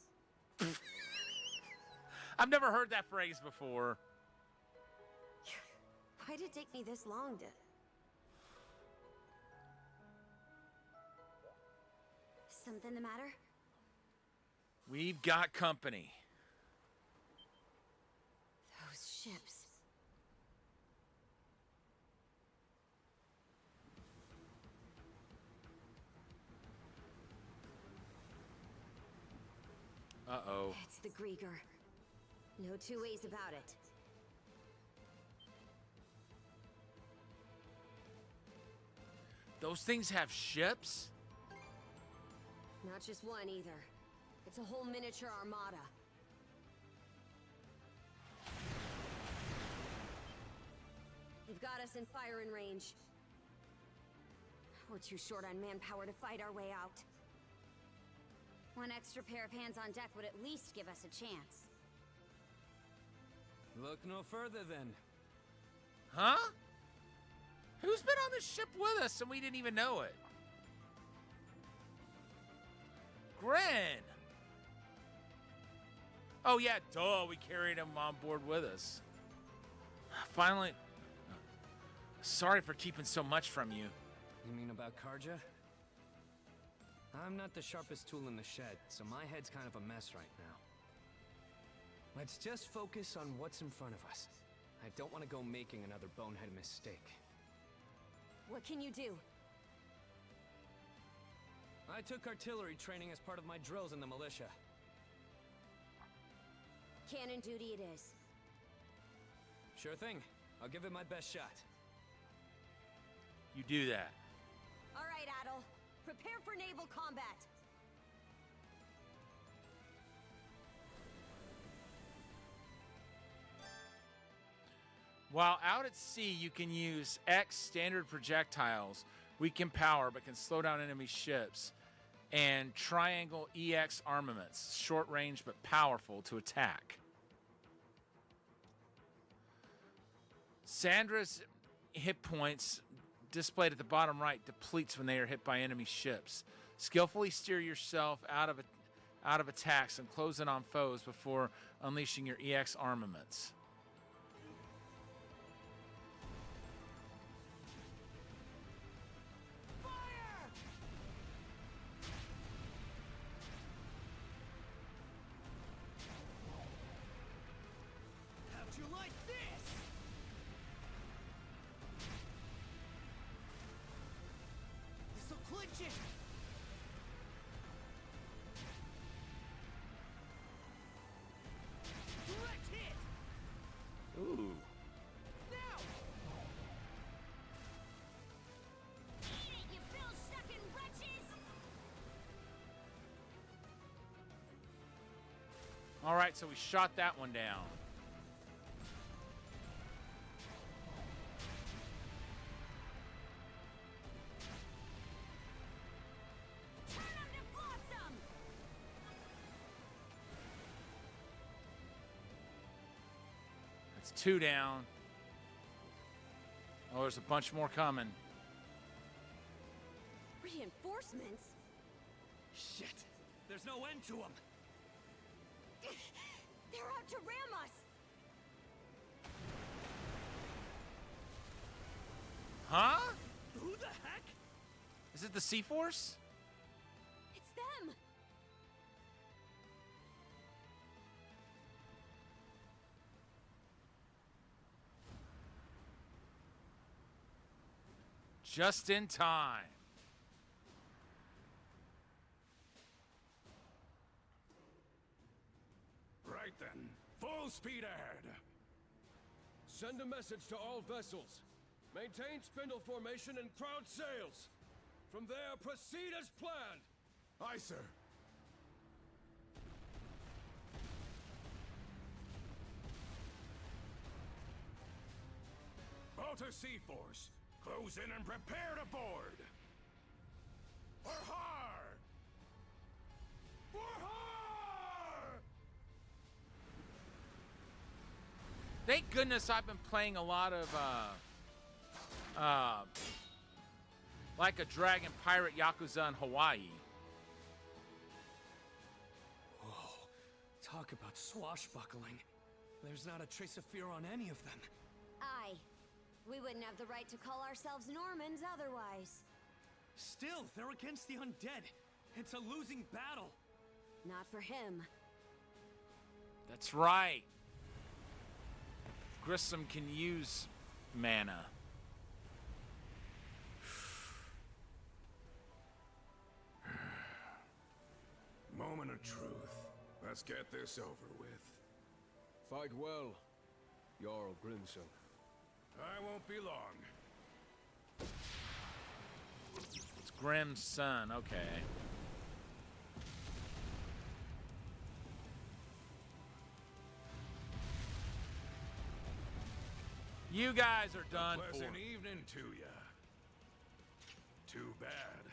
I've never heard that phrase before. Why did it take me this long to... Something the matter? We've got company. Those ships. Uh-oh. It's the Grieger. No two ways about it. Those things have ships? Not just one either. It's a whole miniature armada. They've got us in firing range. We're too short on manpower to fight our way out. One extra pair of hands on deck would at least give us a chance. Look no further then. Huh? Who's been on this ship with us and we didn't even know it? Gren! Oh yeah, duh, we carried him on board with us. Finally... Sorry for keeping so much from you. You mean about Karja? I'm not the sharpest tool in the shed, so my head's kind of a mess right now. Let's just focus on what's in front of us. I don't want to go making another bonehead mistake. What can you do? I took artillery training as part of my drills in the militia. Cannon duty it is. Sure thing. I'll give it my best shot. You do that. All right, Adel. Prepare for naval combat. While out at sea, you can use X standard projectiles, weaken power but can slow down enemy ships, and triangle EX armaments, short range but powerful to attack. Sandra's hit points displayed at the bottom right depletes when they are hit by enemy ships. Skillfully steer yourself out of attacks and close in on foes before unleashing your EX armaments. How'd you like this? This'll clinch it. Direct hit. Ooh. Now. Eat it, you bill-sucking wretches! All right, so we shot that one down. Turn 'em to flotsam! That's two down. Oh, there's a bunch more coming. Reinforcements? Shit! There's no end to them! They're out to ram us! Huh? Who the heck? Is it the Sea Force? It's them! Just in time. Right then. Full speed ahead. Send a message to all vessels. Maintain spindle formation and crowd sails. From there, proceed as planned. Aye, sir. Balta Sea Force, close in and prepare to board. For har! For har! Thank goodness I've been playing a lot of, like a Dragon Pirate Yakuza in Hawaii. Whoa. Talk about swashbuckling. There's not a trace of fear on any of them. Aye. We wouldn't have the right to call ourselves Normans otherwise. Still, they're against the undead. It's a losing battle. Not for him. That's right. Grissom can use mana. Moment of truth. Let's get this over with. Fight well, Jarl Grimson. I won't be long. It's Grimm's son, okay. You guys are done for. Pleasant evening to ya. Too bad.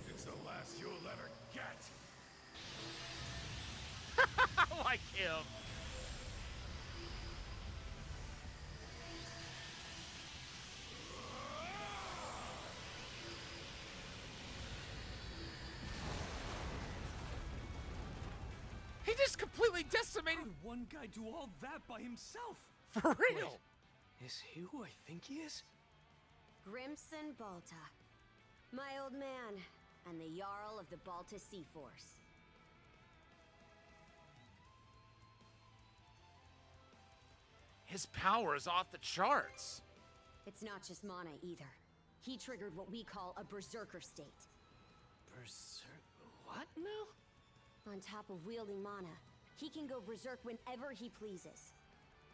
It's the last you'll ever get. Like him. He just completely decimated. How did one guy do all that by himself? For real. Wait, is he who I think he is? Grimson Balta. My old man, and the Jarl of the Balta Sea Force. His power is off the charts. It's not just mana either. He triggered what we call a berserker state. What now? On top of wielding mana, he can go berserk whenever he pleases.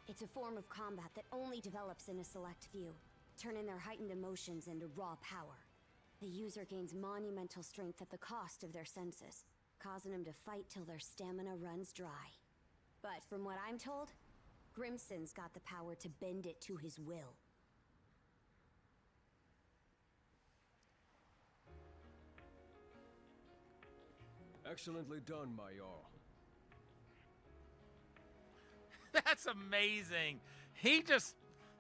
It's a form of combat that only develops in a select few, turning their heightened emotions into raw power. The user gains monumental strength at the cost of their senses, causing them to fight till their stamina runs dry. But from what I'm told, Grimson's got the power to bend it to his will. Excellently done, my Jarl. That's amazing. He just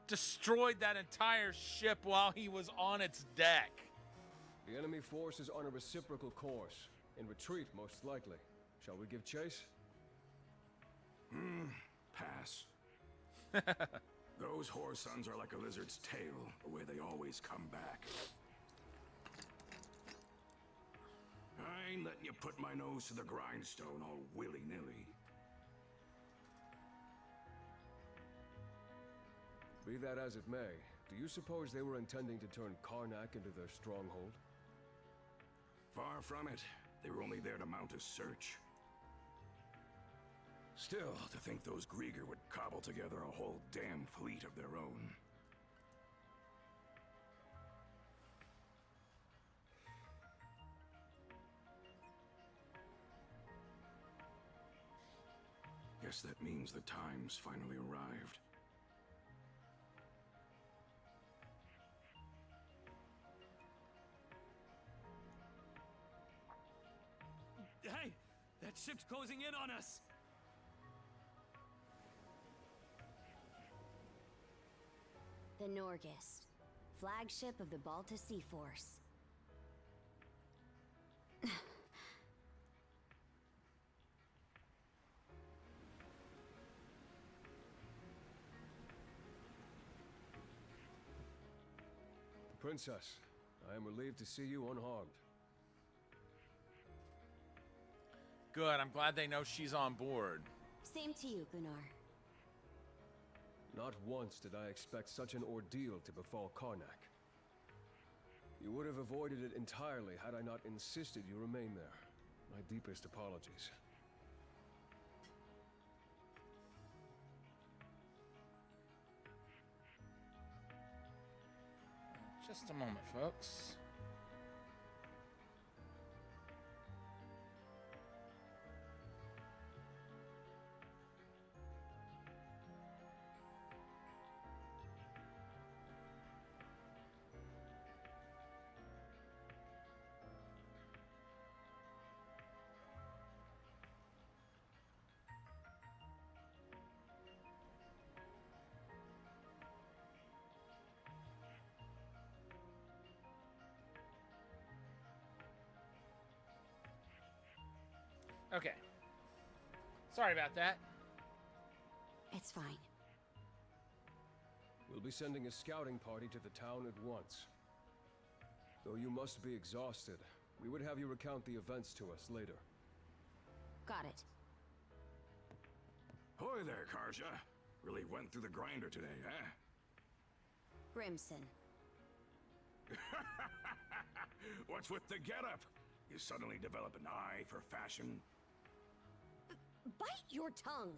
destroyed that entire ship while he was on its deck. The enemy force is on a reciprocal course. In retreat, most likely. Shall we give chase? Pass. Those whore sons are like a lizard's tail, the way they always come back. I ain't letting you put my nose to the grindstone all willy-nilly. Be that as it may, do you suppose they were intending to turn Karnak into their stronghold? Far from it. They were only there to mount a search. Still, to think those Grieger would cobble together a whole damn fleet of their own. Guess that means the time's finally arrived. Hey! That ship's closing in on us! The Norgist, flagship of the Balta Sea Force. Princess, I am relieved to see you unharmed. Good, I'm glad they know she's on board. Same to you, Gunnar. Not once did I expect such an ordeal to befall Karnak. You would have avoided it entirely had I not insisted you remain there. My deepest apologies. Just a moment, folks. Okay. Sorry about that. It's fine. We'll be sending a scouting party to the town at once. Though you must be exhausted, we would have you recount the events to us later. Got it. Hoy there, Karja. Really went through the grinder today, huh? Grimson. What's with the getup? You suddenly develop an eye for fashion? Bite your tongue!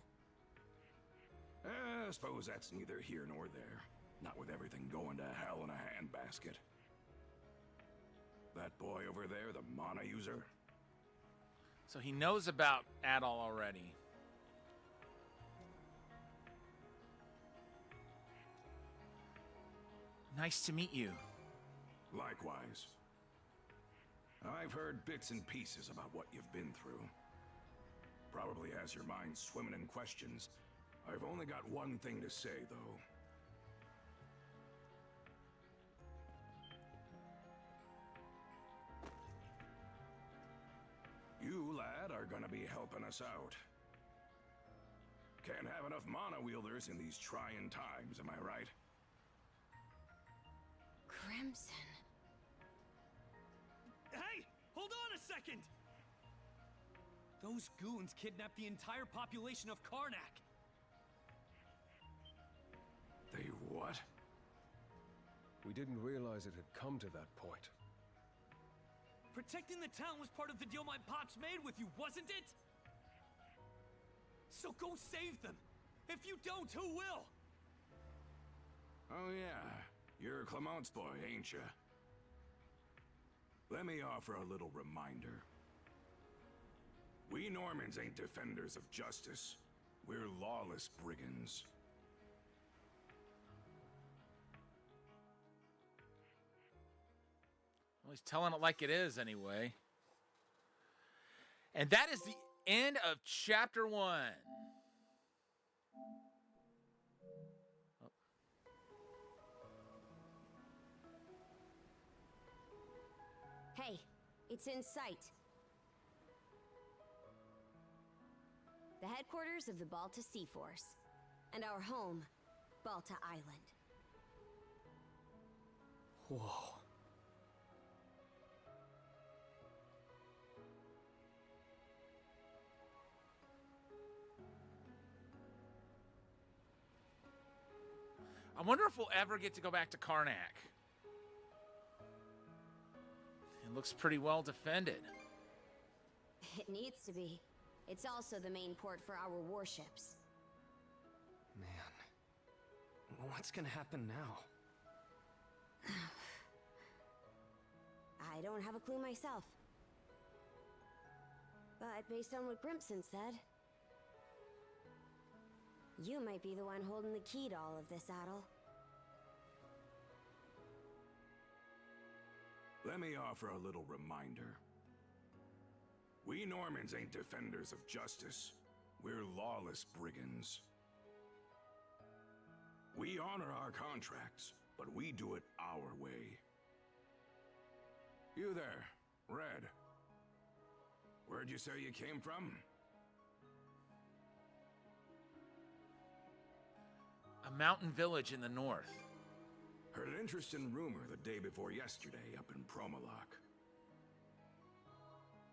I suppose that's neither here nor there. Not with everything going to hell in a handbasket. That boy over there, the mana user? So he knows about Adol already. Nice to meet you. Likewise. I've heard bits and pieces about what you've been through. Probably has your mind swimming in questions. I've only got one thing to say, though. You, lad, are gonna be helping us out. Can't have enough mana wielders in these trying times, am I right? Crimson. Hey! Hold on a second! Those goons kidnapped the entire population of Karnak. They what? We didn't realize it had come to that point. Protecting the town was part of the deal my pops made with you, wasn't it? So go save them! If you don't, who will? Oh yeah, you're Clement's boy, ain't ya? Let me offer a little reminder. We Normans ain't defenders of justice. We're lawless brigands. Well, he's telling it like it is anyway. And that is the end of chapter 1. Hey, it's in sight. The headquarters of the Balta Sea Force, and our home, Balta Island. Whoa. I wonder if we'll ever get to go back to Karnak. It looks pretty well defended. It needs to be. It's also the main port for our warships. Man, what's gonna happen now? I don't have a clue myself. But based on what Grimson said, you might be the one holding the key to all of this, Adol. Let me offer a little reminder. We Normans ain't defenders of justice. We're lawless brigands. We honor our contracts, but we do it our way. You there, Red. Where'd you say you came from? A mountain village in the north. Heard an interesting rumor the day before yesterday up in Promalock.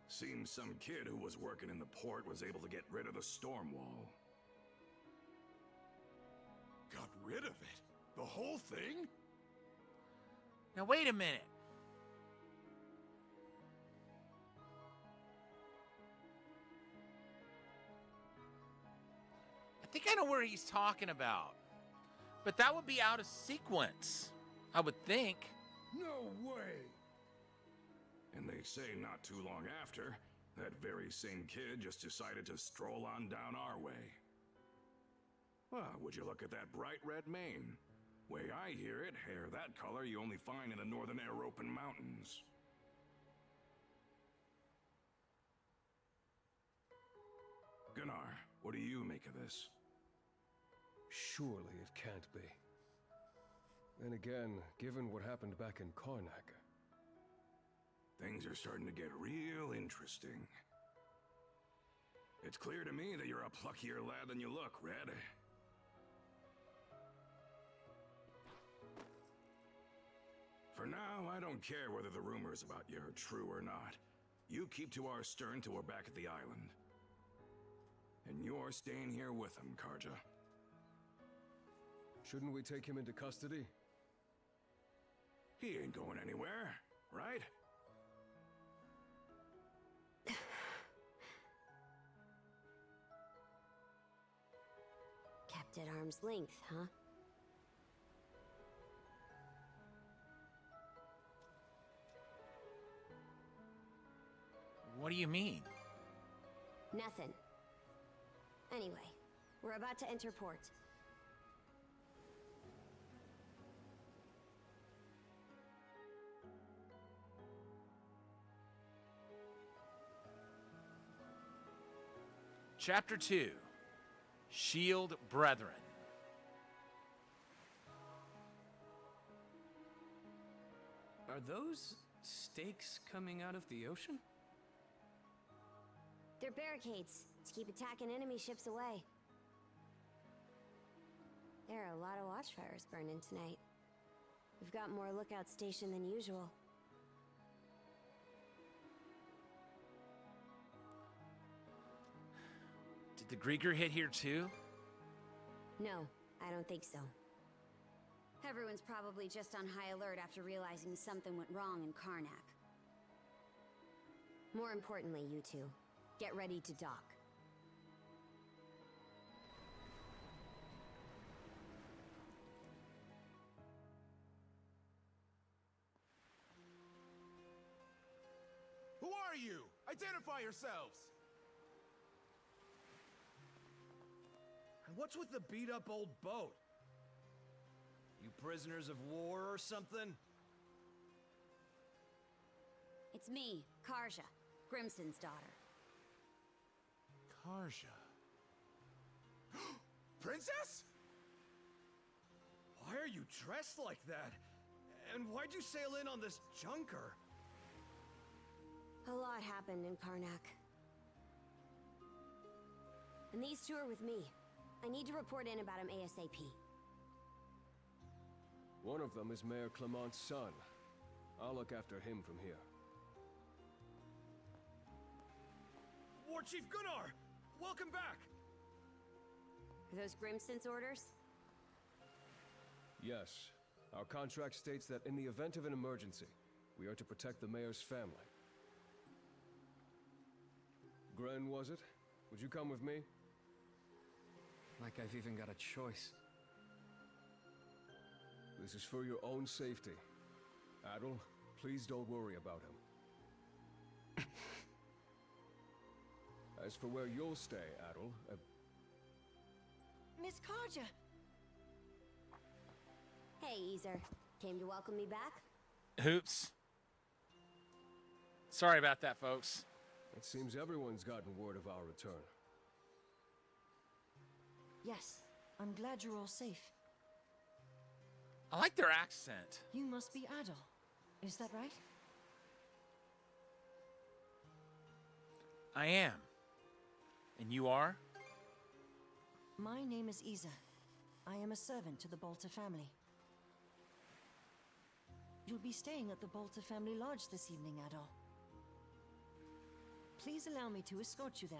Seems some kid who was working in the port was able to get rid of the storm wall. Got rid of it? The whole thing? Now wait a minute. I think I know where he's talking about. But that would be out of sequence, I would think. No way! And they say not too long after, that very same kid just decided to stroll on down our way. Well, would you look at that bright red mane? Way I hear it, hair that color you only find in the northern Aeropan Mountains. Gunnar, what do you make of this? Surely it can't be. Then again, given what happened back in Karnak. Things are starting to get real interesting. It's clear to me that you're a pluckier lad than you look, Red. For now, I don't care whether the rumors about you are true or not. You keep to our stern till we're back at the island. And you're staying here with him, Karja. Shouldn't we take him into custody? He ain't going anywhere, right? Kept at arm's length, huh? What do you mean? Nothing. Anyway, we're about to enter port. Chapter 2. Shield Brethren. Are those stakes coming out of the ocean? They're barricades to keep attacking enemy ships away. There are a lot of watchfires burning tonight. We've got more lookouts stationed than usual. Did the Grieger hit here too? No, I don't think so. Everyone's probably just on high alert after realizing something went wrong in Karnak. More importantly, you two, get ready to dock. Who are you? Identify yourselves! And what's with the beat-up old boat? You prisoners of war or something? It's me, Karja, Grimson's daughter. Karja. Princess? Why are you dressed like that? And why'd you sail in on this junker? A lot happened in Karnak. And these two are with me. I need to report in about him ASAP. One of them is Mayor Clement's son. I'll look after him from here. War Chief Gunnar! Welcome back! Are those Grimson's orders? Yes. Our contract states that in the event of an emergency, we are to protect the mayor's family. Gren, was it? Would you come with me? Like I've even got a choice. This is for your own safety. Adel, please don't worry about him. As for where you'll stay, Adel, Miss Karja! Hey, Easer. Came to welcome me back? Oops. Sorry about that, folks. It seems everyone's gotten word of our return. Yes, I'm glad you're all safe. I like their accent. You must be Adel. Is that right? I am. And you are? My name is Isa. I am a servant to the Bolter family. You'll be staying at the Bolter family lodge this evening, Adol. Please allow me to escort you there.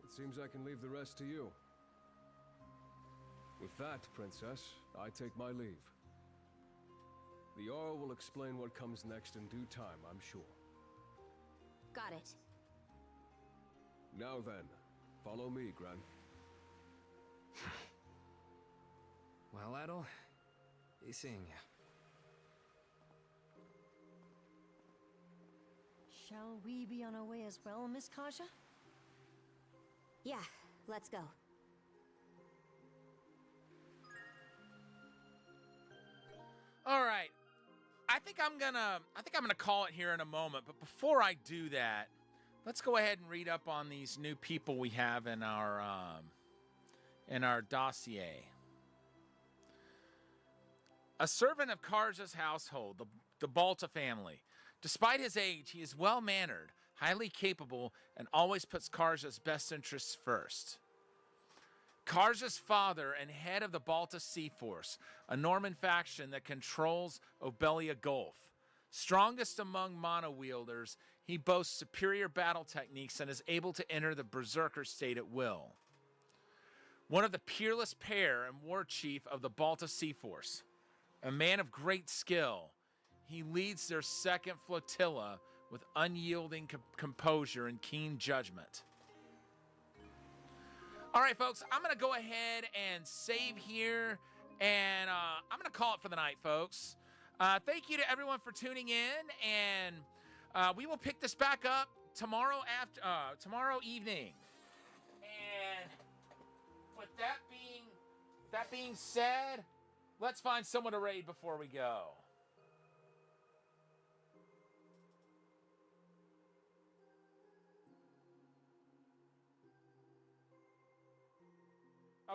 It seems I can leave the rest to you. With that, Princess, I take my leave. The Jarl will explain what comes next in due time, I'm sure. Got it. Now then, follow me, Gran. Well, Adol, be seeing you. Shall we be on our way as well, Miss Karja? Yeah, let's go. All right. I think I'm gonna call it here in a moment, but before I do that, let's go ahead and read up on these new people we have in our dossier. A servant of Karja's household, the Balta family. Despite his age, he is well-mannered, highly capable, and always puts Karja's best interests first. Karja's father and head of the Balta Sea Force, a Norman faction that controls Obelia Gulf. Strongest among mono-wielders, he boasts superior battle techniques and is able to enter the Berserker state at will. One of the peerless pair and war chief of the Balta Sea Force. A man of great skill, he leads their second flotilla with unyielding composure and keen judgment. All right, folks, I'm going to go ahead and save here, and I'm going to call it for the night, folks. Thank you to everyone for tuning in, and we will pick this back up tomorrow evening. And with that being said, let's find someone to raid before we go.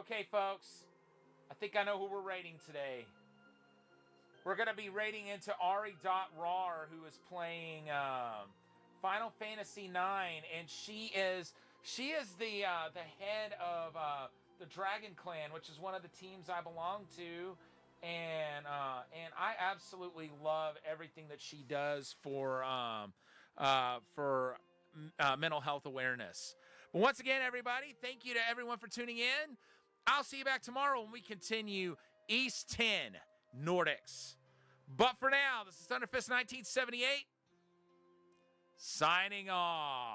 Okay, folks, I think I know who we're raiding today. We're going to be raiding into Ari.Rar, who is playing Final Fantasy IX, and she is the head of the Dragon Clan, which is one of the teams I belong to, and I absolutely love everything that she does for mental health awareness. But once again, everybody, thank you to everyone for tuning in. I'll see you back tomorrow when we continue East 10 Nordics. But for now, this is Thunderfist 1978, signing off.